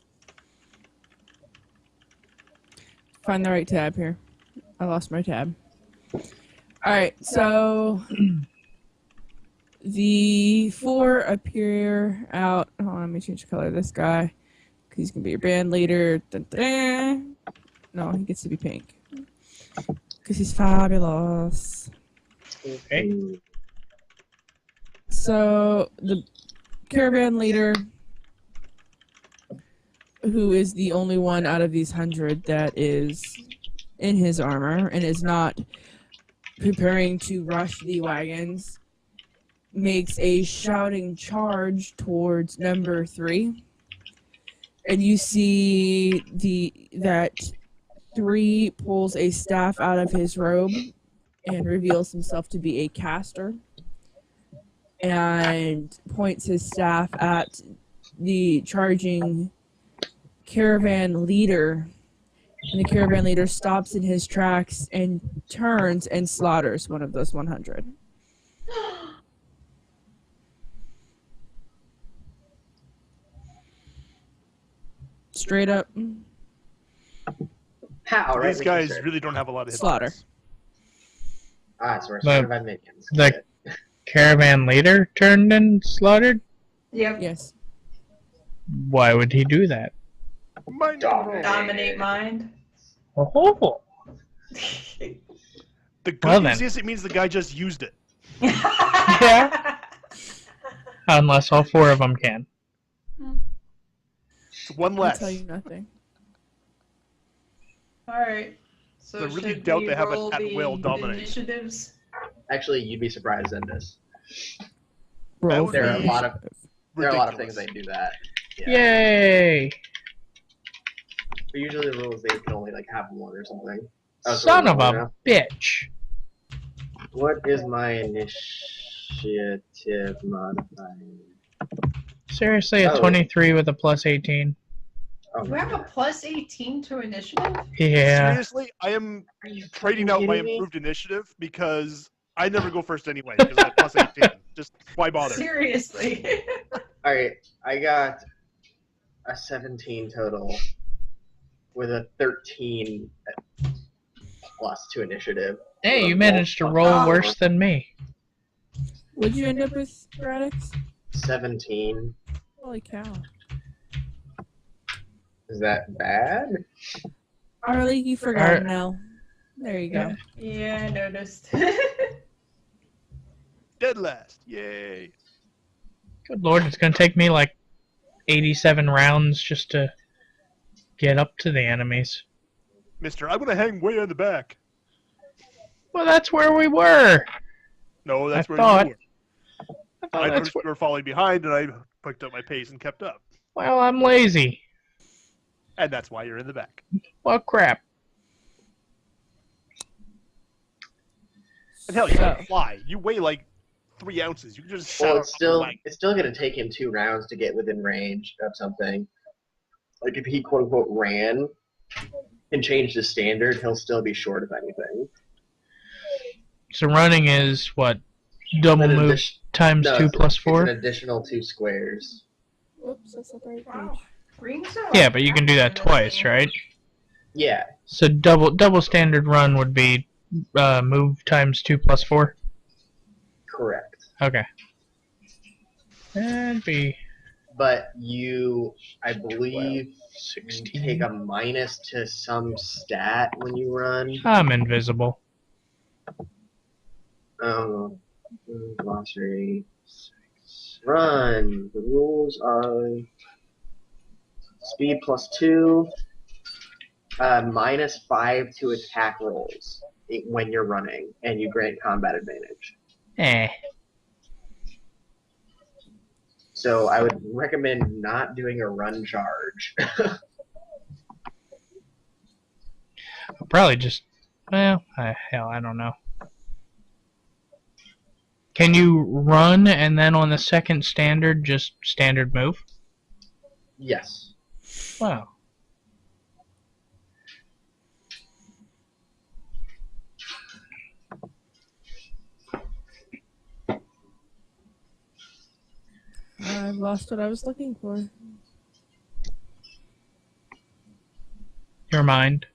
Find the right tab here. I lost my tab. Alright, so the 4 appear out. Hold on, let me change the color of this guy. 'Cause he's gonna be your band leader. Dun, dun, dun. No, he gets to be pink. Because he's fabulous. Okay. So the caravan leader, who is the only one out of these 100 that is in his armor and is not preparing to rush the wagons, makes a shouting charge towards number 3. And you see that 3 pulls a staff out of his robe and reveals himself to be a caster and points his staff at the charging caravan leader. And the caravan leader stops in his tracks and turns and slaughters one of those 100. Straight up How, right? These guys really don't have a lot of hit slaughter. points. So we're surrounded by minions. The caravan leader turned and slaughtered? Yep. Yes. Why would he do that? Mind Dominate mind. Oh, The good Well, news then. is it means the guy just used it. Yeah. Unless all 4 of them can. It's one I'll less. tell you nothing. All right. So I really should doubt we they have an roll at-will the dominate. initiatives? Actually, you'd be surprised in this. Roll would There are for a lot of Ridiculous. things that do that. Yeah. Yay! But usually the rule is they can only like have 1 or something. Oh, so Son we're of rolling a now? bitch. What is my initiative modifier? Seriously, a Oh. 23 with a plus 18. Oh, You have a plus 18 to initiative? Yeah. Seriously, I am Are you trading fucking out my kidding me? improved initiative because I never go first anyway because I have plus 18. Just why bother? Seriously. Alright, I got a 17 total with a 13 plus to initiative. Hey, you managed to roll worse than me. What'd you end up with, Radix? 17. Holy cow. Is that bad? Harley, you forgot an L. There you go. Yeah, I noticed. Dead last. Yay. Good lord, it's gonna take me like 87 rounds just to get up to the enemies. Mister, I'm gonna hang way on the back. Well, that's where we were. No, that's I where thought- you were. I I thought that's noticed you were falling behind and I picked up my pace and kept up. Well, I'm lazy. And that's why you're in the back. Well, crap. And hell, you So- can't fly. You weigh like 3 ounces. You can just Well, shout it's still gonna take him 2 rounds to get within range of something. Like if he quote unquote ran and changed his standard, he'll still be short of anything. So running is what? Double An move addition- times No, 2 plus It's 4? an additional 2 squares. Whoops, that's not the right Wow. page. Rings are Yeah, but you can do that twice, right? Yeah. So double standard run would be move times 2 plus 4? Correct. Okay. That'd be But I believe, you 16. take a minus to some stat when you run. I'm invisible. Glossary. Run. The rules are speed plus 2, minus 5 to attack rolls when you're running, and you grant combat advantage. Eh. So I would recommend not doing a run charge. I'll probably just. Well, hell, I don't know. Can you run and then on the second standard just standard move? Yes. Wow. I've lost what I was looking for. Your mind.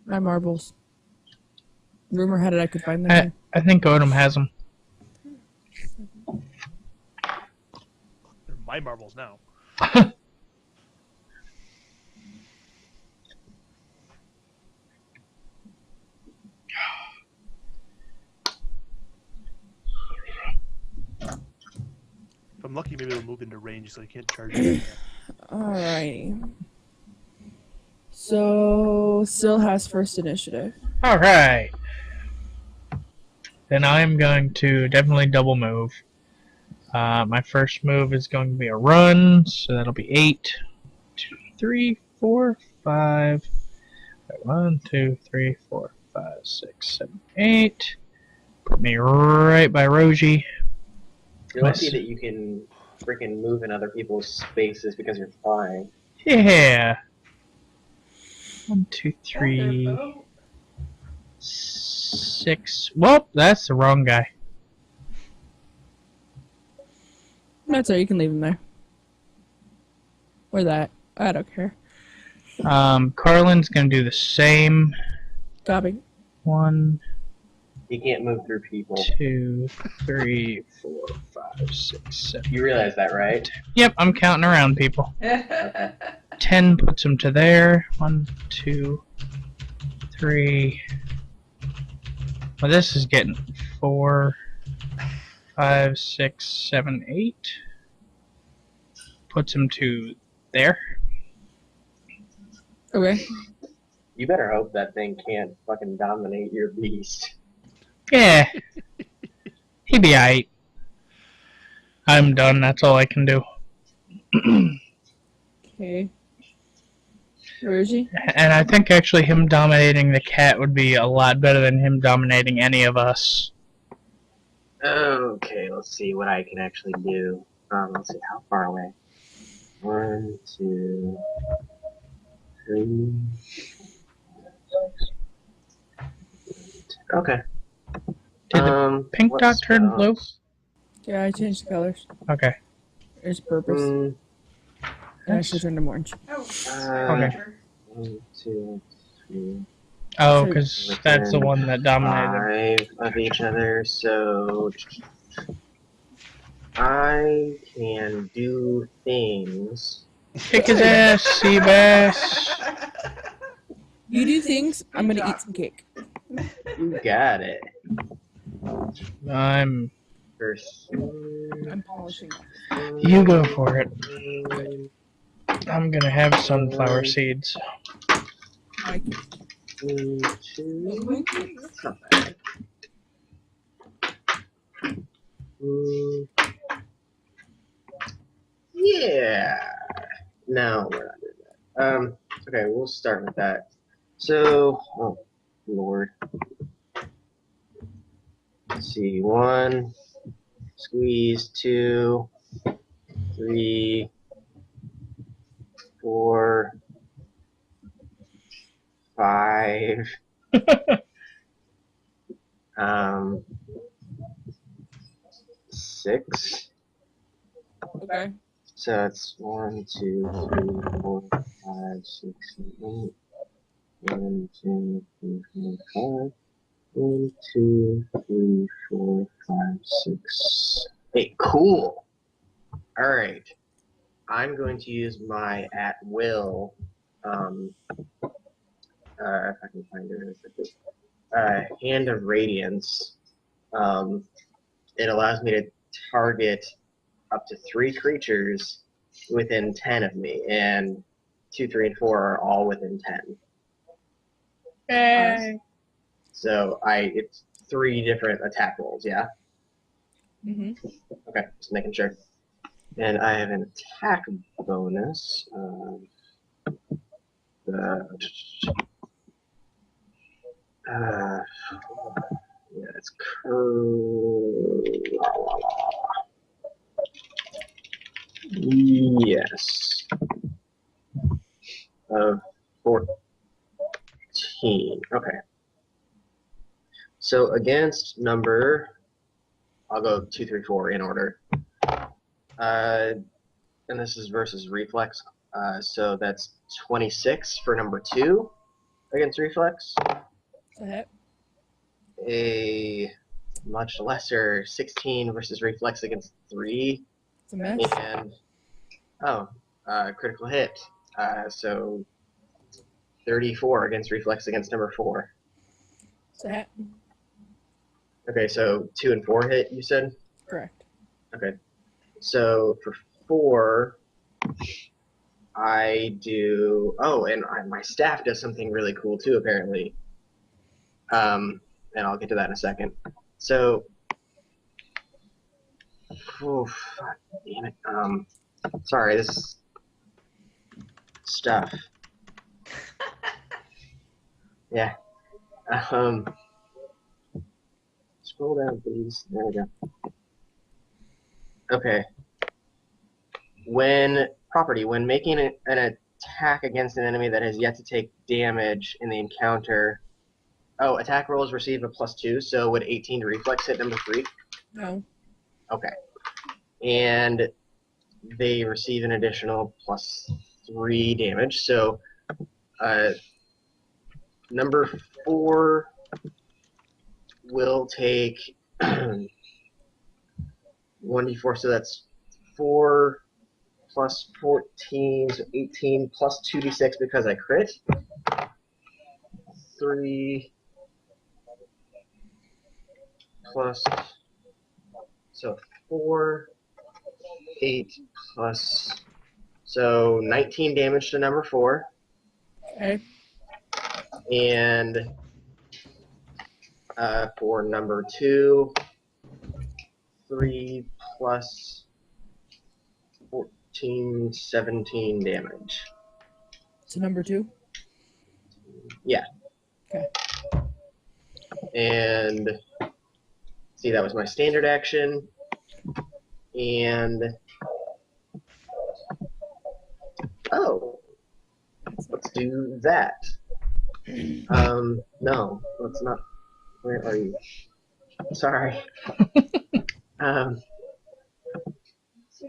My marbles. Rumor had it I could find them. I, here. I think Odom has them. my marbles now. If I'm lucky, maybe it'll move into range so I can't charge it. Alrighty. So, Syl has first initiative. Alright. Then I'm going to definitely double move. My first move is going to be a run, so that'll be 8, 2, 3, 4, 5. 1, 2, 3, 4, 5, 6, 7, 8. Put me right by Roji. You're lucky that you can freaking move in other people's spaces because you're flying. Yeah. 1, 2, 3, 6. Well, that's the wrong guy. That's alright, you can leave him there. Or that. I don't care. Carlin's gonna do the same. Copy. 1, You can't move through people. 2, 3, 4, 5, 6, 7. You realize that, right? Yep, I'm counting around people. 10 puts him to there. 1, 2, 3. Well, this is getting 4, 5, 6, 7, 8. Puts him to there. Okay. You better hope that thing can't fucking dominate your beast. Yeah. He'd be aight. I'm done. That's all I can do. Okay. Where is he? And I think actually him dominating the cat would be a lot better than him dominating any of us. Okay, let's see what I can actually do. Let's see, how far away? 1, 2, 3. Okay. Did the pink what dot turn blue? spells? Yeah, I changed the colors. Okay. There's purpose. And I should turn them orange. Okay. 1, 2, 3. Oh, because that's the one that dominated. 5 of each other, so I can do things. Kick his ass, Seabass. You do things, I'm gonna eat some cake. You got it. I'm. First. I'm polishing. You go for it. I'm gonna have sunflower seeds. I 1, 2. That's not bad. Yeah. No, we're not doing that. Okay, we'll start with that. So, oh Lord. Let's see, 1, squeeze, 2, 3, 4, 5. 6. Okay. So it's 1, 2, 3, 4, 5, 6, 7, 8. 1, 2, 3, 4, 5. 1, 2, 3, 4, 5, 6, 8. Cool. All right. I'm going to use my at will. If I can find it, Hand of Radiance. It allows me to target up to 3 creatures within 10 of me, and 2, 3, and 4 are all within 10. Yay. So it's 3 different attack rolls, yeah? Mm-hmm. Okay, just making sure. And I have an attack bonus. Yeah, it's yes. 14. Okay. So against number, I'll go 2, 3, 4 in order. And this is versus reflex. So that's 26 for number 2 against reflex. A much lesser 16 versus reflex against 3. It's a mess. And Critical hit. So 34 against reflex against number 4. So, Okay, so 2 and 4 hit, you said? correct. Okay. So for 4, I do. Oh, and my staff does something really cool too, apparently. And I'll get to that in a second. So, damn it. Sorry, this stuff. Yeah. Scroll down, please. There we go. Okay. When making an attack against an enemy that has yet to take damage in the encounter. Oh, attack rolls receive a +2, so would 18 to reflex hit number 3? No. Okay. And they receive an additional +3 damage, so number 4 will take 1d4, so that's 4 plus 14, so 18 plus 2d6 because I crit. 3 plus, so 4, 8 plus, so 19 damage to number 4. Okay. And for number 2, 3 plus 14, 17 damage. So number 2? Yeah. Okay. And see, that was my standard action. And oh, let's do that. No, let's not. Where are you? Sorry.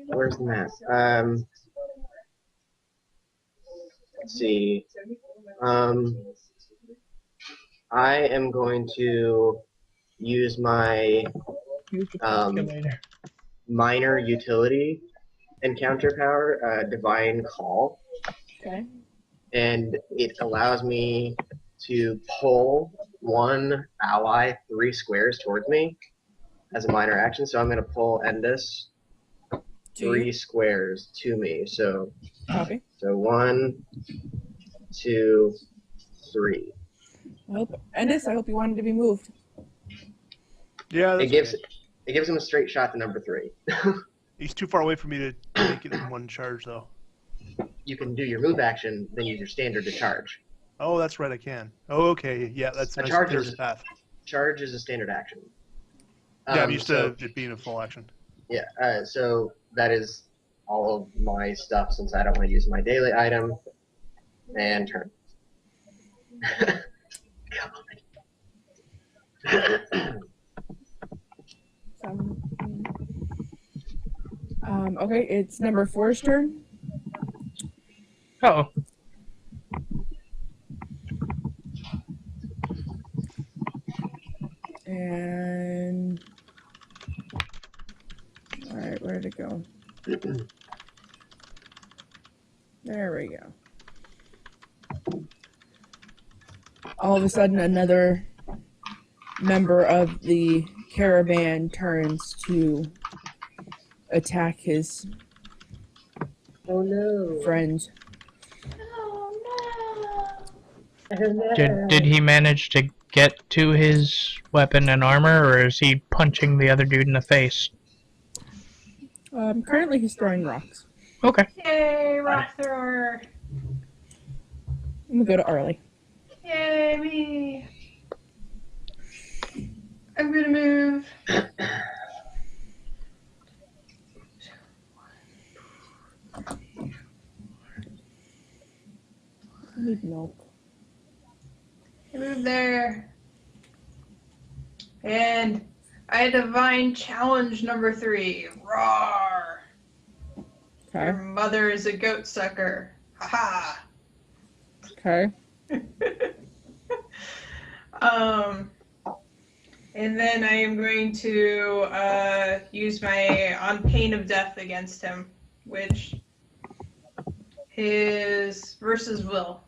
Where's the map? Let's see. I am going to use my Use the calculator. minor utility encounter power, Divine Call, Okay. and it allows me to pull one ally 3 squares towards me as a minor action. So I'm going to pull Endus 3 squares to me. So, Copy. so 1, 2, 3. Endus, I hope you wanted to be moved. Yeah, It that's gives him a straight shot to number 3. He's too far away for me to make it in one charge, though. You can do your move action, then use your standard to charge. Oh, that's right, I can. Oh, okay, yeah, that's A nice. charge There's is- a path. Charge is a standard action. Yeah, I'm used so, to it being a full action. Yeah, so that is all of my stuff since I don't want to use my daily item. And turn. God. Okay, it's number 4's turn. Oh, And all right, where did it go? There we go. All of a sudden, another member of the caravan turns to attack his Oh no. friend. did he manage to get to his weapon and armor, or is he punching the other dude in the face? Currently, he's throwing rocks. Okay. Yay, rock thrower. I'm gonna go to Arlie. Yay, me. I'm gonna move. I need milk. I move there. And I divine challenge number 3. Roar. Your Okay. mother is a goat sucker. Haha. Okay. And then I am going to use my on pain of death against him, which is versus Will.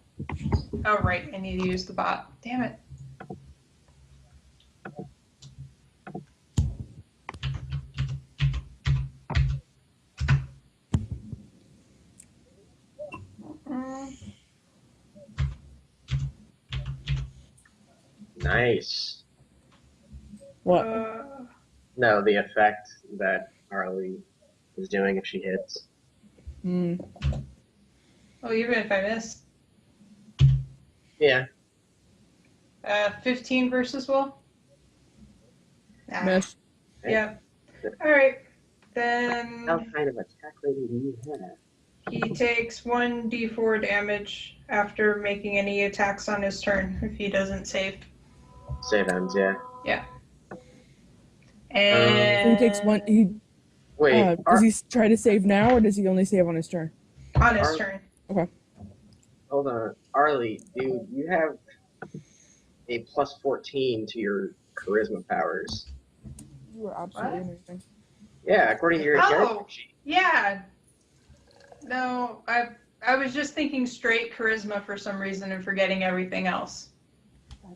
Oh, right. I need to use the bot. Damn it. Nice. What? No, the effect that Harley is doing if she hits. Hmm. Oh, even if I miss. Yeah. 15 versus Will? Nah. Miss. Yeah. All right. Then What kind of attack rating do you have? he takes 1d4 damage after making any attacks on his turn if he doesn't save. Save ends, yeah. And So he takes one. He Wait, does he try to save now, or does he only save on his turn? on his turn. hold on. Arlie, dude, you have a plus 14 to your charisma powers. You are absolutely What? amazing. Yeah, according to your Oh. character sheet. Yeah. No, I was just thinking straight charisma for some reason and forgetting everything else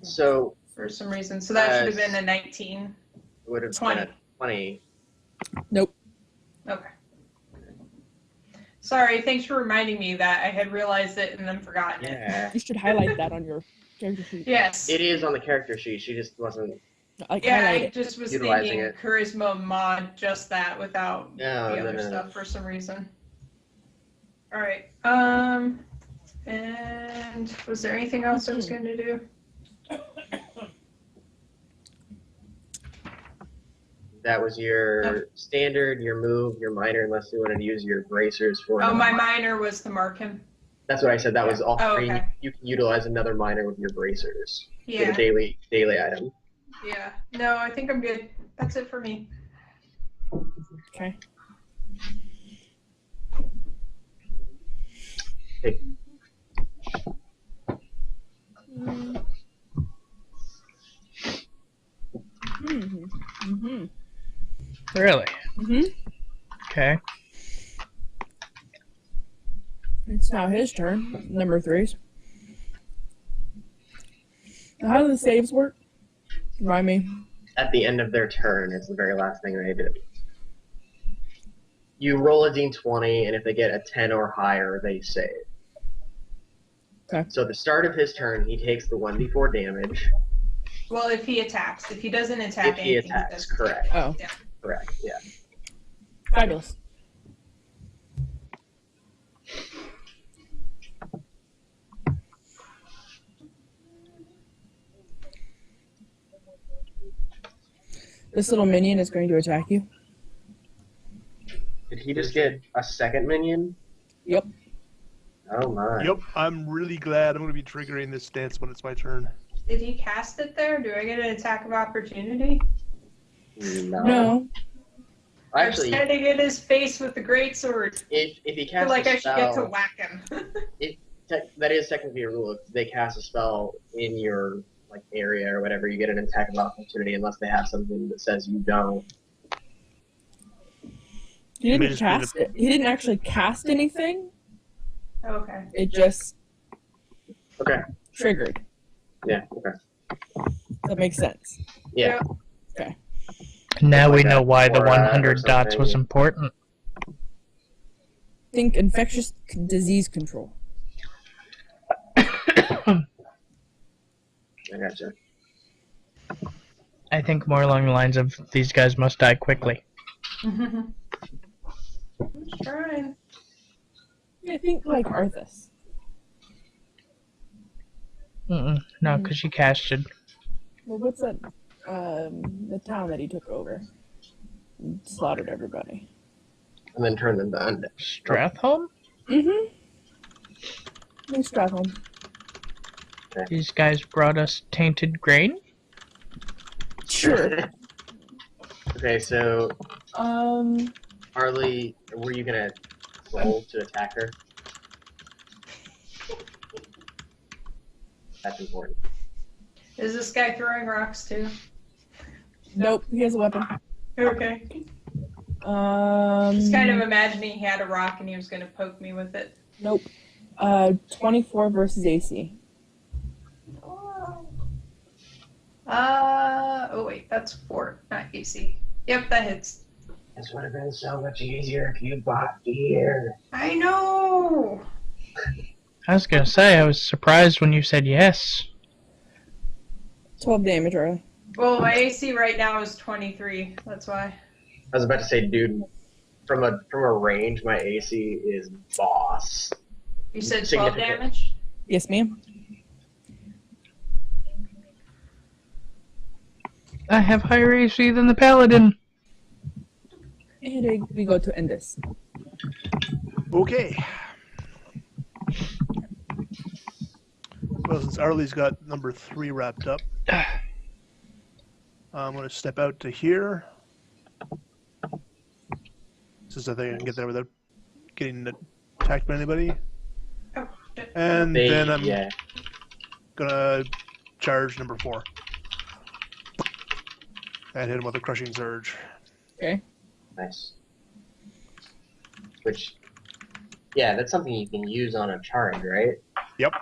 So for some reason. So that should have been a 19. it would have 20. been a 20. Nope. Okay. Sorry, thanks for reminding me that I had realized it and then forgotten it. Yeah. You should highlight that on your character sheet. Yes. It is on the character sheet. She just wasn't. Like Yeah, highlight I it. just was Utilizing thinking it. charisma mod just that without No, the no, other no, no. stuff for some reason. All right. And was there anything else I was going to do? That was your standard, your move, your minor, unless you wanted to use your bracers for. Oh, another my minor. minor was to mark him. That's what I said. That was all Oh, three. okay. You can utilize another minor with your bracers. For Yeah. the daily item. Yeah. No, I think I'm good. That's it for me. Okay. Hey. Mm-hmm. Mm-hmm. Really? Mm-hmm. Okay. It's now his turn. Number 3's. Now, how do the saves work? Remind me. At the end of their turn, it's the very last thing they do. You roll a d20, and if they get a 10 or higher, they save. Okay. So at the start of his turn, he takes the 1d4 damage. Well, if he attacks. If he doesn't attack If he anything, attacks, doesn't. correct. Oh, Correct, yeah. fabulous. This little minion is going to attack you. Did he just get a second minion? Yep. Oh my. Yep, I'm really glad I'm going to be triggering this stance when it's my turn. Did he cast it there? Do I get an attack of opportunity? No. Actually, I was trying to get his face with the greatsword. if he I feel casts like a I should get to spell, whack him. that is technically a rule. If they cast a spell in your area or whatever, you get an attack of opportunity unless they have something that says you don't. He didn't Mage cast it. He didn't actually cast anything. Okay. It just Okay. triggered. Yeah. Okay. That makes sense. Yeah. Now we like know that, why the or 100 dots something. was important. Think infectious disease control. I gotcha. I think more along the lines of these guys must die quickly. I'm trying. I think like Arthas. No, because she casted. Well, what's that? The town that he took over. And slaughtered everybody. And then turn them to undead. Strathholm? Mm-hmm. Thanks, Strathholm. These guys brought us tainted grain? Sure. Okay, so Um, Harley, were you gonna roll to attack her? That's important. Is this guy throwing rocks too? nope, he has a weapon. Okay. Um, Just kind of imagining he had a rock and he was going to poke me with it. Nope. 24 versus AC. Oh wait, that's 4, not AC. Yep, that hits. This would have been so much easier if you bought gear. I know. I was gonna say, I was surprised when you said yes. 12 damage, Riley. Well, my AC right now is 23. That's why. I was about to say, dude, from a range, my AC is boss. You said 12 Significant. damage? Yes, ma'am. I have higher AC than the paladin. And we go to end this. Okay. Well, since Arlie's got number 3 wrapped up, I'm going to step out to here. Since I think I can get there without getting attacked by anybody. Oh, shit. And then I'm Yeah. going to charge number 4. And hit him with a crushing surge. Okay. Nice. Which, yeah, that's something you can use on a charge, right? Yep.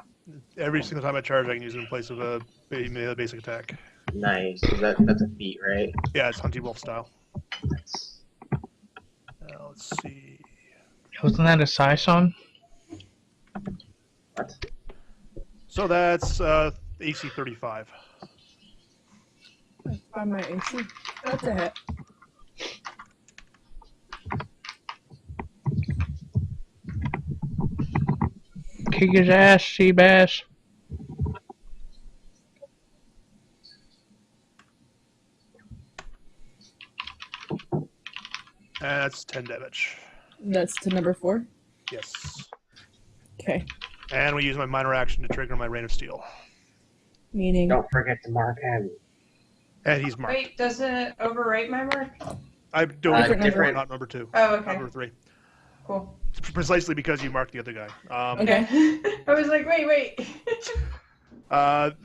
Every single time I charge, I can use it in place of a basic attack. Nice. So that's a feat, right? Yeah, it's Hunty Wolf style. Nice. Let's see. Wasn't that a Psy song? What? So that's AC 35. By my AC. That's a hit. Kick his ass, Seabass. And that's 10 damage. That's to number 4. Yes. Okay. And we use my minor action to trigger my Rain of Steel. Meaning. Don't forget to mark him. And he's marked. Wait, doesn't it overwrite my mark? I don't Different number. not number 2. Oh, okay. Number 3. Cool. Precisely because you marked the other guy. Okay. I was like, wait.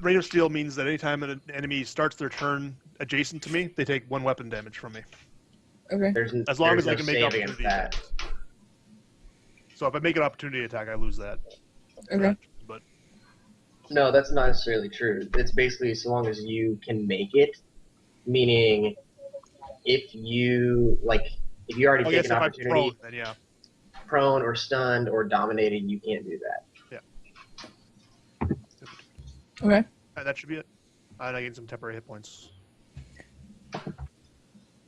Rain of Steel means that anytime an enemy starts their turn adjacent to me, they take 1 weapon damage from me. Okay. As long as I there's can no make save against opportunity attacks. So if I make an opportunity attack, I lose that. Okay. But No, that's not necessarily true. It's basically so long as you can make it, meaning if you already I take guess an if I'm opportunity, prone, then yeah. prone or stunned or dominated, you can't do that. Okay. And that should be it. And I gain some temporary hit points.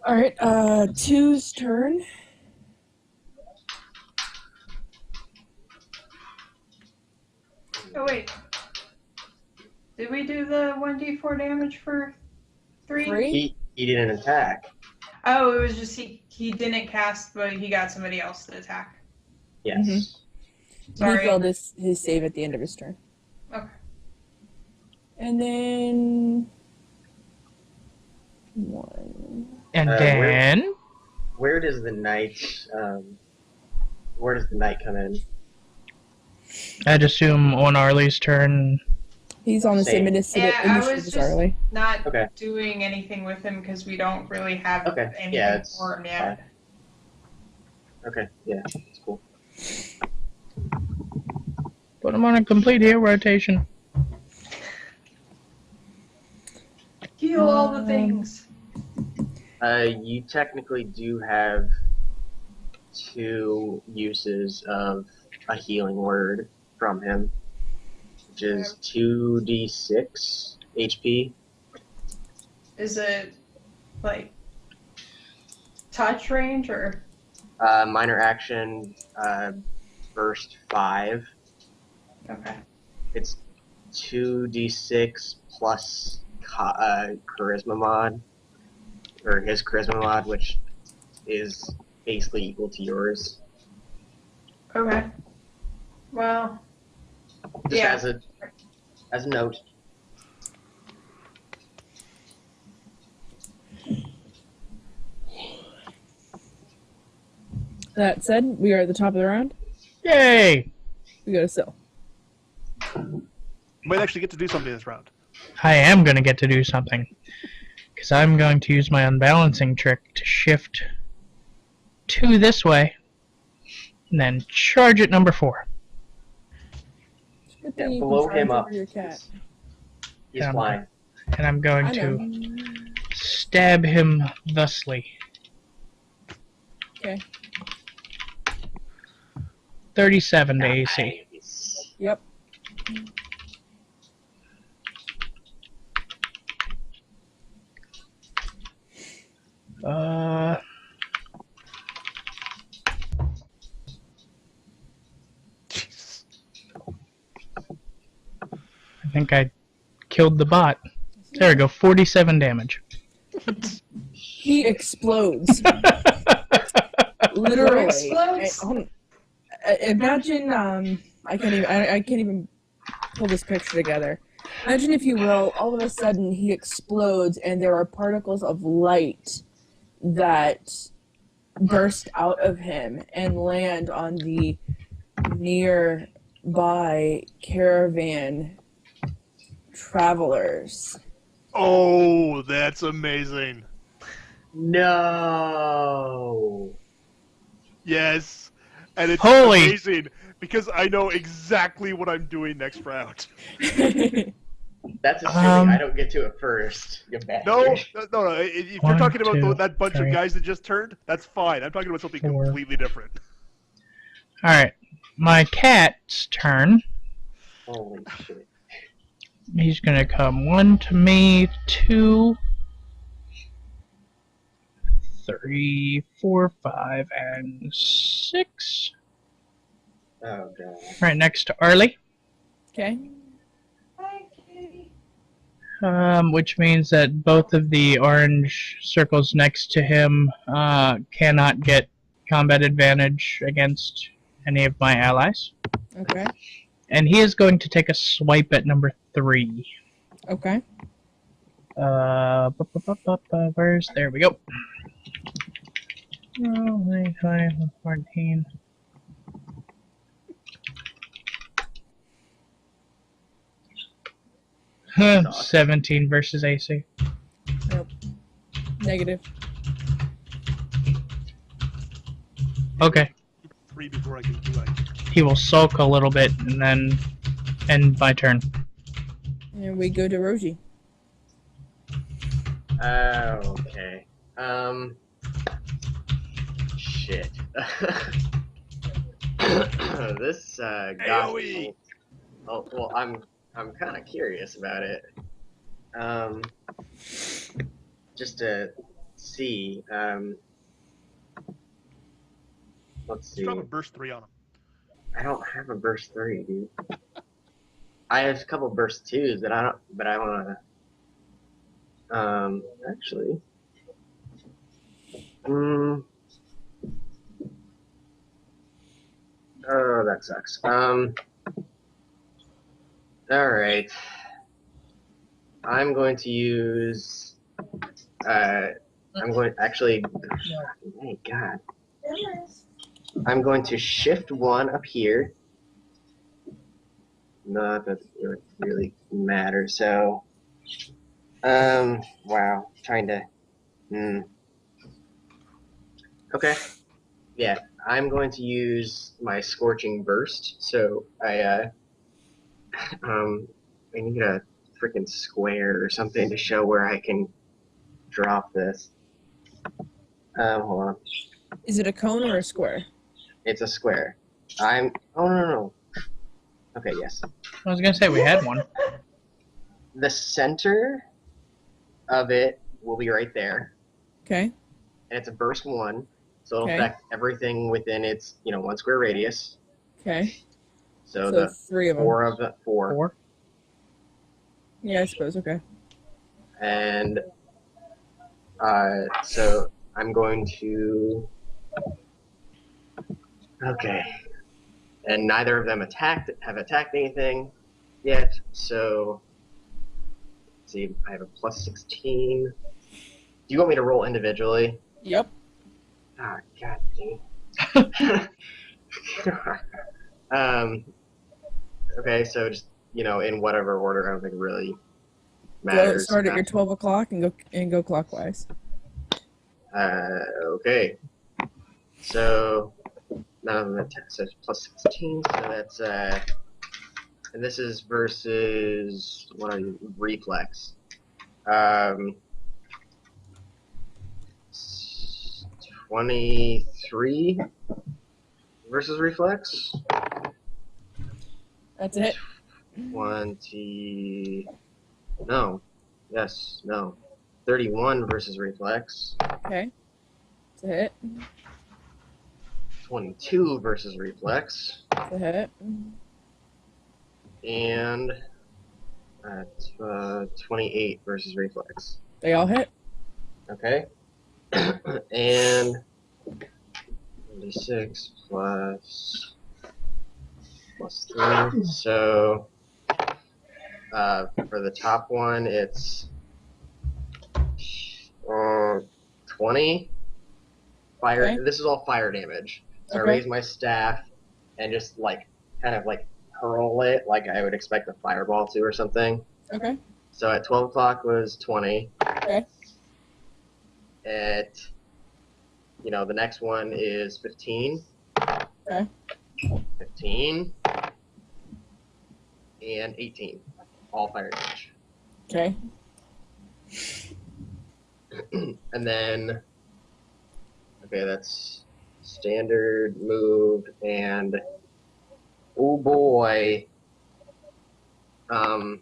Alright, 2's turn. Oh, wait. Did we do the 1d4 damage for 3? 3? He didn't attack. Oh, it was just he didn't cast, but he got somebody else to attack. Yes. Mhm. Sorry. He failed his save at the end of his turn. Okay. And then... 1. And where- then... Where does the knight come in? I'd assume on Arlie's turn... He's on the same Same. initiative, Yeah, I was as just- Arlie. Not Okay. doing anything with him because we don't really have Okay, anything yeah, it's for him yet. Okay, yeah, that's cool. Put him on a complete heal rotation. Heal all the things. You technically do have 2 uses of a healing word from him, which is 2d6 HP. Is it like touch range or? Minor action, burst 5. Okay. It's 2d6 plus charisma mod, or his charisma mod, which is basically equal to yours. Okay. Well, Just Yeah. as a note. That said, we are at the top of the round. Yay! We go to Syl. Might actually get to do something this round. I am going to get to do something. Because I'm going to use my unbalancing trick to shift 2 this way. And then charge at number 4. Good Yeah, thing you can blow charge him up. over your cat. He's Yeah, flying. And I'm going I know. to stab him thusly. Okay. 37 to AC. Nice. Yep. Jesus. I think I killed the bot. There we go, 47 damage. He explodes. Literally. Explodes? Imagine, I can't even pull this picture together. Imagine, if you will, all of a sudden he explodes and there are particles of light that burst out of him and land on the nearby caravan travelers. Oh, that's amazing. No. Yes. And it's Holy- amazing because I know exactly what I'm doing next round. That's assuming I Um, don't get to it first. You bastard. No. If you're One, talking about two, that bunch three. of guys that just turned, that's fine. I'm talking about something Four. completely different. Alright, my cat's turn. Holy shit. He's gonna come 1 to me, 2, 3, 4, 5, and 6. Oh god. Right next to Arlie. Okay. Which means that both of the orange circles next to him cannot get combat advantage against any of my allies. Okay. And he is going to take a swipe at number 3. Okay. Where's... There we go. Oh, 14. Suck. 17 versus AC. Negative. Okay. 3 before I can do it. He will sulk a little bit and then end my turn. And we go to Roji. Okay. Shit. This AoE. Oh, well, I'm kind of curious about it. Just to see. Let's see. Drop a burst 3 on him. I don't have a burst 3, dude. I have a couple burst 2s that I don't. But I want to. Actually. Oh, that sucks. Alright. I'm going to use, I'm going, actually, oh god. I'm going to shift 1 up here. Not that it really matters, so, wow, trying to, Okay. Yeah, I'm going to use my Scorching Burst, so I need a freaking square or something to show where I can drop this. Hold on. Is it a cone or a square? It's a square. Oh, no. Okay, yes. I was gonna say we had one. The center of it will be right there, Okay. and it's a burst 1, so it'll Okay. affect everything within its, 1 square radius. Okay. So, So the 3 of them. 4 of the 4. 4. Yeah, I suppose. Okay. And so I'm going to. Okay. And neither of them have attacked anything yet. So let's see, I have a plus 16. Do you want me to roll individually? Yep. Ah, god dang. Okay, so just in whatever order, I don't think it really matters. Start at your 12 o'clock and go clockwise. Okay. So none of them attack, so it's plus 16, so that's and this is versus, what are you, reflex. 23 versus reflex. That's it. 20, no, yes, no. 31 versus reflex. Okay. It's a hit. 22 versus reflex. It's a hit. And 28 versus reflex. They all hit. Okay. And 26 plus 3. So for the top one, it's 20 fire. Okay. This is all fire damage. So I Okay. raise my staff and just kind of hurl it like I would expect a fireball to or something. Okay. So at 12 o'clock was 20. Okay. At, the next one is 15. Okay. 15. And 18. All fire damage. Okay. And then, okay, that's standard move, and oh boy. The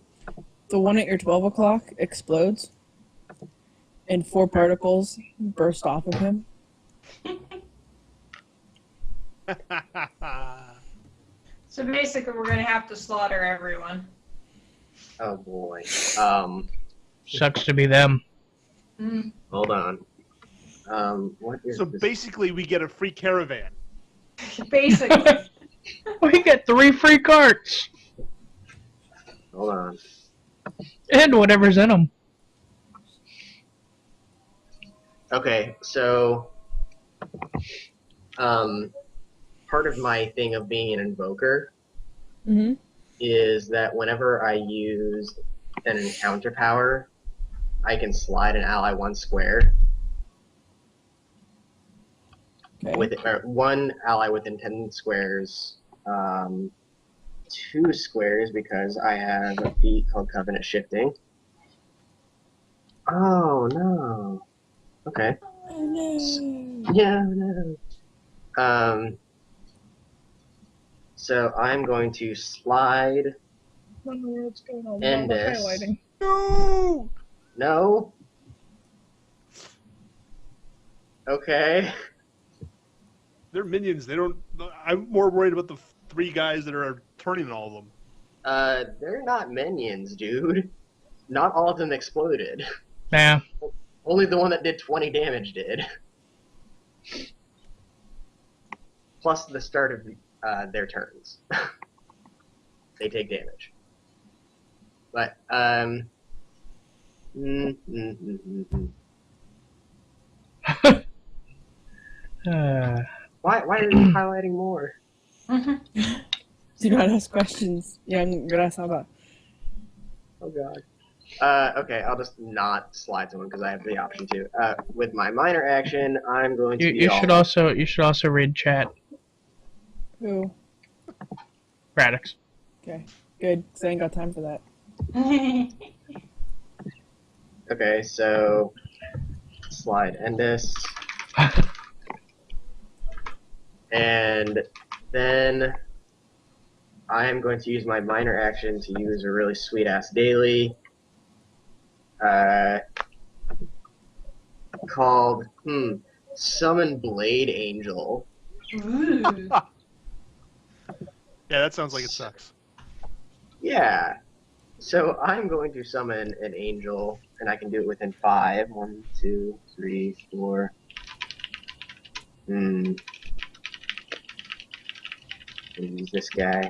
one at your 12 o'clock explodes, and 4 particles burst off of him. So basically, we're gonna have to slaughter everyone. Oh boy. Sucks to be them. Mm. Hold on. What is So this? basically, we get a free caravan. Basically. We get 3 free carts Hold on. and whatever's in them. Okay, so part of my thing of being an invoker Mm-hmm. is that whenever I use an encounter power, I can slide an ally 1 square. Okay. With one ally within 10 squares, 2 squares because I have a feat called Covenant Shifting. Oh no. Okay. Oh, no. Yeah, no. So I'm going to slide. Wonder what's going on. End Not this. highlighting. No! No. Okay. They're minions. They don't. I'm more worried about the 3 guys that are turning all of them. They're not minions, dude. Not all of them exploded. Nah. Only the one that did 20 damage did. Plus the start of their turns. They take damage. But, Why are you highlighting more? Do not ask questions, young Grasaba. Oh god. Okay, I'll just not slide someone because I have the option to. With my minor action, I'm going to be You should also read chat. Who? Radix. Okay. Good, because I ain't got time for that. Okay, so slide Endus. And then I am going to use my minor action to use a really sweet ass daily. Called Summon Blade Angel. Ooh. Yeah, that sounds like it sucks. Yeah. So I'm going to summon an angel, and I can do it within 5. 1, 2, 3, 4. Use this guy.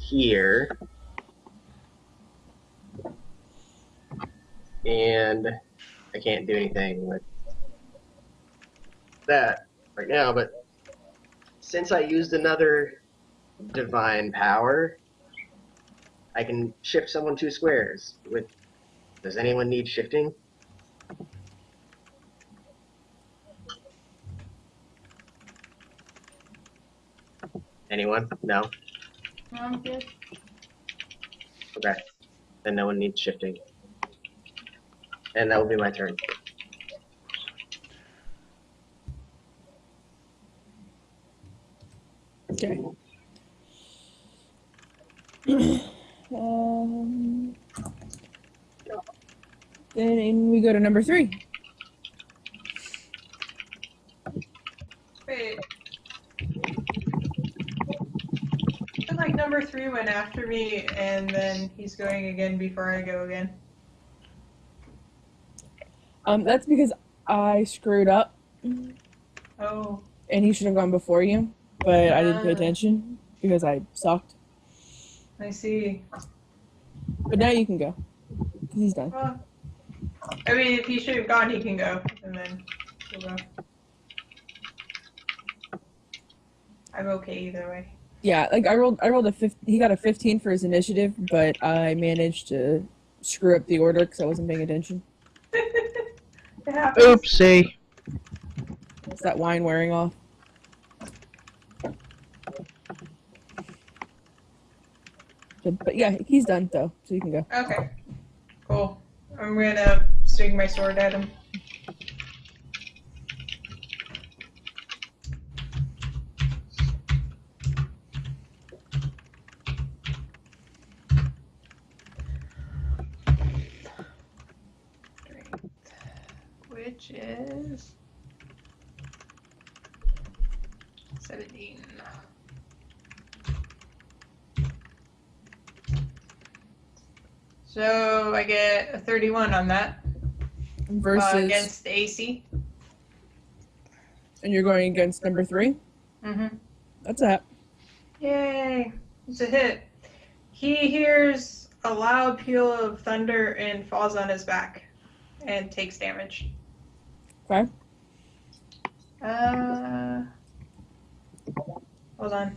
Here. And I can't do anything with that right now, but since I used another divine power, I can shift someone 2 squares. Does anyone need shifting? Anyone? No? No, I'm good. Okay. Then no one needs shifting. And that will be my turn. Okay. Then we go to number 3. Wait. I feel like number 3 went after me, and then he's going again before I go again. That's because I screwed up, Oh. and he should have gone before you, but I didn't pay Ah. attention because I sucked. I see. But now you can go, because he's done. Well, I mean, if he should have gone, he can go, and then we'll go. I'm okay either way. Yeah, like I rolled a 15. He got a 15 for his initiative, but I managed to screw up the order because I wasn't paying attention. It happens. Oopsie. Is that wine wearing off? But yeah, he's done though, so you can go. Okay. Cool. I'm gonna swing my sword at him. Which is 17. So I get a 31 on that Versus, against AC. and you're going against number 3. Mm-hmm. That's that. Yay! It's a hit. He hears a loud peal of thunder and falls on his back and takes damage. Okay. Hold on.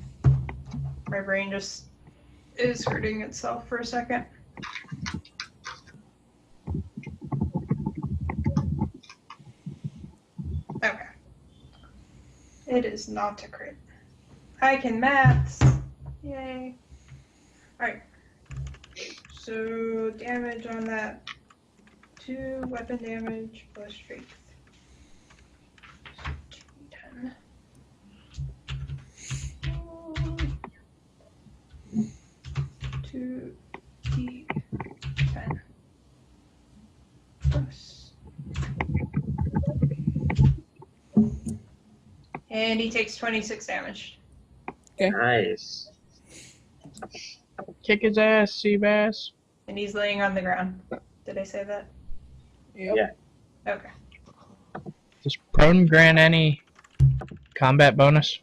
My brain just is hurting itself for a second. Okay. It is not a crit. I can maths. Yay. Alright. So damage on that. 2 weapon damage plus strength. 10. 2d10 plus. And he takes 26 damage. Nice. Kick his ass, Seabass. And he's laying on the ground. Did I say that? Yep. Yeah. Okay. Does prone grant any combat bonus?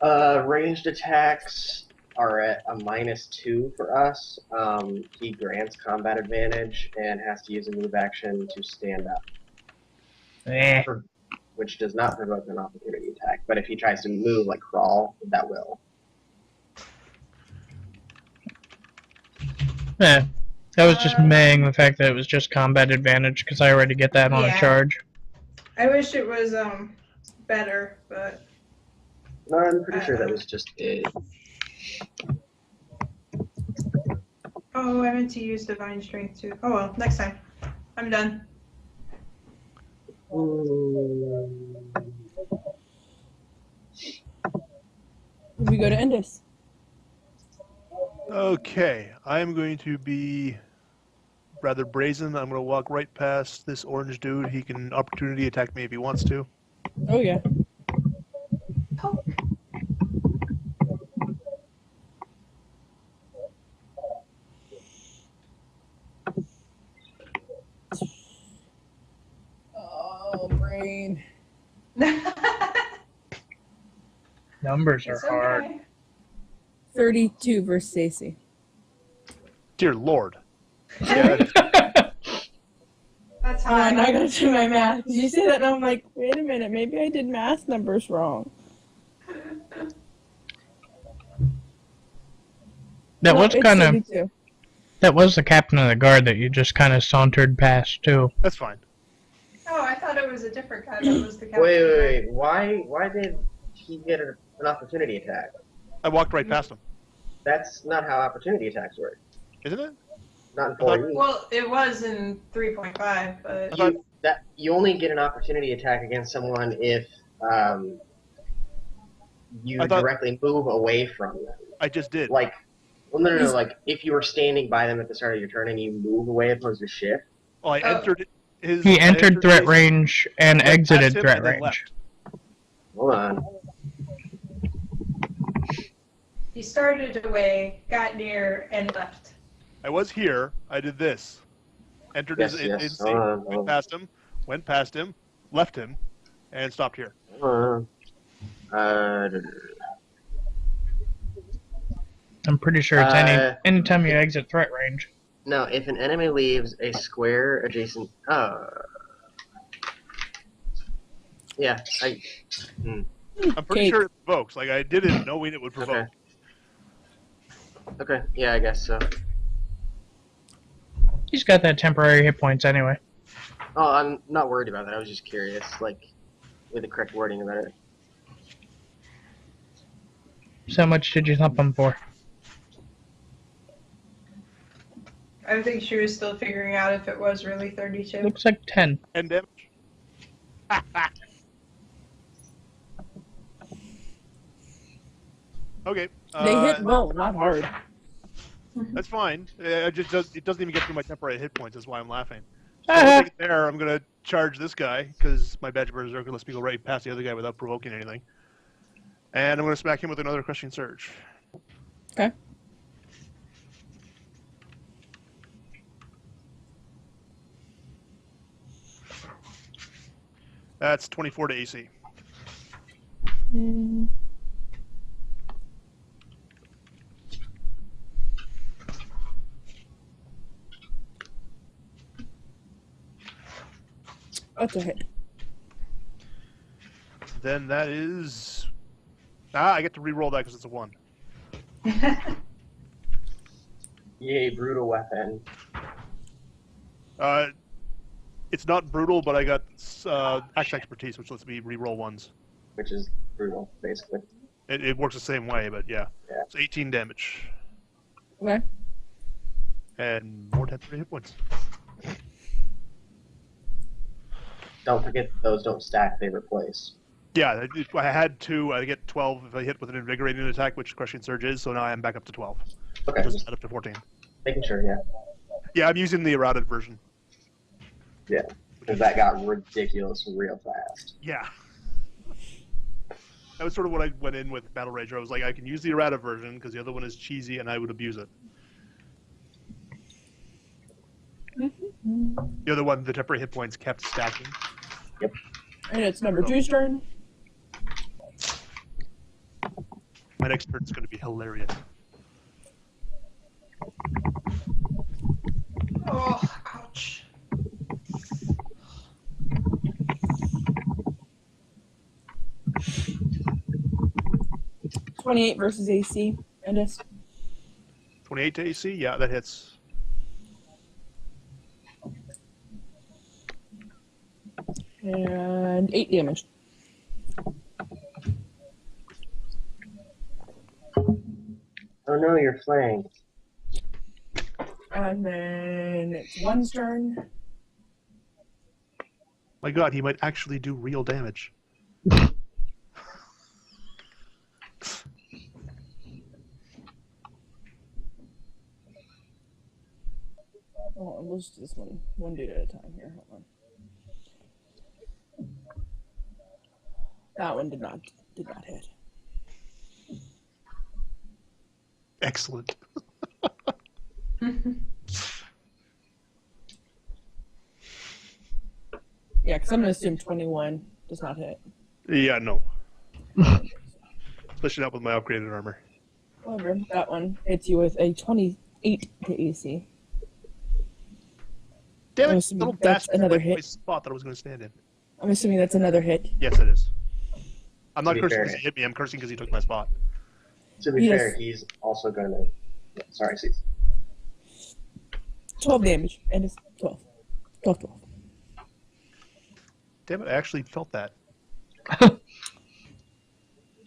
Ranged attacks are at a -2 for us. He grants combat advantage and has to use a move action to stand up, Eh. which does not provoke an opportunity attack. But if he tries to move, like crawl, that will. Yeah. That was just maying the fact that it was just combat advantage because I already get that on a Yeah. charge. I wish it was better, but No, I'm pretty sure that was just it. oh, I meant to use divine strength too. Oh well, next time. I'm done. We go to Endus. Okay, I'm going to be rather brazen. I'm going to walk right past this orange dude. He can opportunity attack me if he wants to. Oh yeah. Oh, brain. Numbers are It's hard. okay. 32 versus Stacy. Dear Lord. Yeah, That's Oh, and I high. gotta do my math. You say that, and I'm like, wait a minute, maybe I did math numbers wrong. That No, was it's kind of 32. that was the captain of the guard that you just kind of sauntered past too. that's fine. Oh, I thought it was a different guy that was the captain. Wait. Why did he get an opportunity attack? I walked right past him. That's not how opportunity attacks work. Isn't it? Not in thought- 4E. Well, it was in 3.5, but You only get an opportunity attack against someone if you I thought- directly move away from them. I just did. Like, well, no. Like, if you were standing by them at the start of your turn and you move away opposed to shift. Well, I entered his. He I entered threat his- range and went past exited him threat and then range. left. Hold on. he started away, got near, and left. I was here. I did this. Entered his Yes. in Hold on. went past him, left him, and stopped here. Hold on. I'm pretty sure it's anytime you exit threat range. No, if an enemy leaves a square adjacent. Yeah, I'm pretty Cake. sure it provokes. Like I did it knowing it would provoke. Okay, yeah, I guess so. He's got that temporary hit points anyway. Oh, I'm not worried about that. I was just curious, like, with the correct wording about it. So much did you thump him for? I think she was still figuring out if it was really 32. Looks like 10. And damage. Okay. They hit well, not hard. That's fine. It doesn't even get through my temporary hit points. That's why I'm laughing. So I'll take it there. I'm gonna charge this guy because my badge berserker lets me go right past the other guy without provoking anything. And I'm gonna smack him with another crushing surge. Okay. That's 24 to AC. Mm. That's a hit. Then that is. I get to re-roll that because it's a 1. Yay, brutal weapon. It's not brutal, but I got action expertise, which lets me re-roll 1s. Which is brutal, basically. It works the same way, but yeah. Yeah. It's 18 damage. Okay. And more temporary hit points. Don't forget those don't stack, they replace. Yeah, I had 2. I get 12 if I hit with an invigorating attack, which Crushing Surge is, so now I'm back up to 12. Okay, Just just add up to 14. making sure, yeah. Yeah, I'm using the eroded version. Yeah, because that got ridiculous real fast. Yeah. That was sort of what I went in with Battle Rager. I was like, I can use the errata version because the other one is cheesy and I would abuse it. The other one, the temporary hit points kept stacking. And it's number 2's turn. My next turn is going to be hilarious. Oh, ouch. $28 versus AC. And it's 28 to AC? Yeah, that hits. and 8 damage. Oh no, you're flanked. And then it's 1's turn. My god, he might actually do real damage. Hold on, let's do this one dude at a time here. Hold on. That one did not hit. Excellent. Yeah, because I'm going to assume 21 does not hit. Yeah, no. Especially not with my upgraded armor. However, that one hits you with a 28 to AC. Damn I'm it, assuming little that's bastard. another Like my hit. spot that I was going to stand in. I'm assuming that's another hit. Yes, it is. I'm not To be cursing fair. because he hit me. I'm cursing because he took my spot. To be Yes. fair, he's also going to. Sorry, Cease. 12 damage, and it's 12. 12. Damn it, I actually felt that.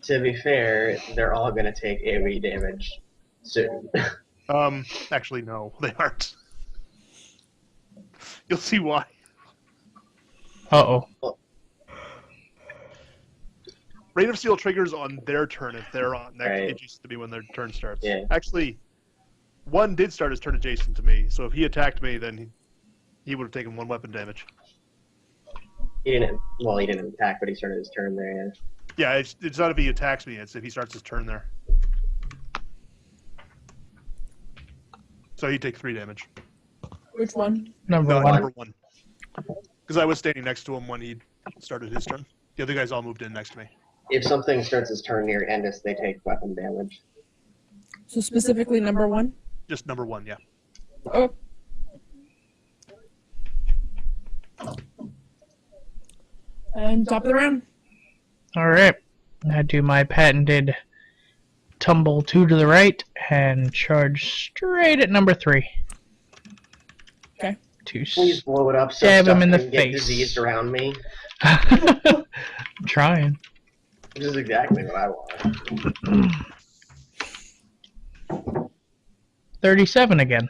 To be fair, they're all gonna take AoE damage soon. Actually, no, they aren't. You'll see why. Uh-oh. Rain of Steel triggers on their turn if they're on next Right. adjacent to me when their turn starts. Yeah. Actually, one did start his turn adjacent to me, so if he attacked me, then he would have taken 1 weapon damage. He didn't. Well, he didn't attack, but he started his turn there. Yeah, it's not if he attacks me; it's if he starts his turn there. So he'd take 3 damage. Which one? Number No, one. number 1. Because I was standing next to him when he started his turn. The other guys all moved in next to me. If something starts his turn near Endus, they take weapon damage. So specifically number 1? Just number 1, yeah. Oh. And top of the round. All right. I do my patented tumble 2 to the right and charge straight at number 3. Okay. To Please blow it up so stab stuff him in the can get face. diseased around me. I'm trying. Which is exactly what I want. 37 again.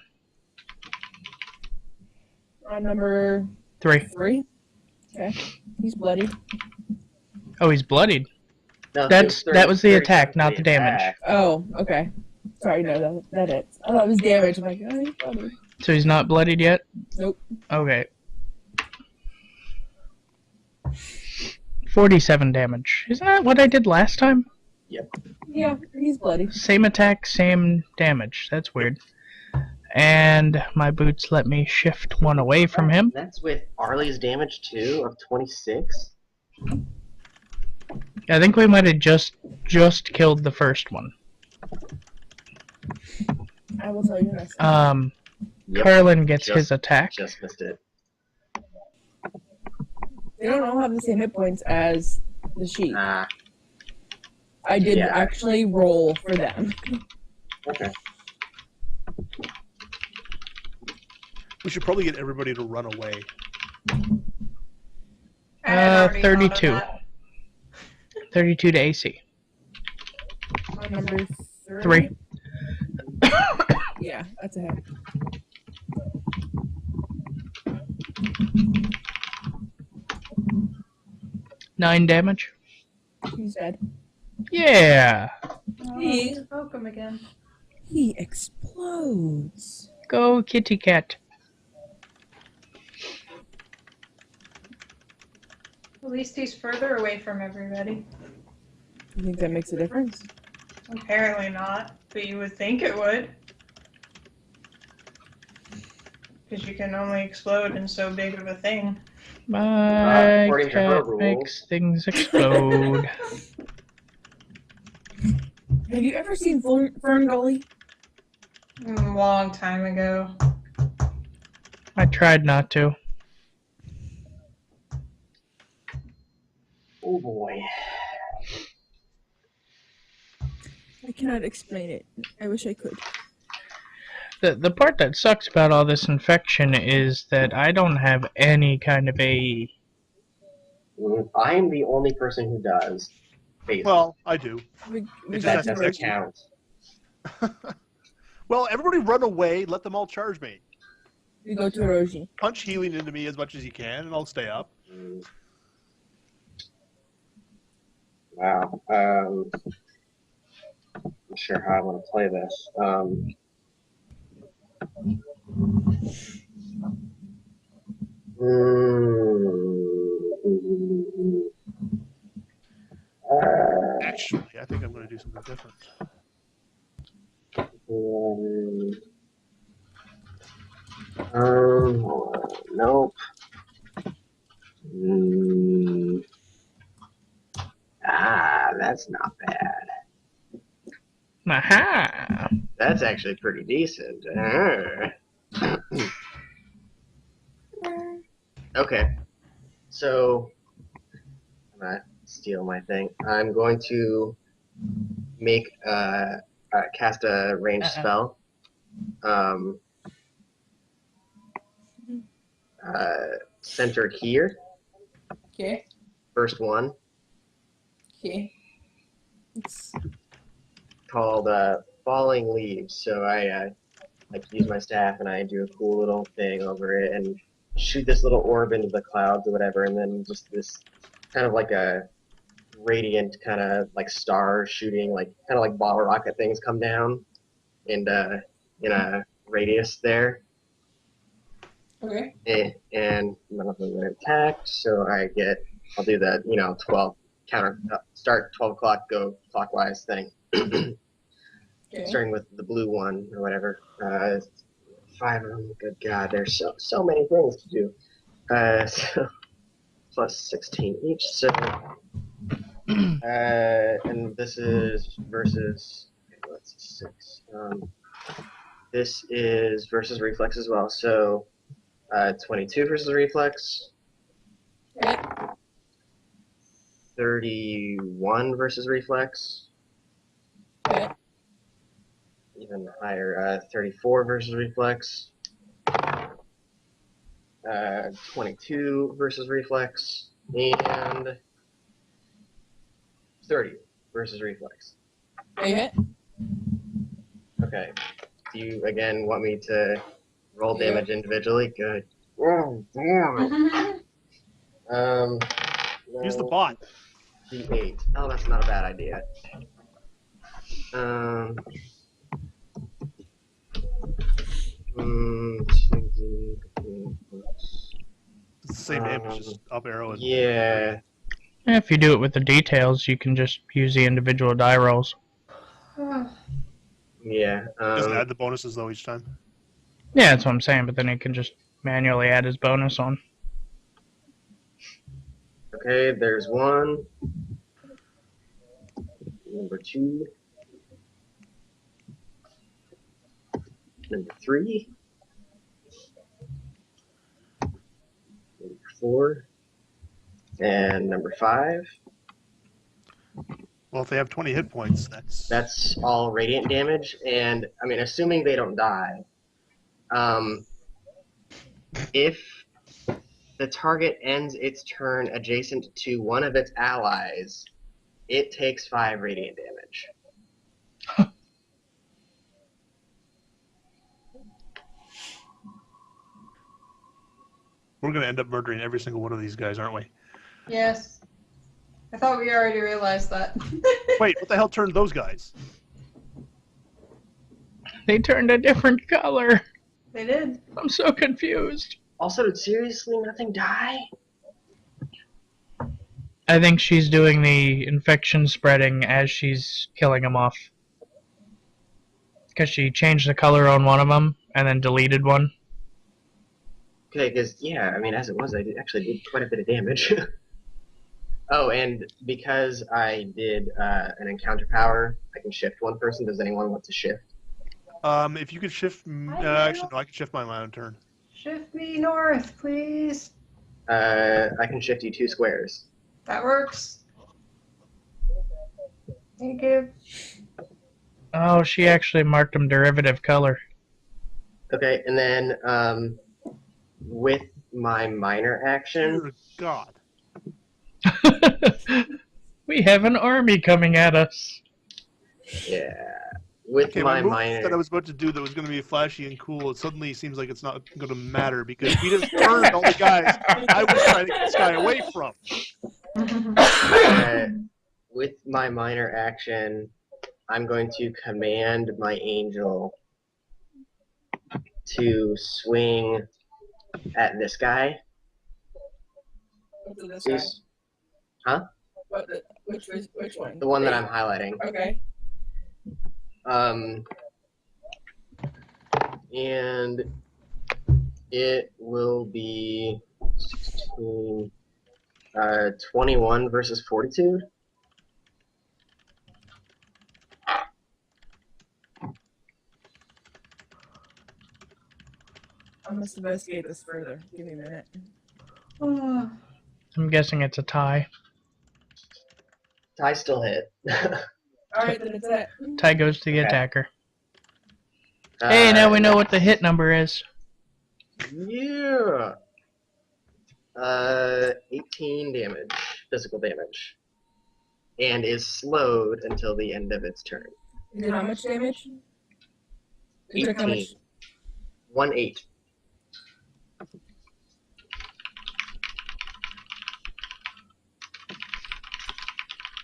Number 3. 3. Okay. He's bloody. Oh, he's bloodied. No, That it was the 30 attack, not the damage. attack. Oh, okay. Sorry, no, that is. I thought it was damage. I'm like, oh, he's bloody. So he's not bloodied yet? Nope. Okay. 47 damage. Isn't that what I did last time? Yeah, he's bloody. Same attack, same damage. That's weird. And my boots let me shift 1 away from him. That's with Arlie's damage too of 26. I think we might have just killed the first one. I will tell you next time. Yep, Carlin gets just- his attack. just missed it. They don't all have the same hit points as the sheep. Ah, I did yeah. actually roll for them. okay. We should probably get everybody to run away. I had already thought of 32. that. 32 to AC. Number 3. Yeah, that's a hit. Nine damage. He's dead. Yeah. He- Welcome again. He explodes. Go kitty cat. At least he's further away from everybody. You think that makes a difference? Apparently not, but you would think it would. Because you can only explode in so big of a thing. My according to her cat rules. makes things explode. Have you ever seen Fern Gully? Long time ago. I tried not to. Oh boy. I cannot explain it. I wish I could. The part that sucks about all this infection is that I don't have any kind of a... I am the only person who does. Basically. Well, I do. We It got just that to doesn't rotate. count. Well, everybody run away. Let them all charge me. We go to Orochi. Punch healing into me as much as you can, and I'll stay up. Wow. I'm not sure how I want to play this. Actually, I think I'm going to do something different. Nope. That's not bad. Aha! That's actually pretty decent. Okay. So, I'm gonna steal my thing. I'm going to make cast a ranged spell. Centered here. Okay. First one. Okay. It's, called Falling Leaves. So I like use my staff and I do a cool little thing over it and shoot this little orb into the clouds or whatever, and then just this kind of like a radiant kind of like star shooting, like kind of like bottle rocket things come down and in a radius there. okay. And none of them are attacked, so I'll do the 12 counter start 12 o'clock go clockwise thing. Okay. Starting with the blue one or whatever. 5 of them. Good God, there's so many things to do. So plus 16 each. So and this is versus. Let's see, 6. This is versus reflex as well. So 22 versus reflex. Okay. 31 versus reflex. Okay. Even higher, 34 versus reflex. 22 versus reflex. And 30 versus reflex. Okay. Okay. Do you, again, want me to roll Yeah. damage individually? Good. Oh, damn. Use the No. bot. D8. Oh, that's not a bad idea. It's the same name, it's just up arrow and Yeah. If you do it with the details, you can just use the individual die rolls. Yeah. doesn't add the bonuses though each time. Yeah, that's what I'm saying, but then he can just manually add his bonus on. Okay, there's 1. Number 2. Number 3. Number 4. And number 5. Well, if they have 20 hit points, That's all radiant damage, and I mean, assuming they don't die, if the target ends its turn adjacent to one of its allies, it takes 5 radiant damage. we're gonna end up murdering every single one of these guys, aren't we? Yes. I thought we already realized that. Wait, what the hell turned those guys? They turned a different color. They did. I'm so confused. Also, did seriously nothing die? I think she's doing the infection spreading as she's killing them off. Because she changed the color on one of them and then deleted one. Okay, because, yeah, I mean, as it was, I actually did quite a bit of damage. Oh, and because I did an encounter power, I can shift one person. Does anyone want to shift? If you could shift, actually no, I can shift my own turn. Shift me north, please. I can shift you 2 squares. That works. Thank you. Oh, she actually marked them derivative color. Okay, and then with my minor action, Dear God. We have an army coming at us. yeah, with Okay, my my move minor, that I was about to do that was going to be flashy and cool, it suddenly seems like it's not going to matter because we just turned all the guys I was trying to get this guy away from. with my minor action, I'm going to command my angel to swing at this guy. What's this guy? Huh? Which one? The one that I'm highlighting. Okay. And it will be 16, 21 versus Fortitude. I must investigate this further. Give me a minute. Oh, I'm guessing it's a tie. I still hit. Alright, then it's it. Tie goes to the Okay. attacker. Hey, now we know what the hit number is. Yeah. 18 damage, physical damage. and is slowed until the end of its turn. You did how much damage? You took how 18. much? 1/8.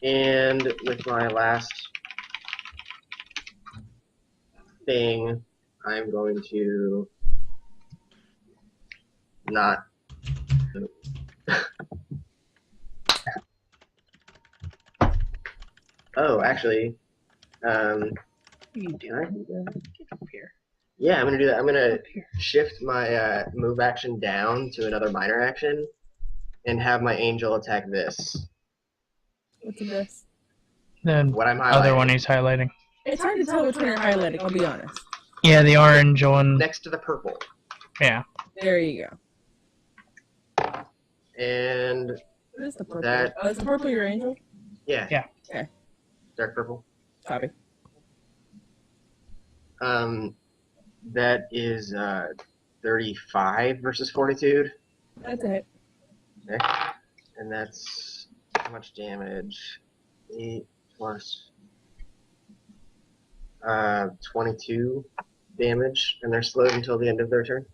And with my last thing, I'm going to not. Oh, actually, You can I do that? Get up here. Yeah, I'm gonna do that. I'm gonna Up here. shift my move action down to another minor action, and have my angel attack this. What's this? The What I'm highlighting. other one he's highlighting. It's hard to tell which one you're highlighting, I'll be honest. Yeah, the orange one. Next to the purple. Yeah. There you go. And What is the purple? That- Oh, is the purple your angel? yeah. Yeah. Okay. Dark purple. Copy. That is 35 versus Fortitude. That's it. Okay. And that's how much damage? 8 plus 22 damage, and they're slowed until the end of their turn.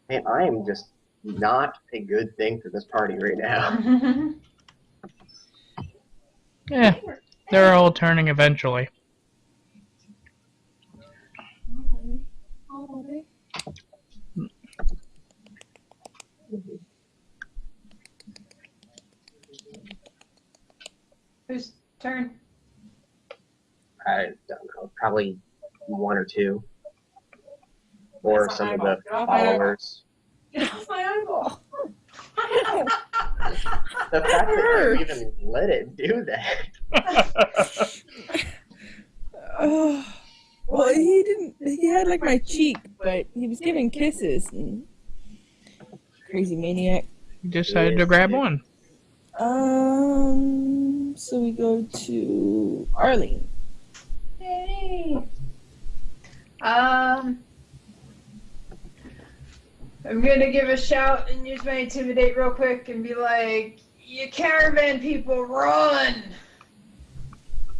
Man, I am just not a good thing for this party right now. Yeah. They're all turning eventually. Whose turn? I don't know, probably 1 or 2. Or That's some my of the eyeball. Get off my eyeball. followers. Get off my eyeball. The fact that you even let it do that. Well, he didn't. He had like my cheek, but he was giving kisses. And... Crazy maniac. You decided to grab one. So we go to Arlene. Hey. I'm gonna give a shout and use my intimidate real quick and be like, "You caravan people, run!"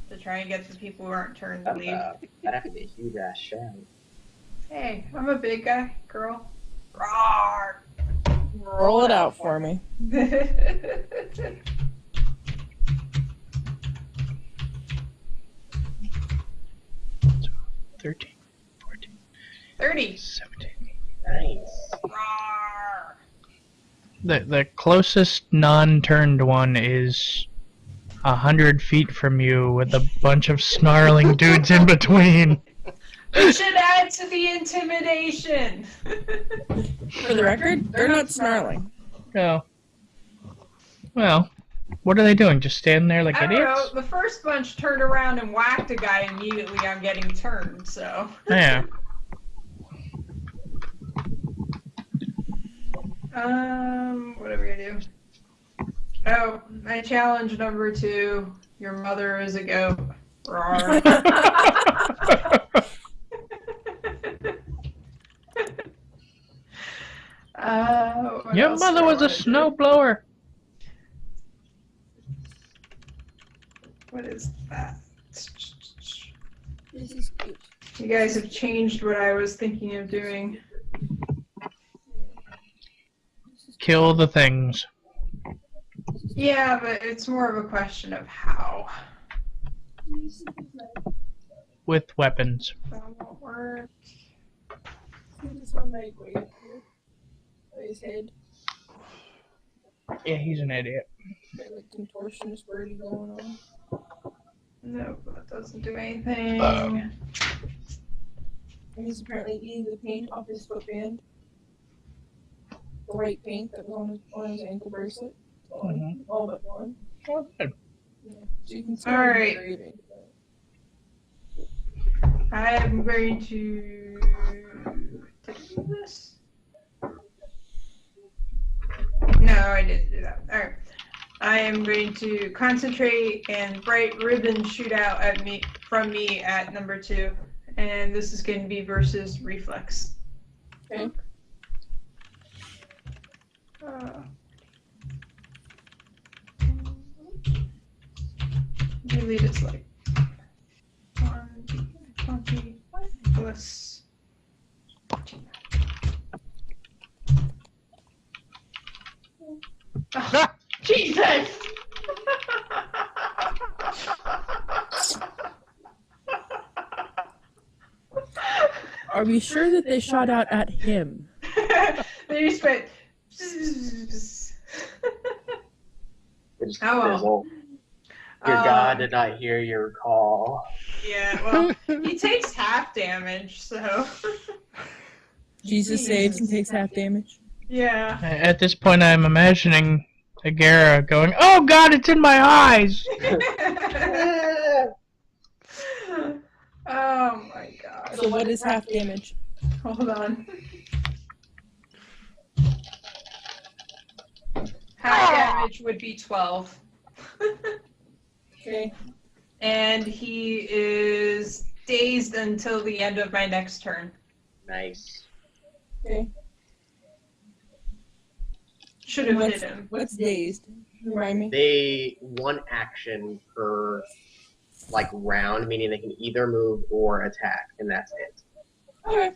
To try and get the people who aren't turned to leave. That'd have to be a huge ass shout. Hey, I'm a big guy, girl. Roar! Roll it out for me. 13, 14, 30. 17. Nice. Roar! The closest non-turned one is 100 feet from you with a bunch of snarling dudes in between. We should add to the intimidation. For the record, they're not snarling. Oh. Well, what are they doing? Just standing there like I don't know. idiots? The first bunch turned around and whacked a guy immediately on getting turned, so. Yeah. What are we gonna do? Oh, my challenge number 2. Your mother is a goat. Roar. What Your else mother do I was a wanna do? snowblower. What is that? This is cute. You guys have changed what I was thinking of doing. Kill the things. Yeah, but it's more of a question of how. With weapons. That won't work. This one right here. His head. Yeah, he's an idiot. Like contortionist birdie going on. Nope, that doesn't do anything. And he's apparently eating the paint off his footband. The white paint that was on his ankle bracelet. All but one. Oh, good. Yeah. So you can see All right. engraving. I am going to. Did I do this? No, I didn't do that. Alright. I am going to concentrate and bright ribbon shoot out at me from me at number 2 And this is going to be versus reflex. Okay. Delete is like 1d20 plus 14. Oh, Jesus! Are we sure that they shot out at him? They just went. They just Oh, well. fizzle. Your god did not hear your call. Yeah, well, he takes half damage, so. Jesus saves and takes half damage. Yeah. At this point, I'm imagining Agera going, "Oh God, it's in my eyes." Oh my god. So what is half damage? Hold on. Half damage would be 12. Okay. And he is dazed until the end of my next turn. Nice. Okay. Should have What's, hit him. what's dazed? Remind me. They one action per like round, meaning they can either move or attack, and that's it. Okay.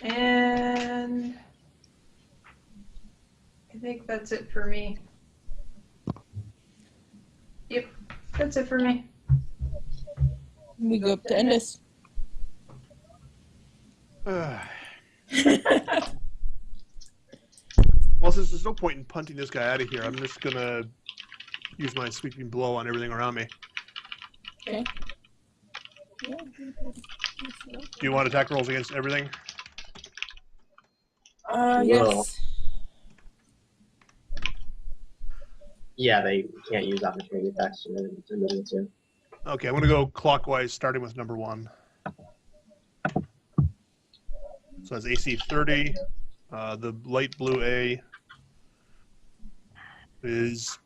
And I think that's it for me. Yep, that's it for me. We go up to Endus. Well, since there's no point in punting this guy out of here, I'm just gonna use my sweeping blow on everything around me. Okay. Do you want attack rolls against everything? Yes. Yeah, they can't use opportunity attacks to move to. Okay, I'm gonna go clockwise, starting with number 1. So that's AC 30. The light blue A is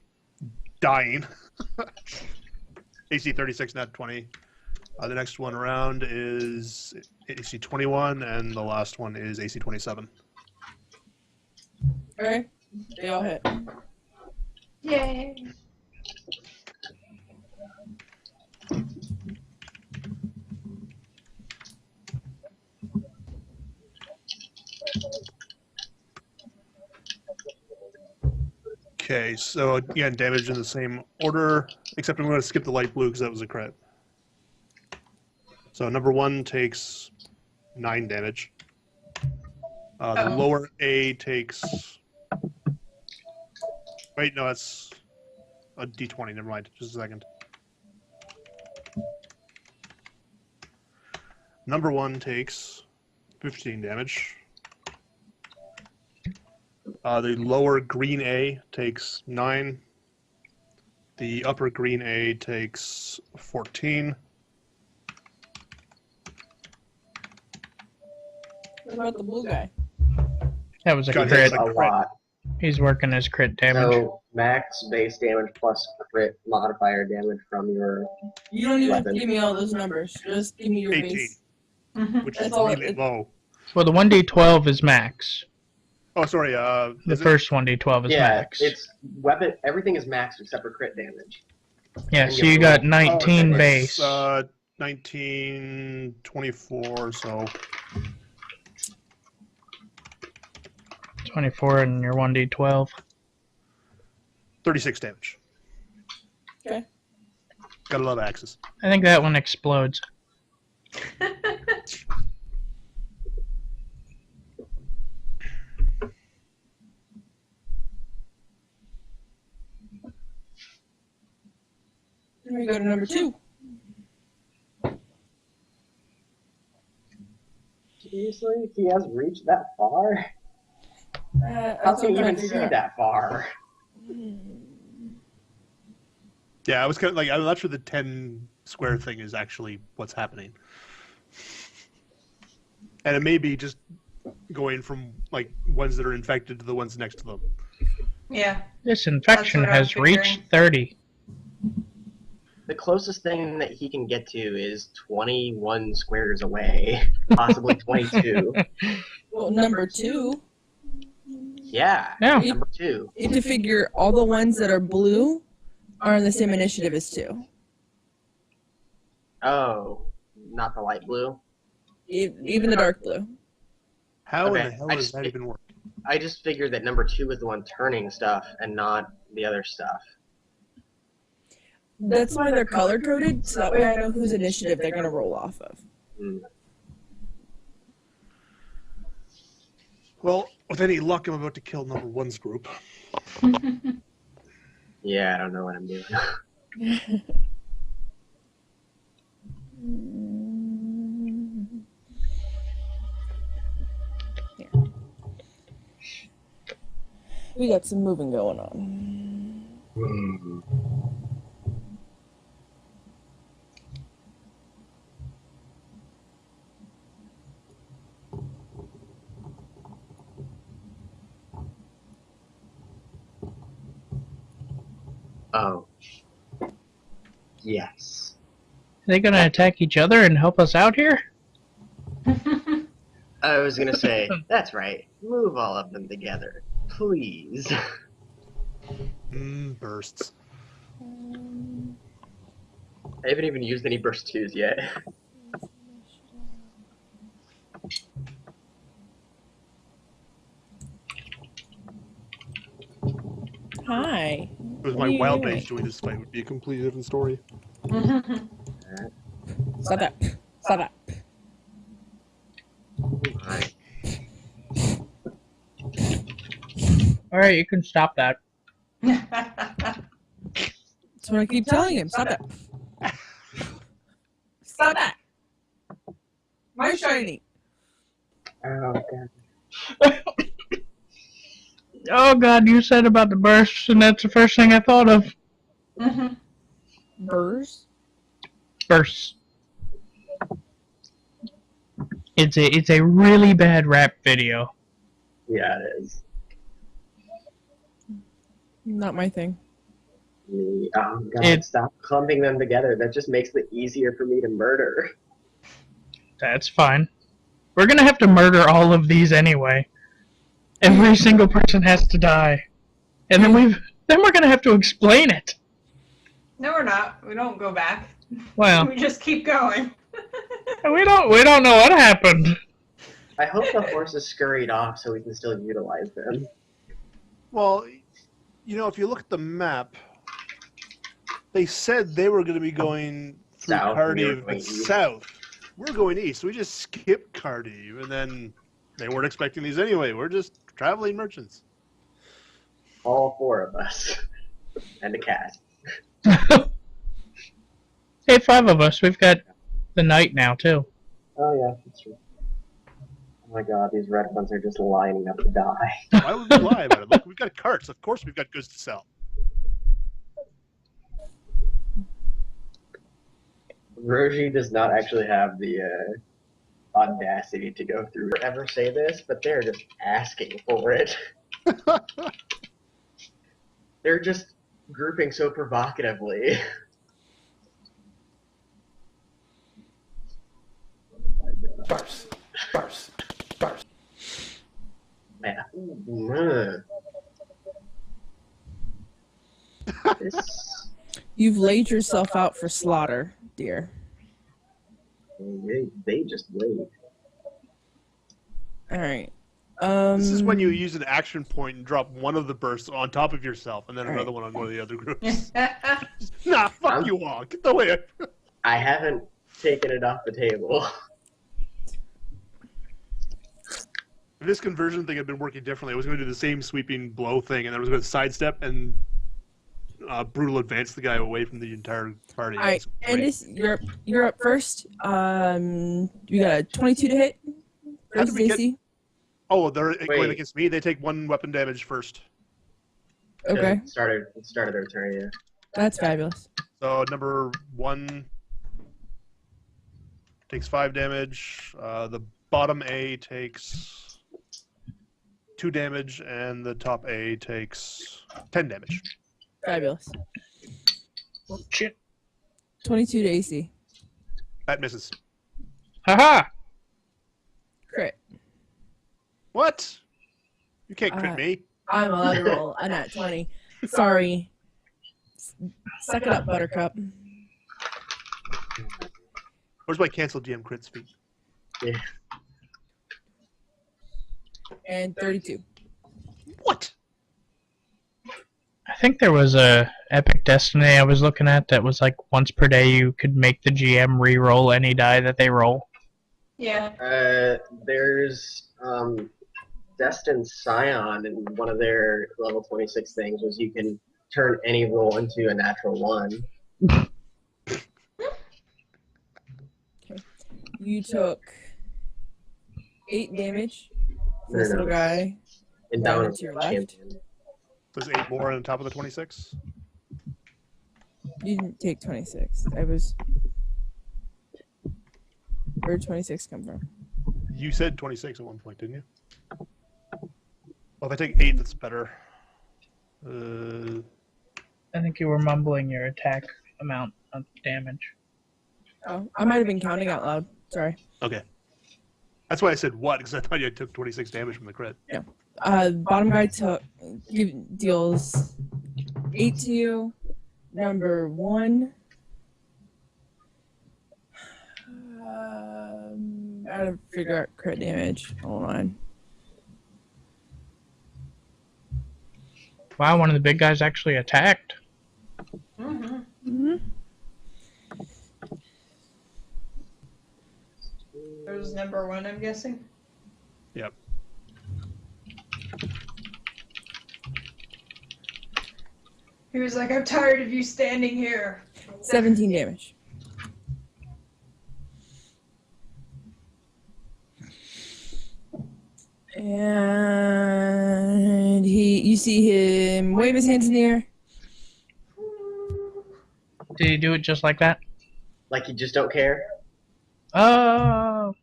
dying. AC 36, not 20. The next one around is AC 21, and the last one is AC 27. Okay. They all hit. Yay! Okay, so again, damage in the same order, except I'm going to skip the light blue because that was a crit. So number 1 takes 9 damage. The lower A takes... Wait, no, that's a D20. Never mind. Just a second. Number 1 takes 15 damage. The lower green A takes 9. The upper green A takes 14. What about the blue guy? That was a Got crit. hit A like lot. He's working his crit damage. So max base damage plus crit modifier damage from your. You don't even have to Weapon. give me all those numbers. Just give me your 18. base. Which is That's all really it- low. Well, the 1d12 is max. Oh, sorry. The Is it- first 1d12 is Yeah, max. it's weapon. Everything is max except for crit damage. Yeah, so you got Oh, 19 okay, base. it's, 19, 24, so 24 and your 1d12. 36 damage. Okay. Got a lot of axes. I think that one explodes. Then we go to number 2. Seriously, he has reached that far. How That's can what you I'm trying even to see figure out. that far? Yeah, I was kind of like, I'm not sure the 10 square thing is actually what's happening. And it may be just going from like ones that are infected to the ones next to them. Yeah. This infection That's what I'm has reached figuring. 30. The closest thing that he can get to is 21 squares away, possibly 22. Well, number 2. Yeah, Yeah. number 2. You have to figure all the ones that are blue are on the same initiative as 2. Oh, not the light blue. Even the dark blue. How Okay, in the hell I does just that thi- even work? I just figured that number 2 was the one turning stuff and not the other stuff. That's why they're color coded, so that way I know whose initiative they're gonna roll off of. Hmm. Well, with any luck, I'm about to kill number 1's group. Yeah, I don't know what I'm doing. Here. We got some moving going on. Hmm. Oh. Yes. Are they gonna attack each other and help us out here? I was gonna say, that's right. Move all of them together, please. Bursts. I haven't even used any burst 2s yet. Hi. It was What my are you wild doing? mage doing this fight would be a completely different story. Stop that. Stop that. Alright. Alright, you can stop that. That's what I keep telling him. Stop that. Stop that. My shiny. Oh, God. Oh god, you said about the bursts, and that's the first thing I thought of. Burrs? Bursts. It's a really bad rap video. Yeah, it is. Not my thing. Oh, God, It- stop clumping them together. That just makes it easier for me to murder. That's fine. We're gonna have to murder all of these anyway. Every single person has to die. And then we're gonna have to explain it. No, we're not. We don't go back. Well, We just keep going. we don't know what happened. I hope the horses scurried off so we can still utilize them. Well, you know, if you look at the map, they said they were going to be going through South, and we were Cardiff, going but east. south. We're going east, so we just skipped Cardiff, and then they weren't expecting these anyway. We're just traveling merchants. All 4 of us. And a cat. Hey, 5 of us. We've got the knight now too. Oh, yeah, that's true. Oh my God, these red ones are just lining up to die. Why would we lie about it? Look, we've got carts. Of course we've got goods to sell. Roji does not actually have the audacity to go through or ever say this, but they're just asking for it. They're just grouping so provocatively. Sparse. Sparse. Sparse. Man. This, You've laid yourself out for slaughter, dear. they just wait. Alright. This is when you use an action point and drop one of the bursts on top of yourself, and then another one on one of the other groups. Nah, fuck you all. Get the way. I haven't taken it off the table. If this conversion thing had been working differently, I was going to do the same sweeping blow thing, and I was going to sidestep and brutal advance the guy away from the entire party. Alright, It's great. Andis, you're up first. You got a 22 to hit. How did Versus we get- AC. Oh, they're going Wait. against me. They take 1 weapon damage first. Okay, It started their turn, yeah. that's fabulous. So number 1 takes 5 damage. The bottom A takes 2 damage, and the top A takes 10 damage. Fabulous. Oh, shit. 22 to AC. That misses. Haha! Crit. What? You can't crit me. I'm allowed to roll a nat 20. Sorry. Suck it up, Buttercup. Where's my cancel GM crits feat? And 32. What? I think there was a Epic Destiny I was looking at that was like once per day you could make the GM re-roll any die that they roll. Yeah. There's Destined Scion, and one of their level 26 things was you can turn any roll into a natural 1. You took 8 damage. No, This no, little no. guy. And Down down to your left. There's 8 more on top of the 26. You didn't take 26. I was. Where did 26 come from? You said 26 at one point, didn't you? Well, if I take 8, that's better. I think you were mumbling your attack amount of damage. Oh, I might have been counting out loud. Sorry. Okay. That's why I said what, because I thought you took 26 damage from the crit. Bottom guy deals 8 to you. Number 1. I gotta figure out crit damage. Hold on. Wow, one of the big guys actually attacked. Mm-hmm. That was number 1, I'm guessing. Yep. He was like, I'm tired of you standing here. 17 damage. And you see him wave his hands in the air. Did he do it just like that? Like you just don't care? Oh,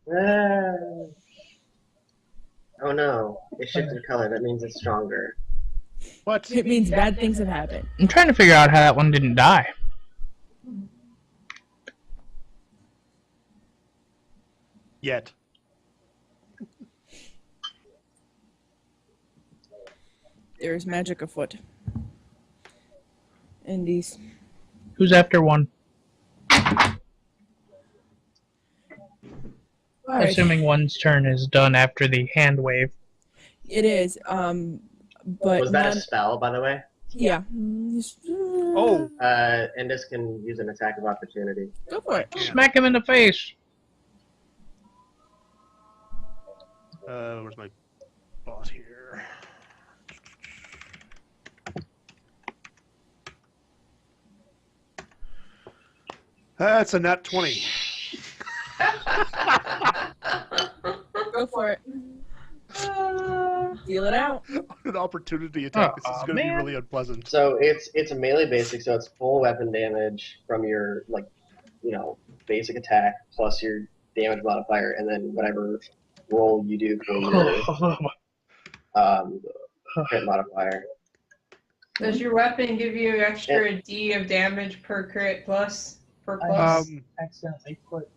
Oh no, it shifted color. That means it's stronger. What? It means bad things have happened. I'm trying to figure out how that one didn't die. Yet. There's magic afoot. Indies. Who's after one? Alright. Assuming one's turn is done after the hand wave. It is. But Was that none- a spell, by the way? yeah. Oh. Endus can use an attack of opportunity. Go for it. Smack him in the face. Where's my boss here? That's a nat 20. Go for it. Deal it out. An opportunity attack. This is Aw, going to be man. really unpleasant. So it's a melee basic, so it's full weapon damage from your basic attack plus your damage modifier, and then whatever roll you do for your crit modifier. Does your weapon give you extra D of damage per crit plus? Per plus? Accidentally put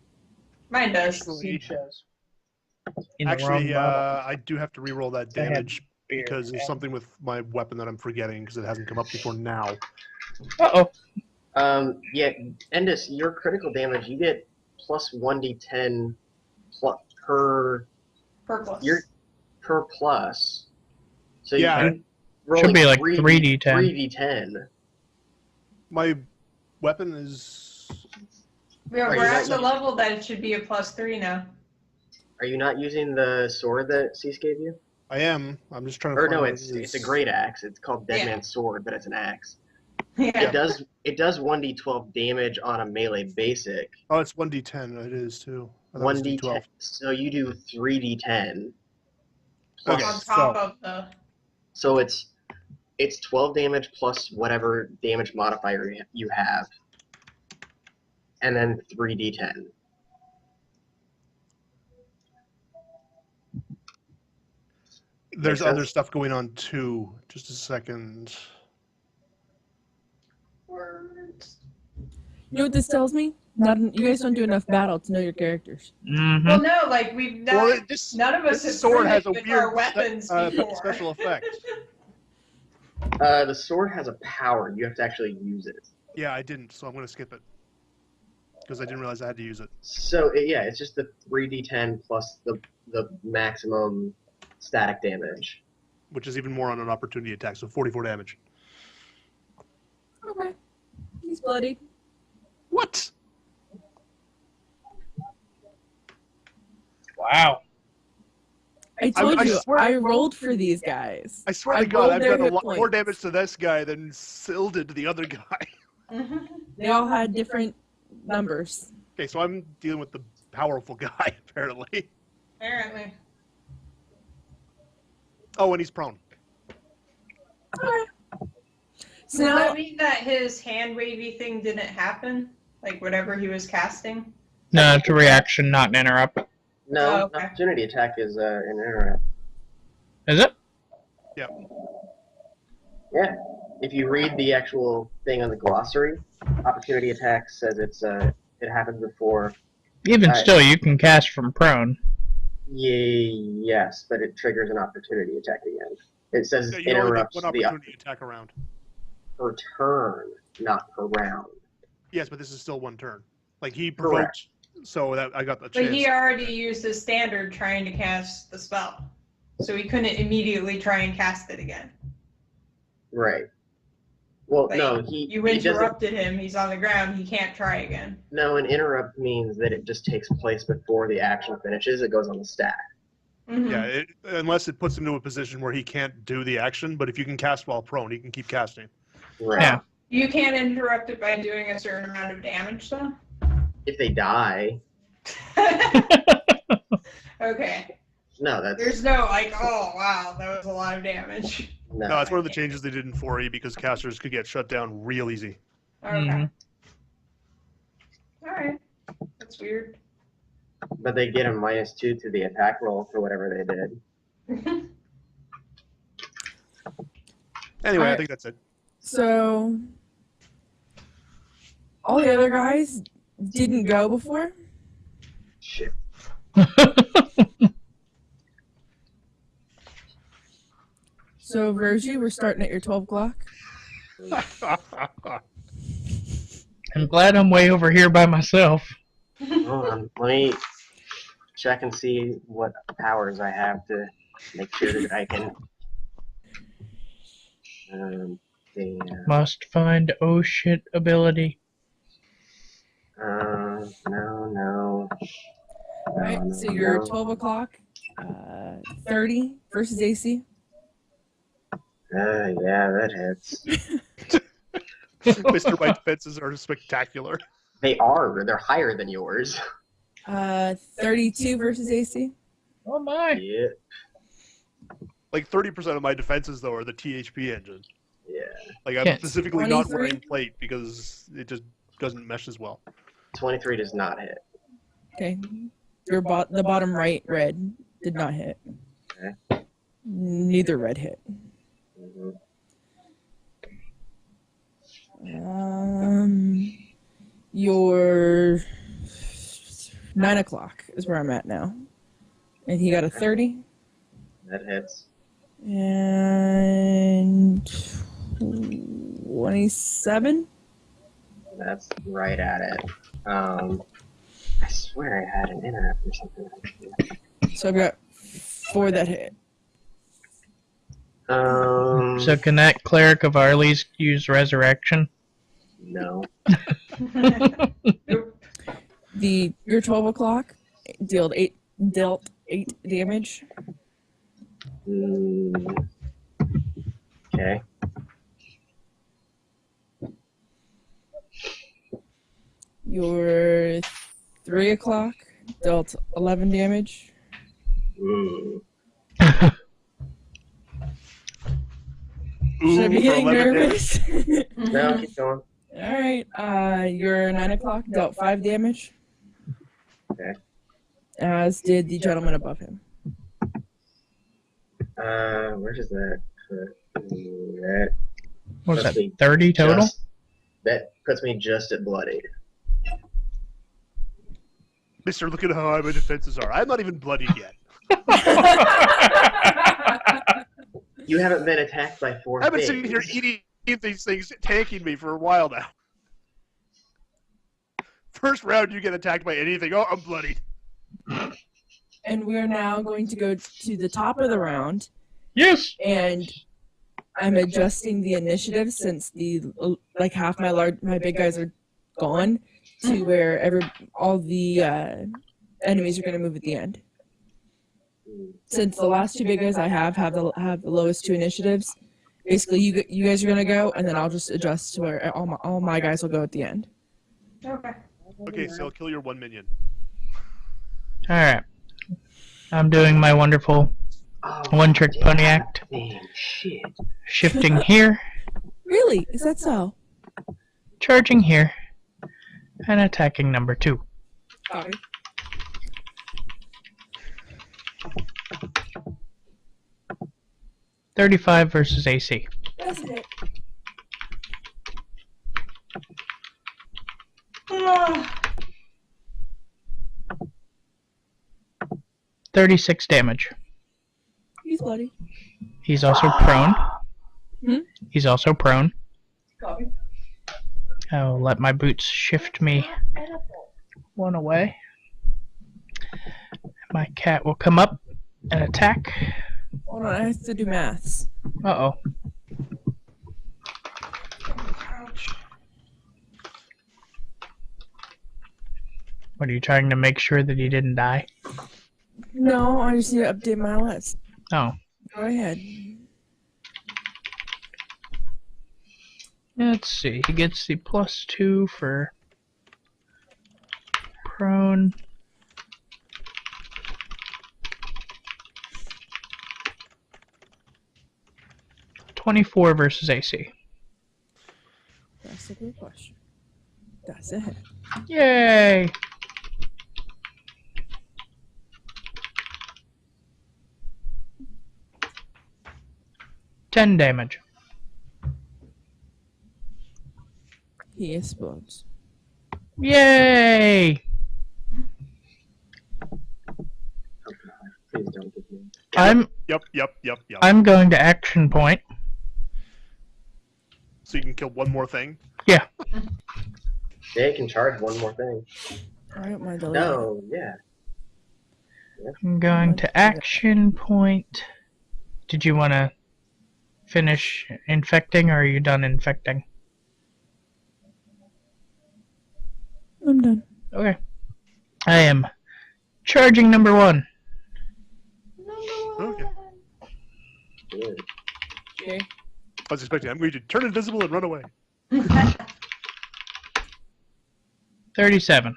Mine does. seed shells. In the wrong Actually, bottle. I do have to re-roll that I had damage beer. because there's something with my weapon that I'm forgetting because it hasn't come up before now. Uh-oh. Yeah, Endus, your critical damage, you get plus 1d10 per Per plus. per plus. So Yeah, you roll Should be like 3d10. 3d10. My weapon is... We're you at not- the level that it should be a +3 now. Are you not using the sword that Cease gave you? I am. I'm just trying to Or find no, what it's it a is. great axe. It's called Dead Yeah. Man's Sword, but it's an axe. Yeah. It does 1d12 damage on a melee basic. Oh, it's 1d10. It is, too. I thought it was 1d10. So you do 3d10. Okay, On top of the. So it's 12 damage plus whatever damage modifier you have. And then 3d10. There's Makes other sense. stuff going on, too. Just a second. Words. You know what this tells me? You guys don't do enough battle to know your characters. Mm-hmm. Well, no, like we've not. Well, this None of us have sword has a with our weird weapons before. special effect. The sword has a power. You have to actually use it. Yeah, I didn't, so I'm gonna skip it because I didn't realize I had to use it. So yeah, it's just the 3d10 plus the maximum static damage. Which is even more on an opportunity attack, so 44 damage. Okay. He's bloody. What? Wow. I told I you, swear- I rolled for these guys. I swear I to God, rolled I've their done a hit lot more points. damage to this guy than Syl did to the other guy. They all had different numbers. Okay, so I'm dealing with the powerful guy, apparently. Apparently. Oh, and he's prone. So Does now, that mean that his hand wavy thing didn't happen? Like whatever he was casting? No, it's a reaction, not an interrupt. No, Oh, okay. an opportunity attack is an interrupt. Is it? Yeah. If you read the actual thing on the glossary, opportunity attack says it happens before. Even still, you can cast from prone. Yes, but it triggers an opportunity attack again. It says Yeah, you only interrupts get one the opportunity attack around. per turn, not per round. Yes, but this is still one turn. Like he Correct. provoked, so that I got the But chance. he already used his standard trying to cast the spell. So he couldn't immediately try and cast it again. Right. Well, Like, no, You he doesn't. interrupted him, he's on the ground, he can't try again. No, an interrupt means that it just takes place before the action finishes. It goes on the stack. Mhm. Yeah, unless it puts him to a position where he can't do the action, but if you can cast while prone, he can keep casting. Right. Yeah. You can't interrupt it by doing a certain amount of damage, though? If they die, Okay. no, that's There's no, like, oh, wow, that was a lot of damage. No, it's one of the changes they did in 4E because casters could get shut down real easy. Okay. Mhm. Alright. That's weird. But they get a -2 to the attack roll for whatever they did. Anyway, I Alright. think that's it. so all the other guys didn't go before. Shit. So Virgie, we're starting at your 12 o'clock. I'm glad I'm way over here by myself. Hold on. Let me check and see what powers I have to make sure that I can. Must find oh shit ability. No. Right. No, So you're no. 12 o'clock. 30 versus AC. Yeah, that hits. Mr. White defenses are spectacular. They are. They're higher than yours. 32 versus AC. Oh my. Yeah. Like 30% of my defenses, though, are the THP engine. Yeah. Like I'm Yes. specifically not 23? wearing plate because it just doesn't mesh as well. 23 does not hit. Okay. The bottom right red did not hit. Okay. Neither red hit. Mhm. Your 9 o'clock is where I'm at now. And he got a 30. That hits. And 27? That's right at it. I swear I had an interrupt or something. So I've got 4 that hit. So can that cleric of Arley's use resurrection? No. Your 12 o'clock dealt 8 damage. Okay. Your 3 o'clock dealt 11 damage. Ooh. Should I be for getting 11 damage. nervous? No, keep going. Alright, your 9 o'clock dealt 5 damage. Okay. As did the gentleman above him. Where does that put me? That What was puts that, me 30 total? that puts me just at bloodied. Mister, look at how high my defenses are. I'm not even bloodied yet. You haven't been attacked by 4 I've been things. sitting here eating these things, tanking me for a while now. First round, you get attacked by anything. Oh, I'm bloodied. And we're now going to go to the top of the round, Yes. and I'm adjusting the initiative since the like half my big guys are gone to where all the enemies are going to move at the end. Since the last 2 big guys I have the lowest 2 initiatives, basically you guys are going to go, and then I'll just adjust to where all my guys will go at the end. Okay. Okay, so kill your 1 minion. All right. I'm doing my wonderful one-trick pony act. Man, shit. Shifting here, Really? Is that so? charging here, and attacking number 2. Sorry. $35 versus AC. That's it. Ah, 36 damage. He's bloody. He's also prone. Hmm? He's also prone. Copy. I'll let my boots shift me 1 away. My cat will come up and attack. Hold on, I have to do maths. Uh-oh. ouch. What, are you trying to make sure that he didn't die? No, I just need to update my list. Oh. Go ahead. Let's see. He gets the +2 for prone. $24 versus AC. That's a good question. That's a hit. Yay! $10 damage. He explodes. Yay! Please don't give me. Yep. I'm going to action point. So you can kill one more thing. Yeah, you can charge 1 more thing. I don't mind deleting. No, yeah. I'm going to action point. Did you want to finish infecting, or are you done infecting? I'm done. Okay. I am charging number 1. Okay. Good. Okay. I was expecting. I'm going to turn invisible and run away. 37.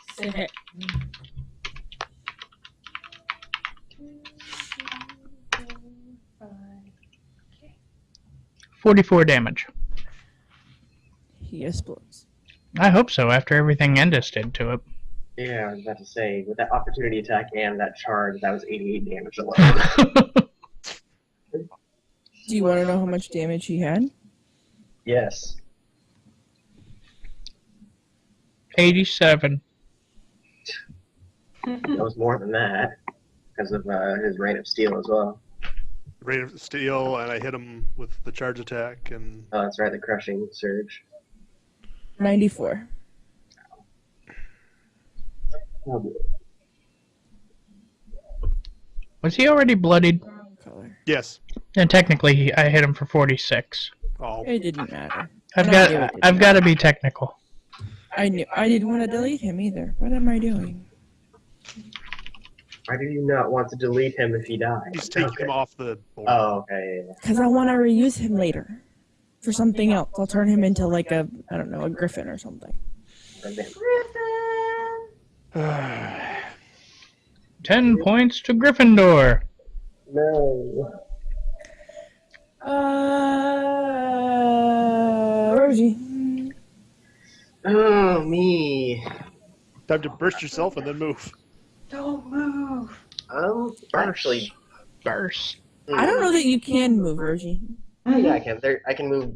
It's a hit. $44 damage. He explodes. I hope so, after everything Endus did to it. Yeah, I was about to say, with that opportunity attack and that charge, that was 88 damage alone. Do you want to know how much damage he had? Yes. 87. That was more than that, because of his rate of steel as well. Rate of steel, and I hit him with the charge attack, and Oh, that's right, the crushing surge. 94. Oh, boy. Was he already bloodied? Color. yes. And technically, I hit him for 46. Oh, It didn't matter. I've No, got it didn't I've got to be technical. I didn't want to delete him either. What am I doing? Why do you not want to delete him if he dies? he's taking Okay. him off the board. Oh, okay. Because I want to reuse him later for something else. I'll turn him into like a, I don't know, a griffin or something. Yeah. 10 points to Gryffindor. No. Rosie. Oh, me. Time to burst yourself and then move. Don't move. Actually, Burst. I don't know that you can move, Rosie. Yeah, I can. I can move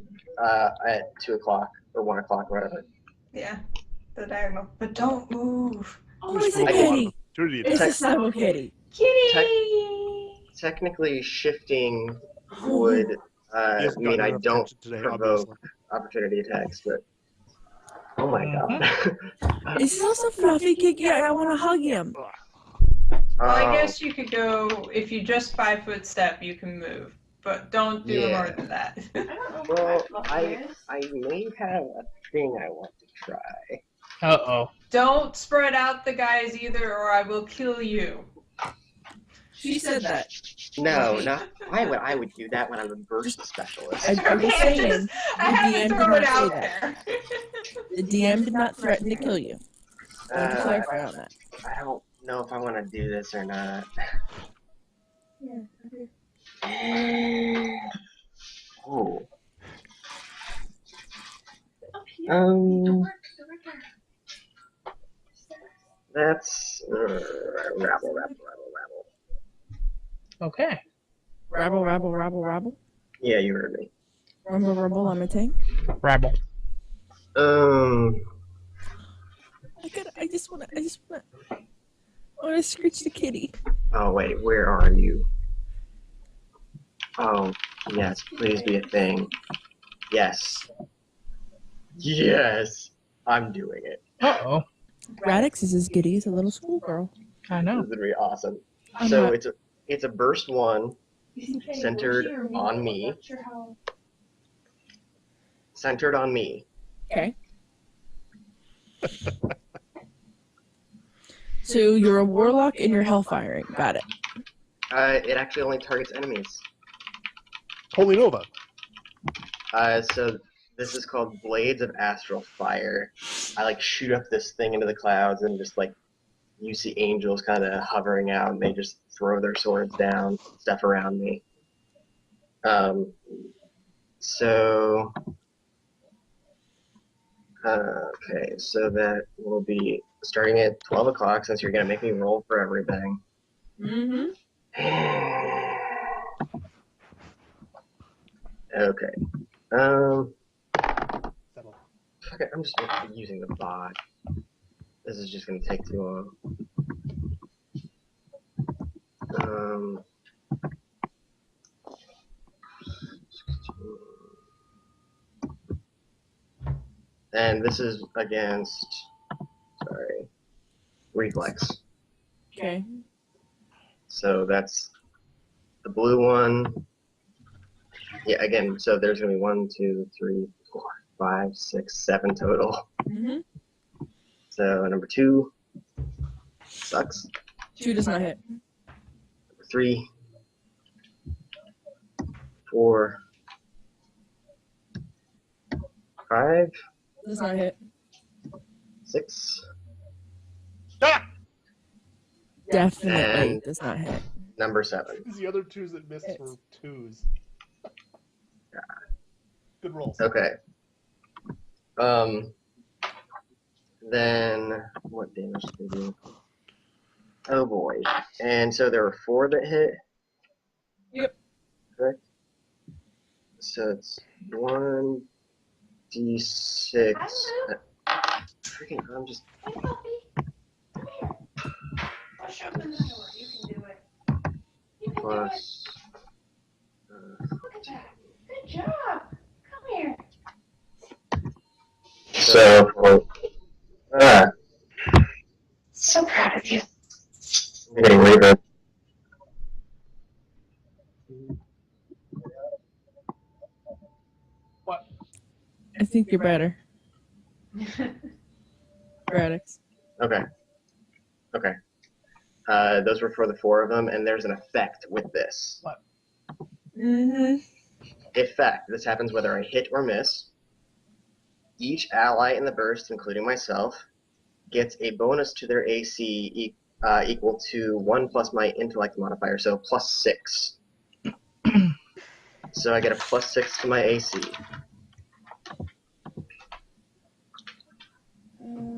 at 2 o'clock or 1 o'clock, whatever. Yeah, the diagonal. But don't move. Oh, it's a There's a lot of kitty. opportunity It's a attacks. Sabo kitty. Kitty! Technically, shifting would He hasn't mean gotten I enough don't attention today, provoke obviously. opportunity attacks, but oh my god. Is this a fluffy kitty? I want to hug him. Well, I Oh, guess you could go, if you just 5-foot step, you can move. But don't do Yeah. more than that. well, I may have a thing I want to try. Uh-oh. Don't spread out the guys either, or I will kill you. She said that. No, not why would I would do that when I'm a burst specialist? I'm just saying. I had DM to did throw not it say out that. there. The DM did not threaten to kill you. I want to Uh, clarify on that. I don't know if I want to do this or not. Oh. That's rabble. Okay. Rabble, rabble, rabble, rabble. Yeah, you heard me. Rumble, rumble, I'm a tank. Rabble. I just wanna scratch the kitty. Oh wait, where are you? Oh, yes, please be a thing. Yes. Yes, I'm doing it. Uh-oh. Radix is as giddy as a little schoolgirl. I This know. is gonna be awesome. I'm So not- it's a burst one, centered on me. Centered on me. Okay. So you're a warlock and you're hellfiring. Got it. It actually only targets enemies. Holy Nova. So this is called Blades of Astral Fire. I like shoot up this thing into the clouds and just like you see angels kind of hovering out and they just throw their swords down, stuff around me. So okay, so that will be starting at 12 o'clock since you're gonna make me roll for everything. Mm-hmm. Okay. Settle. Okay, I'm just using the bot. This is just gonna take too long. And this is against, sorry, reflex. Okay. So that's the blue one. Yeah, again, so there's gonna be 1, 2, 3, 4, 5, 6, 7 total. Mm-hmm. So number 2 sucks. 2 does not hit. Number 3, 4, 5, Does not hit. 6, Definitely And- does not hit. number 7. The other twos that missed were twos. Good rolls. Okay. Then what damage did they do? Oh boy. And so there were 4 that hit. Yep. Correct. So it's 1d6. Freaking, I'm just. Push open the door. You can do it. You can Plus. do it. Look at that. Good job. Come here. So. So proud of you. I'm getting reverb. I think you're better. Radix. Okay. Okay. Those were for the 4 of them, and there's an effect with this. Mm-hmm. Effect. This happens whether I hit or miss. Each ally in the burst, including myself, gets a bonus to their AC equal to 1 plus my intellect modifier, so plus 6. So I get a plus 6 to my AC.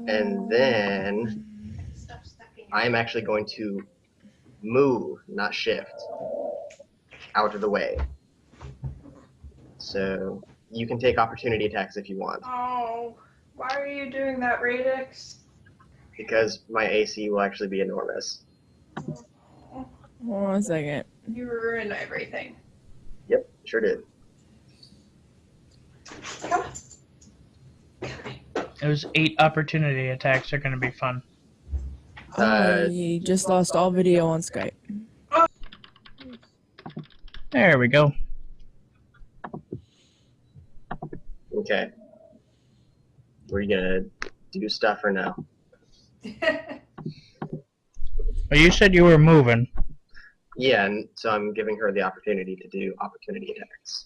And then I'm actually going to move, not shift, out of the way. So you can take opportunity attacks if you want. Oh, why are you doing that, Radix? because my AC will actually be enormous. 1 second. You ruined everything. Yep, sure did. Come on. Those 8 opportunity attacks are going to be fun. I just lost all video on Skype. There we go. Okay. Were you gonna do stuff or no? Well, you said you were moving. Yeah, and so I'm giving her the opportunity to do opportunity attacks.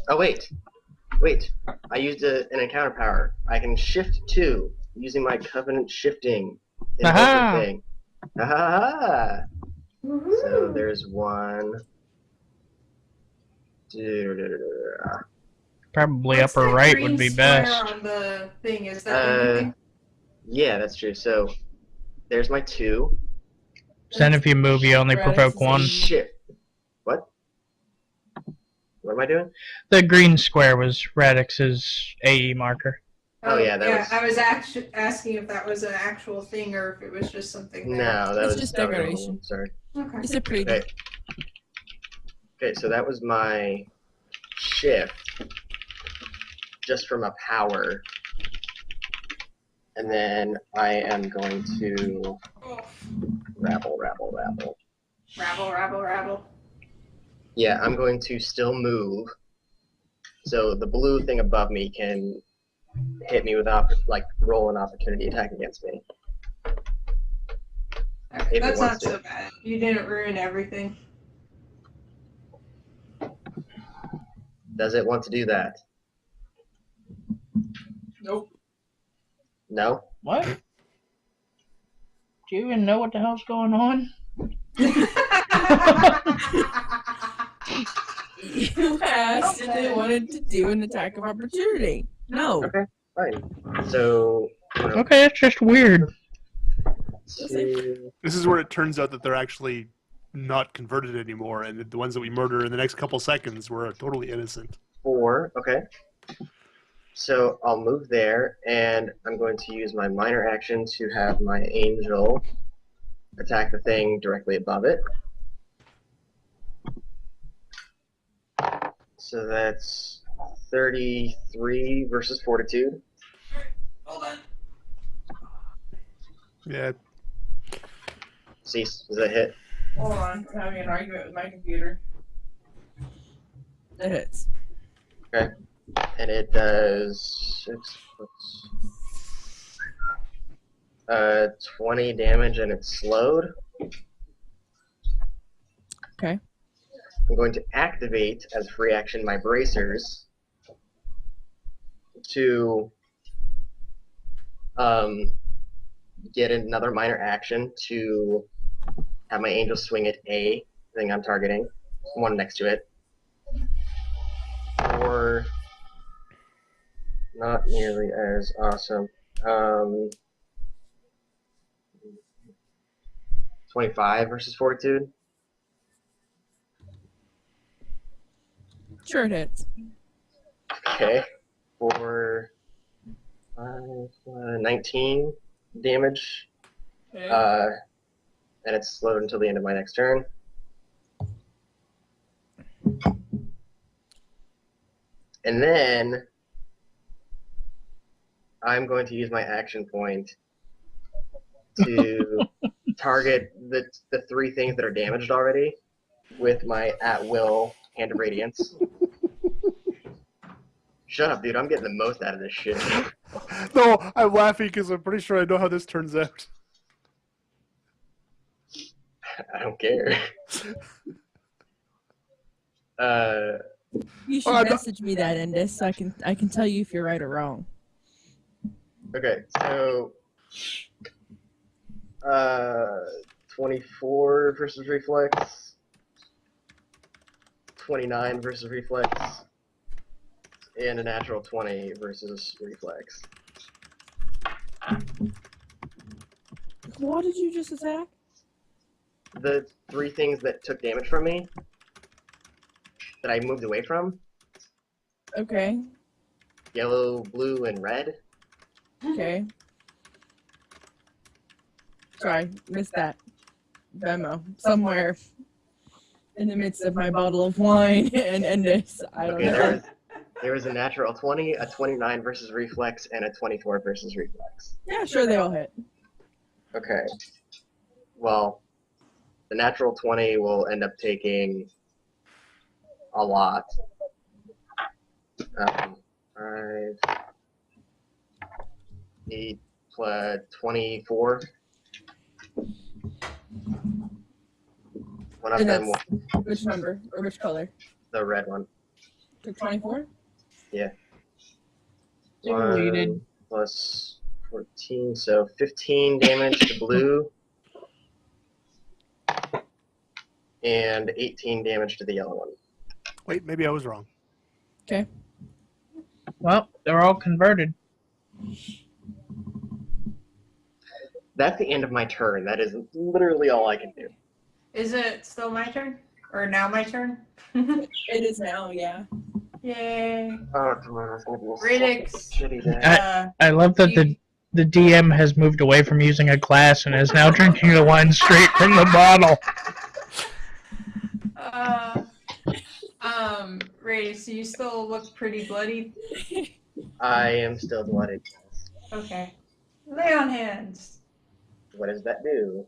Oh, wait. Wait. I used an encounter power. I can shift 2 using my covenant shifting Aha! thing. Aha! So there's 1. Probably What's upper that right green would be square best. on the thing? Is that anything? Yeah, that's true. So there's my 2. Then if you move, you only provoke 1. Shit. What? What am I doing? The green square was Radix's AE marker. Oh, yeah, that was- I was actually asking if that was an actual thing or if it was just something. There. No, that It's was just that was- decoration. Sorry. Okay. It's a pretty. Okay. Okay, so that was my shift just from a power. And then I am going to rabble. Rabble. Yeah, I'm going to still move. So the blue thing above me can hit me with roll an opportunity attack against me. Okay, If it that's wants not to. so bad. You didn't ruin everything. Does it want to do that? Nope. No? What? Do you even know what the hell's going on? You asked if they wanted to do an attack of opportunity. No. Okay, fine. So, Okay, that's just weird. 2, This is where it turns out that they're actually not converted anymore, and the ones that we murder in the next couple seconds were totally innocent. 4, okay. So I'll move there, and I'm going to use my minor action to have my angel attack the thing directly above it. So that's 33 versus fortitude. Hold on. Yeah, Cease. Does that hit? Hold on. I'm having an argument with my computer. It hits. Okay. And it does 20 damage, and it's slowed. Okay. I'm going to activate as free action my bracers to get another minor action to have my angel swing at a thing I'm targeting, one next to it, or not nearly as awesome. 25 versus fortitude. Sure, it hits. Okay, for 19 damage, and it's slowed until the end of my next turn. And then I'm going to use my action point to target the 3 things that are damaged already with my at-will Hand of Radiance. Shut up, dude. I'm getting the most out of this shit. no, I'm laughing because I'm pretty sure I know how this turns out. I don't care. You should Oh, I'm not- message me that, Endis, so I can tell you if you're right or wrong. Okay, so 24 versus reflex, 29 versus reflex, and a natural 20 versus reflex. What did you just attack? The 3 things that took damage from me that I moved away from, Okay. yellow, blue, and red. Okay. Sorry, missed that memo. Somewhere in the midst of my bottle of wine and this, I don't Okay, know. there was a natural 20, a 29 versus reflex, and a 24 versus reflex. Yeah, sure, they all hit. Okay. Well, the natural 20 will end up taking a lot. 5, 8 plus 24. One of And them, that's which number or which color? the red one. Took 24? Yeah. Deleted. 1 plus 14, so 15 damage to blue. And 18 damage to the yellow one. Wait, maybe I was wrong. Okay. Well, they're all converted. That's the end of my turn. That is literally all I can do. Is it still my turn? Or now my turn? It is now, yeah. Yay. Oh, tomorrow's gonna be a Radix. shitty day. I love that the DM has moved away from using a glass and is now drinking the wine straight from the bottle. Radix, you still look pretty bloody. I am still blooded. Okay. Lay on hands. What does that do?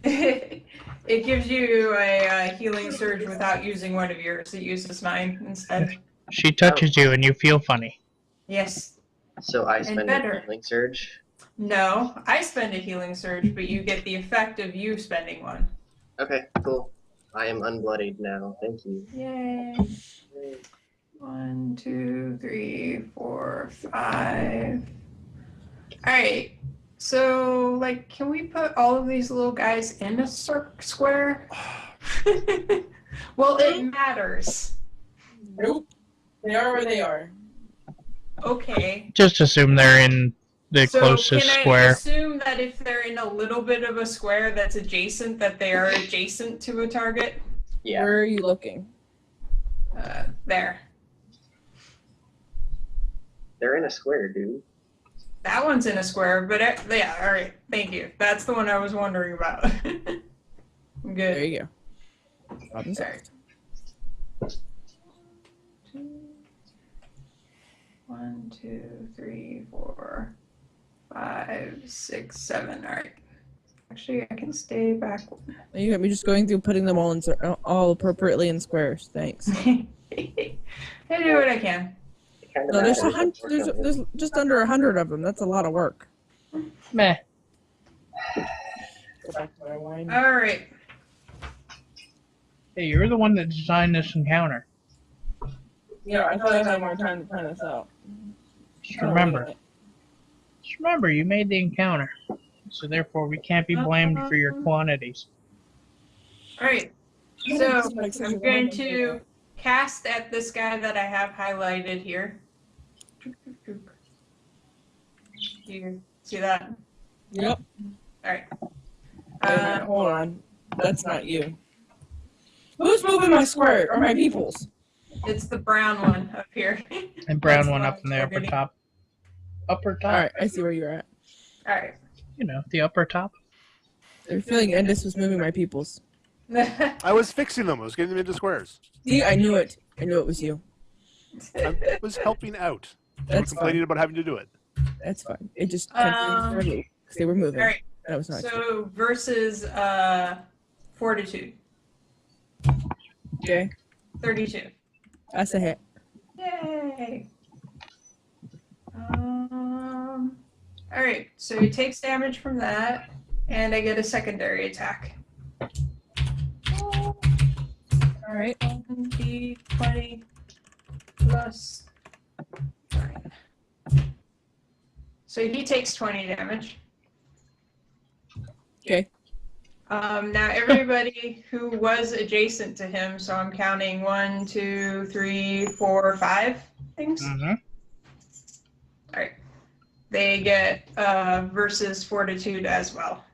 It gives you a healing surge without using one of yours. It uses mine instead. She touches you and you feel funny. Yes. So I spend a better. healing surge. No, I spend a healing surge, but you get the effect of you spending one. Okay, cool. I am unbloodied now. Thank you. Yay. 1, 2, 3, 4, 5. Alright. So, like, can we put all of these little guys in a square? Well, it matters. Nope. They are where they are. Okay. Just assume they're in the So closest can I square. assume that if they're in a little bit of a square that's adjacent, that they are adjacent to a target? Yeah. Where are you looking? There. They're in a square, dude. That one's in a square, but yeah, all right. Thank you. That's the one I was wondering about. There Good. you go. Problem Sorry. solved. 1, 2, 3, 4, 5, 6, 7. All right. Actually, I can stay back. You got me just going through putting them all in all appropriately in squares. Thanks. I do what I can. It kinda No, there's matters, there's just under 100 of them. That's a lot of work. Meh. Go back to my wine. All right. Hey, you're the one that designed this encounter. Yeah, I thought I had more time to plan this out. Just remember. Just remember, you made the encounter. So therefore, we can't be blamed for your quantities. All right. So I'm going to cast at this guy that I have highlighted here. You see that? Yep. All right. Wait a minute, hold on. That's not you. Who's moving my square or my peoples? It's the brown one up here. And brown That's one what up I in was the upper targeting. top. Upper top? All right, I see where you're at. All right. You know, the upper top. They're feeling Endis was moving my peoples. I was fixing them. I was getting them into squares. See, I knew it. I knew it was you. I was helping out. They were That's complaining fine. about having to do it. That's fine. It just because they were moving. All right. That was not true. So versus fortitude, Okay, 32. that's a hit. Yay. All right. So he takes damage from that, and I get a secondary attack. All right. 1d20 plus 9. So he takes 20 damage. Okay. Now everybody who was adjacent to him, so I'm counting 1, 2, 3, 4, 5 things. Mm-hmm. All right. They get versus fortitude as well.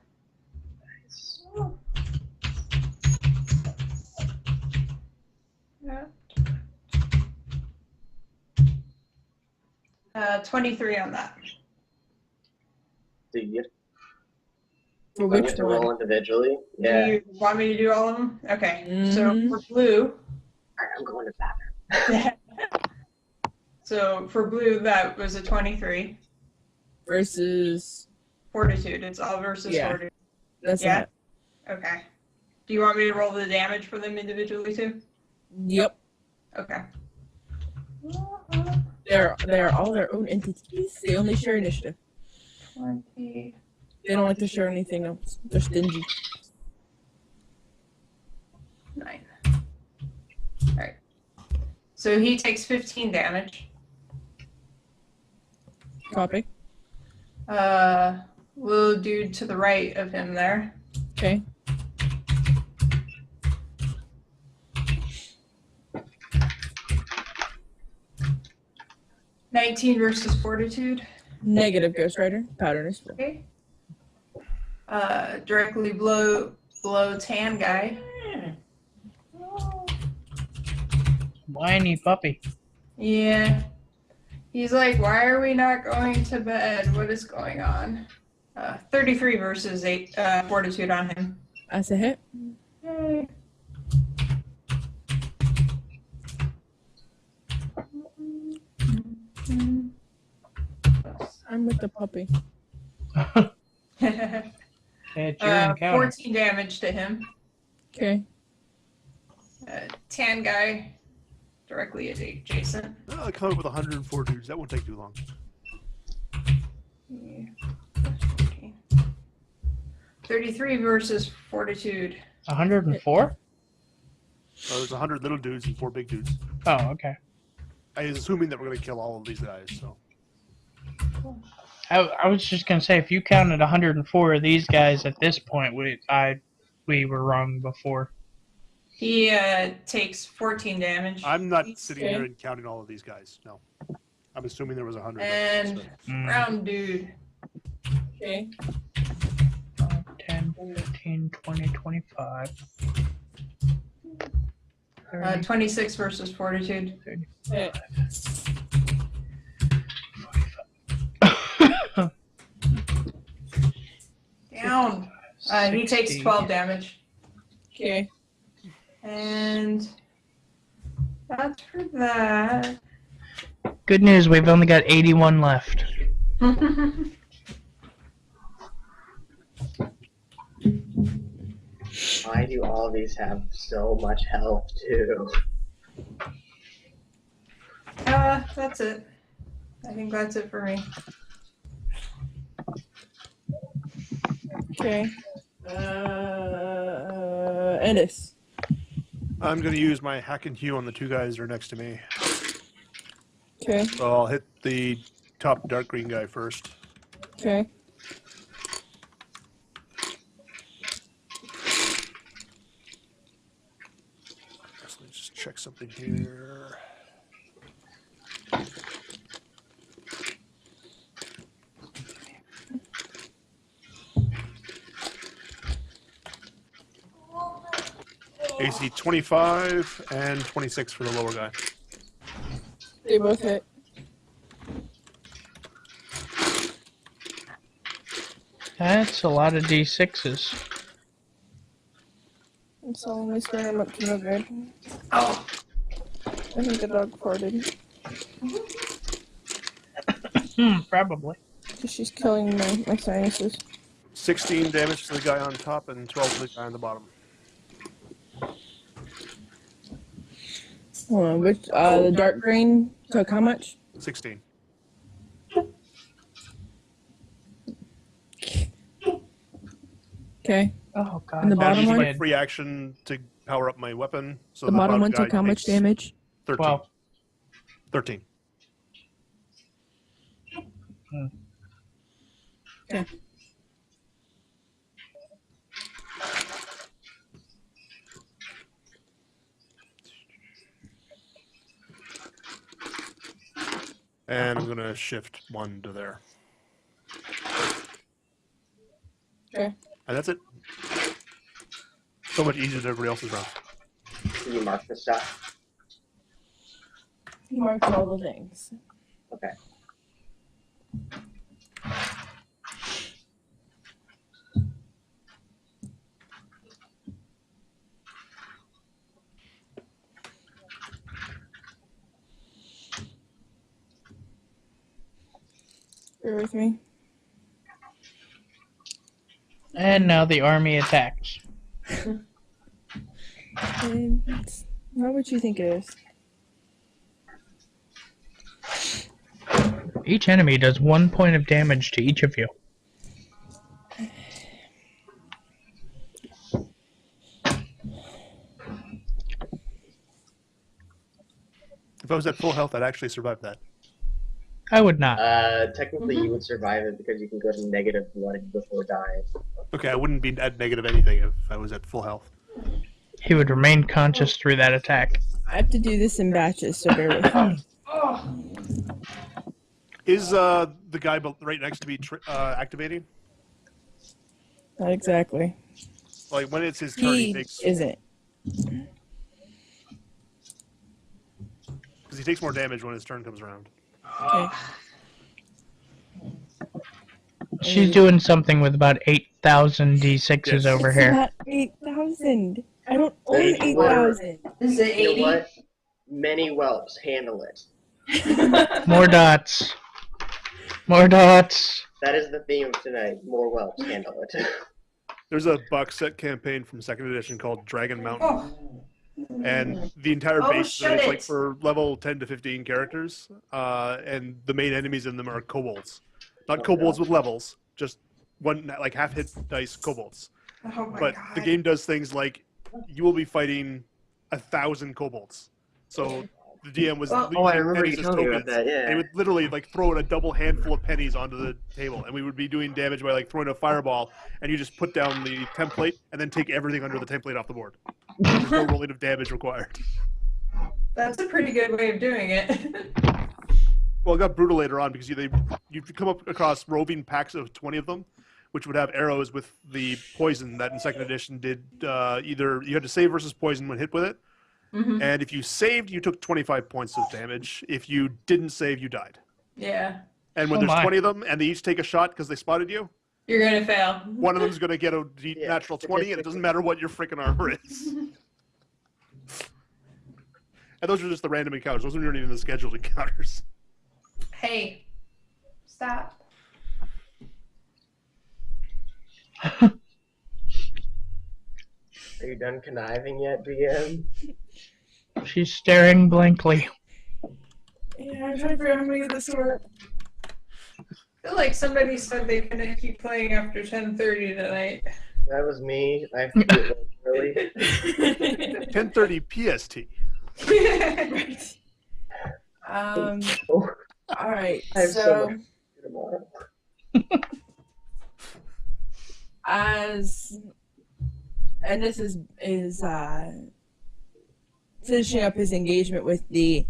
23 on that. Do you For want which to roll one? individually? Do Yeah. you want me to do all of them? Okay. So Mhm. for blue, Alright, I'm going to the bathroom. so for blue, that was a 23. Versus. Fortitude. It's all versus Yeah. fortitude. That's Yeah. it. Okay. Do you want me to roll the damage for them individually too? Yep. Okay. They're all their own entities. They only share initiative. 20. They don't like to share anything else. They're stingy. 9. Alright. So he takes 15 damage. Copy. Little dude to the right of him there. Okay. $19 versus fortitude. Negative Ghost Rider. Pattern is full. Okay. Directly below tan guy. Whiny puppy. Yeah. He's like, why are we not going to bed? What is going on? 33 versus 8 fortitude on him. That's a hit. Yay. I'm with the puppy. It's your encounter. 14 damage to him. Okay. Tan guy directly adjacent. I come up with 104 dudes. That won't take too long. Yeah. 33 versus fortitude. 104? There's 100 little dudes and 4 big dudes. Oh, okay. I was assuming that we're going to kill all of these guys, so. I was just gonna say, if you counted 104 of these guys at this point, we were wrong before. He takes 14 damage. I'm not sitting Okay. here and counting all of these guys, no. I'm assuming there was 100. And Mm. round dude. Okay. 10, 15, 20, 25. 30, 26 versus fortitude. 35. Down. He takes 60. 12 damage. Okay. And that's for that. Good news, we've only got 81 left. Why do all these have so much health too? That's it. I think that's it for me. Okay. Ennis. I'm going to use my hack and hew on the 2 guys that are next to me. Okay. So I'll hit the top dark green guy first. Okay. So let's just check something here. AC 25 and 26 for the lower guy. They both hit. That's a lot of D6s. I'm solemnly swearing I'm up to no good. Oh, I think the dog farted. Probably. She's killing my sinuses. 16 damage to the guy on top and 12 to the guy on the bottom. Hold on, which, the dark green took how much? 16. Okay. Oh god. And the I'll bottom use one? my free action to power up my weapon. So The bottom one guy took how much takes damage? 13. 12. 13. Okay. And I'm going to shift 1 to there. Okay. And that's it. So much easier than everybody else's round. Can you mark the stuff? You marked all the things. Okay. Bear with me. And now the army attacks. And it's not what you think it is. Each enemy does 1 point of damage to each of you. If I was at full health, I'd actually survive that. I would not. Technically, you would survive it because you can go to -1 before dying. Okay, I wouldn't be at negative anything if I was at full health. He would remain conscious through that attack. I have to do this in batches, so bear with me. Is the guy right next to me activating? Not exactly. Like when it's his turn, he He takes isn't. because he takes more damage when his turn comes around. Okay. She's doing something with about 8,000 D6s Yes. over It's here. not 8,000. I don't own Eight. 8,000. Is it You 80? know what? Many whelps handle it. More dots. More dots. That is the theme of tonight. More whelps handle it. There's a box set campaign from 2nd edition called Dragon Mountain, Oh. and the entire Oh, base shut is like it. for level 10 to 15 characters, and the main enemies in them are kobolds. Not kobolds with levels, just one like half hit dice kobolds. Oh my But God. the game does things like you will be fighting 1,000 kobolds. So the DM was Oh, Oh, I using remember you pennies as telling me about tokens. that. They Yeah. would literally like throw in a double handful of pennies onto the table, and we would be doing damage by like throwing a fireball, and you just put down the template and then take everything under the template off the board. There's no rolling of damage required. That's a pretty good way of doing it. Well, it got brutal later on because you'd come up across roving packs of 20 of them, which would have arrows with the poison that in 2nd edition did either you had to save versus poison when hit with it, Mhm. and if you saved, you took 25 points of damage. If you didn't save, you died. Yeah. And when Oh there's my. 20 of them and they each take a shot because they spotted you, You're gonna fail. one of them's going to get a Yeah, natural 20, and it doesn't matter what your freaking armor is. And those are just the random encounters. Those aren't even the scheduled encounters. Hey, stop. Are you done conniving yet, DM? She's staring blankly. Yeah, I'm trying to figure out how to get this to work. I feel like somebody said they couldn't keep playing after 10:30 tonight. That was me. I have to do it early. 10:30 PST. Um. Oh, All right. I have so So, much tomorrow. and this is finishing up his engagement with the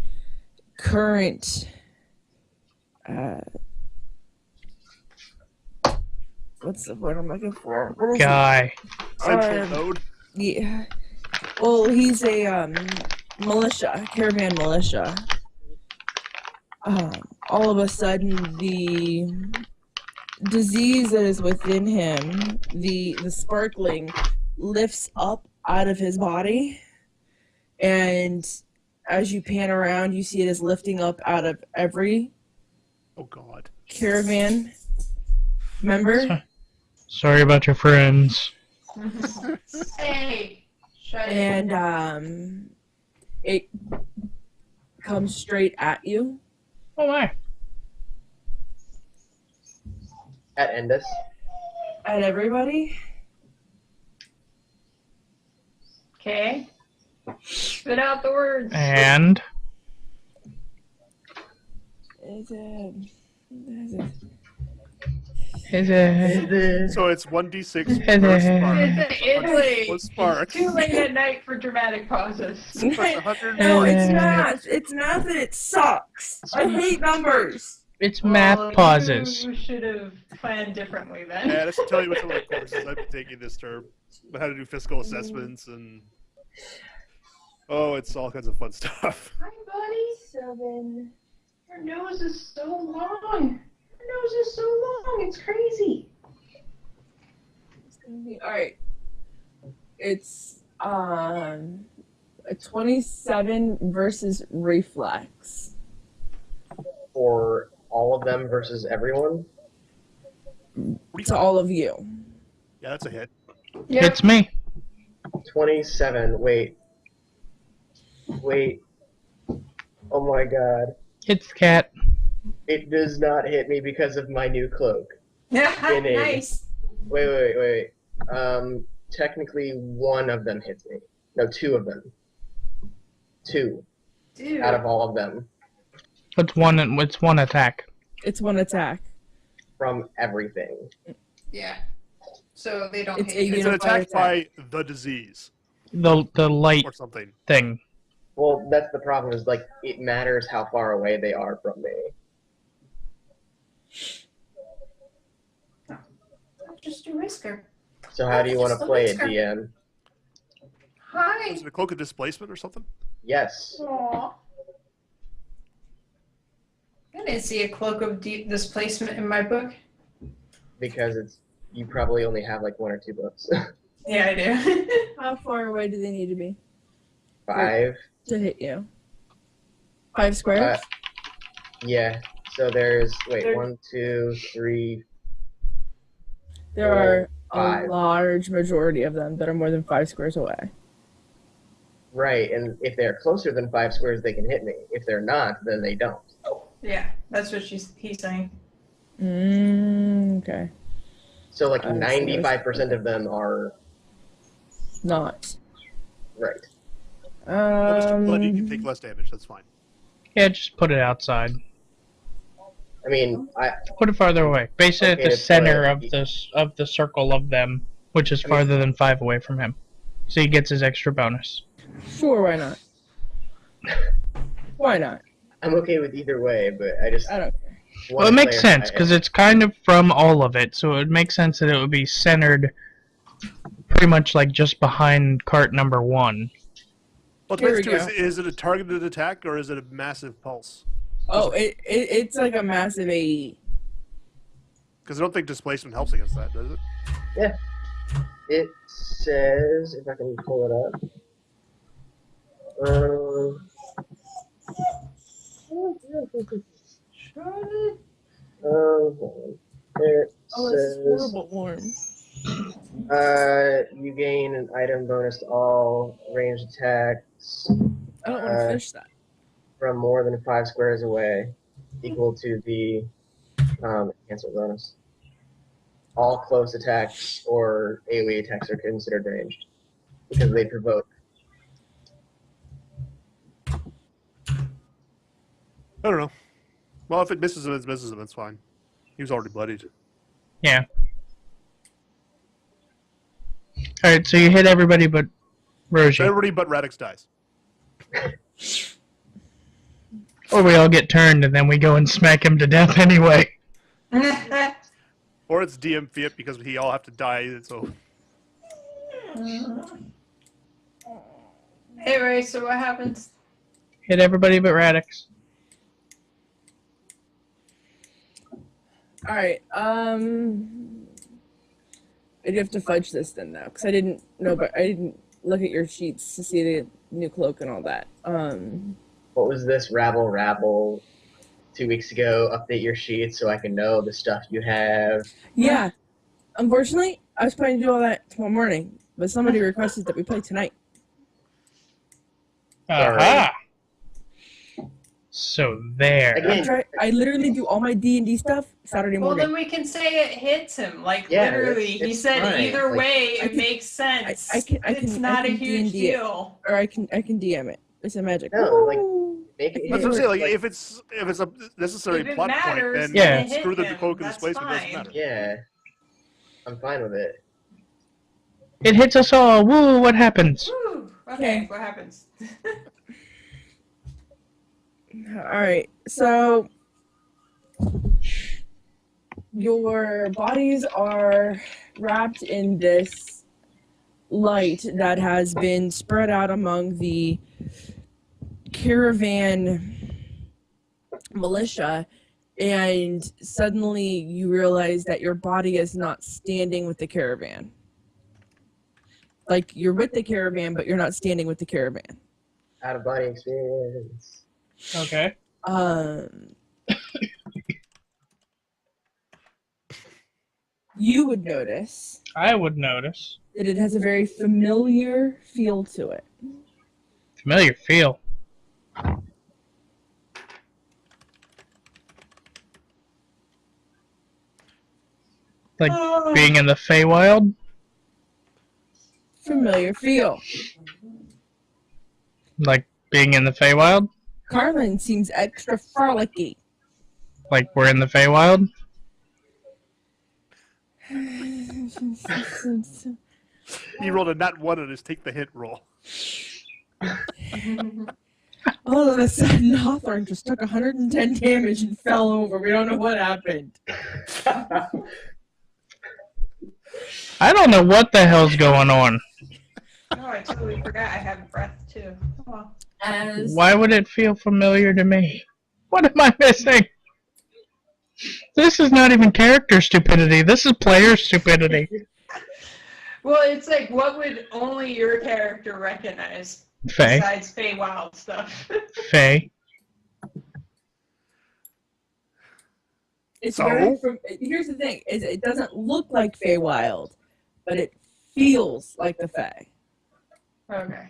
current what's the word I'm looking for? What is it? Guy. Central node. Yeah. Well, he's a militia, caravan militia. All of a sudden, the disease that is within him, the sparkling, lifts up out of his body, and as you pan around, you see it is lifting up out of every Oh God. caravan member. Sorry about your friends. Hey, shut it. And it comes straight at you. Oh my. At Endus. At everybody. Okay. Spit out the words. And Is it? is it? So it's 1d6 It's per spark. It's One spark. too late at night for dramatic pauses. That's 100. No, it's not. It's not that it sucks. I hate numbers. It's math pauses. You should have planned differently then. Yeah, let's tell you what some of the courses I've been taking this term. But how to do fiscal assessments and it's all kinds of fun stuff. Hi, buddy. 7. Your nose is so long. Your nose is so long. It's crazy. All right. It's a 27 versus reflex. For all of them versus everyone. To all of you. Yeah, that's a hit. Yep. It's me. 27. Wait. Oh my god. It's Cat. It does not hit me because of my new cloak. Nice. Wait. Technically, one of them hits me. No, two of them. Two Dude. out of all of them It's one attack. It's one attack. from everything. Yeah. So they don't It's hit you. It's an Unified attack by the disease The light or something. thing. Well, that's the problem. Is like it matters how far away they are from me. Just a whisker. So how do you want to Just a play it, whisker. DM? Hi. Is it a cloak of displacement or something? Yes. Aw. I didn't see a cloak of deep displacement in my book. Because you probably only have like one or two books. Yeah, I do. How far away do they need to be 5. to hit you? 5 squares? Yeah. So there's There- 1, 2, 3. There are a 5. large majority of them that are more than 5 squares away. Right, and if they're closer than 5 squares, they can hit me. If they're not, then they don't. Yeah, that's what he's saying. Okay. So like I see. 95% of them are Not. right. Well, just let you take less damage. That's fine. Yeah, just put it outside. I mean, Put it farther away. Basically at Okay, the to center put- of the circle of them, which is I mean- farther than 5 away from him. So he gets his extra bonus. Sure, why not? Why not? I'm okay with either way, but I just I don't care. Well, it makes sense because it's kind of from all of it, so it would make sense that it would be centered pretty much like just behind cart number 1. Well, Here we too, go. is it a targeted attack or is it a massive pulse? Oh, it's like a massive AE. Because I don't think displacement helps against that, does it? It says, if I can pull it up. It Oh, it's says horrible warm. you gain an item bonus to all ranged attacks I don't want to finish that. from more than 5 squares away, equal to the cancel bonus. All close attacks or AoE attacks are considered ranged because they provoke. I don't know. Well, if it misses him, it misses him. That's fine. He was already bloodied. Yeah. Alright, so you hit everybody but Roshi. Everybody but Radix dies. Or we all get turned and then we go and smack him to death anyway. Or it's DM Fiat because we all have to die. So Anyway, so what happens? Hit everybody but Radix. All right. I'd have to fudge this then though, because I didn't know, but I didn't look at your sheets to see the new cloak and all that. What was this rabble 2 weeks ago? Update your sheets so I can know the stuff you have. Yeah. Unfortunately, I was planning to do all that tomorrow morning, but somebody requested that we play tonight. Aha! So there. Again, I literally do all my D&D stuff Saturday Well, morning. then we can say it hits him. Like, Yeah, literally, it's he said fine. either Like, way, I it can- makes sense. I can It's not a can huge D&D it. deal. Or I can DM it. It's a magic. No, like, Woo! make it Yeah. that's what I'm saying. Like, like- if it's a necessary If it plot matters, point, then Yeah. then hit screw the him. cloak and That's displacement. Doesn't fine. matter. Yeah, I'm fine with it. It hits us all. Woo, what happens? Woo. Okay, Okay. what happens? All right. So your bodies are wrapped in this light that has been spread out among the caravan militia, and suddenly you realize that your body is not standing with the caravan. Like you're with the caravan, but you're not standing with the caravan. Out of body experience. Okay. you would notice I would notice. that it has a very familiar feel to it. Familiar feel. Like being in the Feywild? Familiar feel. Like being in the Feywild? Carlin seems extra frolicky. Like we're in the Feywild? He rolled a nat 1 on his take the hint roll. All of a sudden, Hawthorne just took 110 damage and fell over. We don't know what happened. I don't know what the hell's going on. Oh, I totally forgot I have breath too. Oh. As Why would it feel familiar to me? What am I missing? This is not even character stupidity. This is player stupidity. Well, it's like, what would only your character recognize Faye. besides Feywild stuff? Faye. it's So? very here's the thing: is it doesn't look like Feywild, but it feels like the Fae. Okay.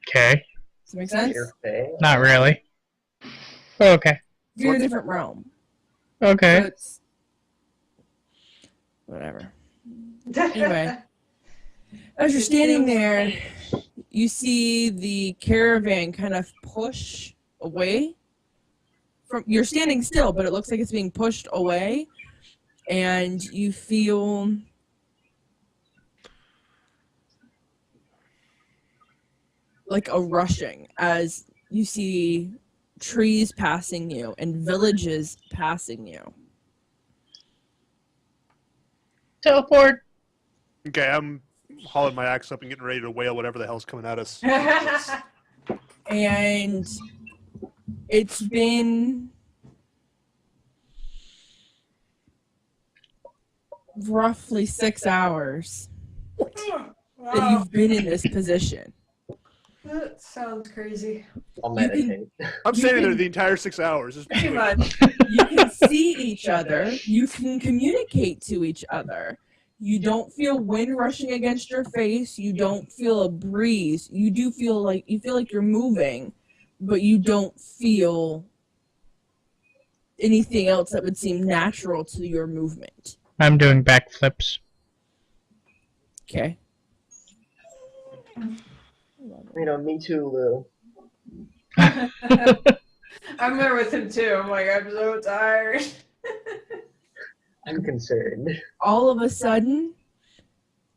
Okay. Does that make sense? Your Fae? Not really. Okay. You're in a different realm. Okay. So it's whatever. Anyway. As you're standing there, you see the caravan kind of push away from. You're standing still, but it looks like it's being pushed away, and you feel like a rushing as you see trees passing you and villages passing you. Teleport. Okay, I'm hauling my axe up and getting ready to wail whatever the hell's coming at us. And it's been roughly 6 hours that you've been in this position. That sounds crazy. I'll You can- meditate. I'm standing there the entire 6 hours. Just Pretty much. You can see each other. You can communicate to each other. You don't feel wind rushing against your face. You don't feel a breeze. You do feel like you're moving, but you don't feel anything else that would seem natural to your movement. I'm doing backflips. Okay. You know, me too, Lou. I'm there with him too. I'm like, I'm so tired. I'm concerned. All of a sudden,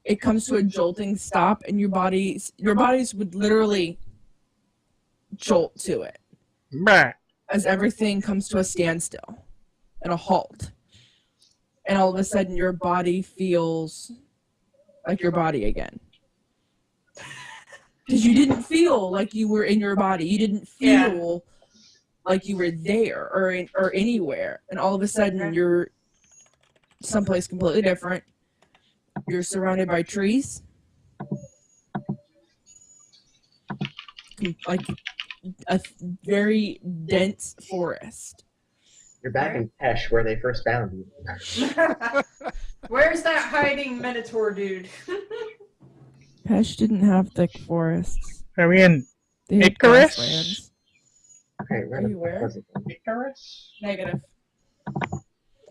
it comes to a jolting stop, and your bodies would literally jolt to it Bruh. as everything comes to a standstill and a halt. And all of a sudden, your body feels like your body again. Because you didn't feel like you were in your body. You didn't feel like you were there or anywhere. And all of a sudden, you're someplace completely different. You're surrounded by trees. Like a very dense forest. You're back in Pesh, where they first found you. Where's that hiding Minotaur dude? Pesh didn't have thick forests. Are we in They had Icarus? grasslands. Okay, where Are the you fuck where? was it? Icarus? Negative.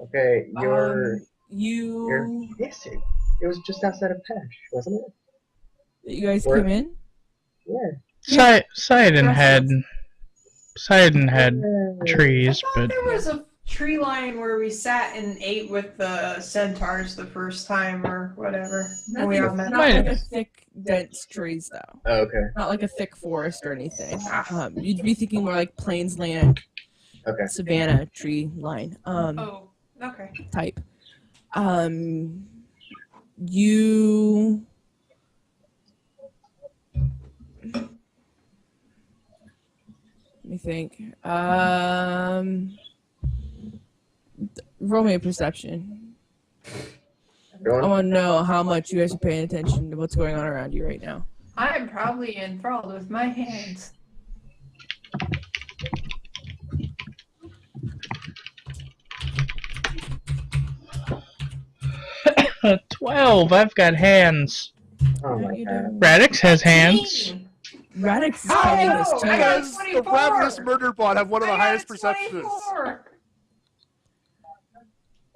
Okay, you're You yes, it was just outside of Pesh, wasn't it? you guys Where? came in? Yeah. Sidon had trees, I thought but there was a tree line where we sat and ate with the centaurs the first time or whatever. when we all met. Not like a thick, dense trees though. Oh, okay. Not like a thick forest or anything. You'd be thinking more like plains land, Okay. savanna tree line Oh, okay. type. You let me think. Roll me a perception. I Everyone? want to know how much you guys are paying attention to what's going on around you right now. I'm probably enthralled with my hands. 12. I've got hands. Oh Yeah, my you god. Radix has hands. Radix is Oh, counting this no, too. I got Because the 24. Ravenous Murder Bot have one of the I got highest perceptions. 24.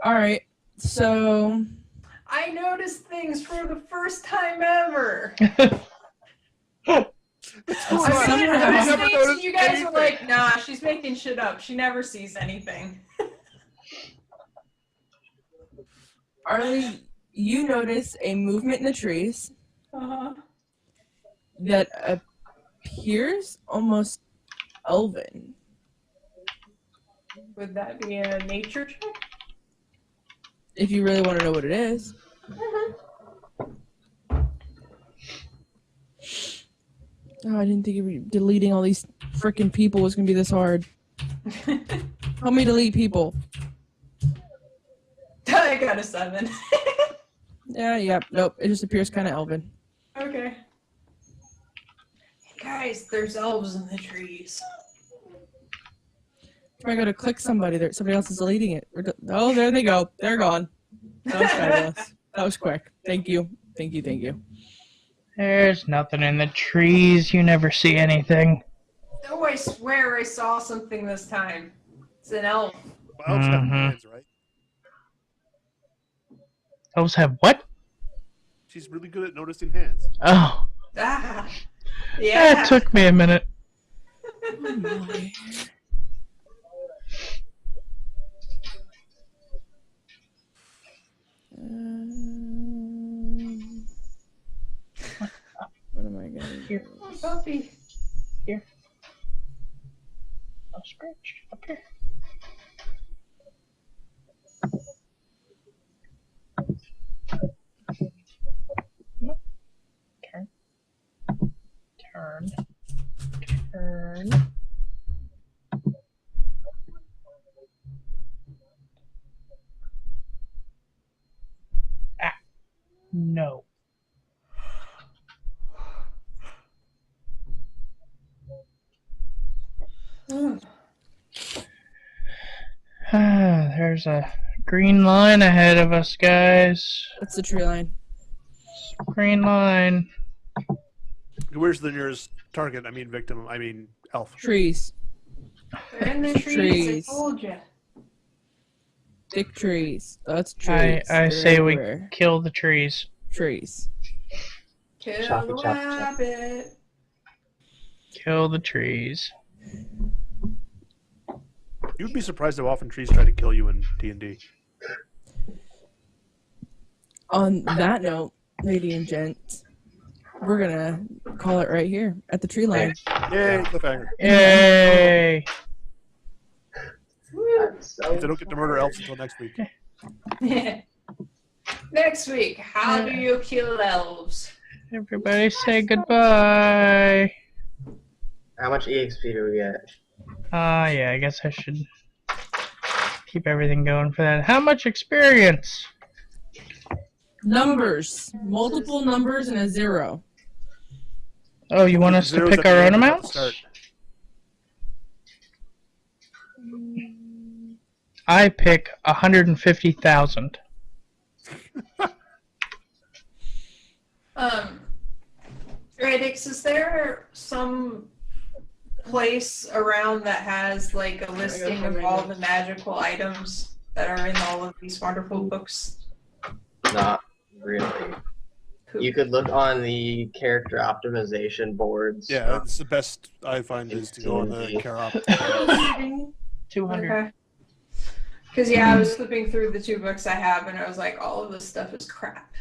All right, so I noticed things for the first time ever. So I somehow- mean, I I never was noticed you guys were anything. like, nah, she's making shit up. She never sees anything. Arlie, you notice a movement in the trees Uh-huh. that appears almost elven. Would that be a nature check? If you really want to know what it is. Oh, I didn't think deleting all these freaking people was gonna be this hard. Help me delete people. I got a 7. Yeah, nope. It just appears kind of elven. Okay. Hey guys, there's elves in the trees. I gotta click somebody there. Somebody else is deleting it. Oh, there they go. They're gone. That was fabulous. That was quick. Thank you. Thank you. Thank you. There's nothing in the trees. You never see anything. Oh, I swear I saw something this time. It's an elf. Well, elves have Mhm. hands, right? Elves have what? She's really good at noticing hands. Oh, Ah. Yeah. that took me a minute. Oh my. What am I gonna do? Oh, puppy. Oh, scratch up here. Turn. Turn. Ah. No. There's a green line ahead of us, guys. What's the tree line? Green line. Where's the nearest target? I mean victim. I mean elf. Trees. They're in the trees. Trees. I told you. Thick trees. That's trees. I They're say we everywhere. kill the trees. Trees. Kill Chop the it, chop it, chop rabbit. Kill the trees. You'd be surprised how often trees try to kill you in D&D. On that note, ladies and gents, we're gonna call it right here at the tree line. Yay, cliffhanger. Yay! I'm so They don't get to murder elves until next week. Next week, how do you kill elves? Everybody say goodbye. How much EXP do we get? Yeah, I guess I should keep everything going for that. How much experience? Numbers. Multiple numbers and a 0. Oh, you want us to Zeros pick at the our end, own not the amounts? start. I pick 150,000. Radix, is there some place around that has like a listing of all the magical items that are in all of these wonderful books? Not really. You could look on the character optimization boards. Yeah, that's the best I find is to go on the D&D. care op. 200. Okay. Because yeah, I was flipping through the 2 books I have, and I was like, all of this stuff is crap.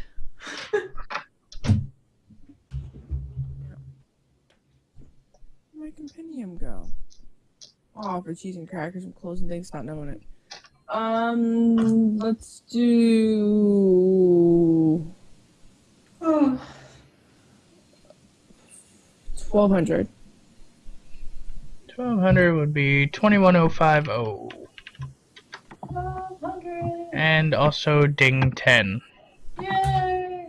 Where'd my compendium go? Oh, for cheese and crackers and closing things, not knowing it. Let's do Oh. 1,200. 1,200 would be 21,050. 1,200. And also ding 10. Yay!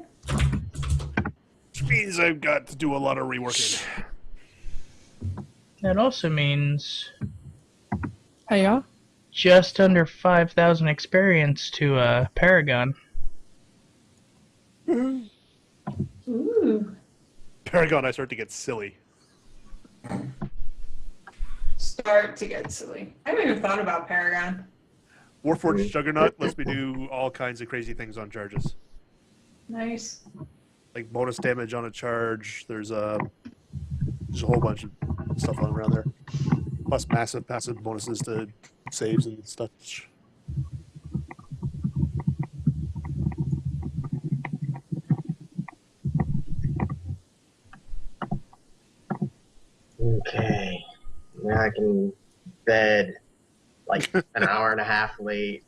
Which means I've got to do a lot of reworking. That also means Hey, y'all. just under 5,000 experience to Paragon. Ooh. Paragon, I start to get silly. Start to get silly. I haven't even thought about Paragon. Warforged Juggernaut lets me do all kinds of crazy things on charges. Nice. Like bonus damage on a charge. There's a whole bunch of stuff on around there. Plus massive passive bonuses to saves and stuff. Okay. Now I can bed like an hour and a half late.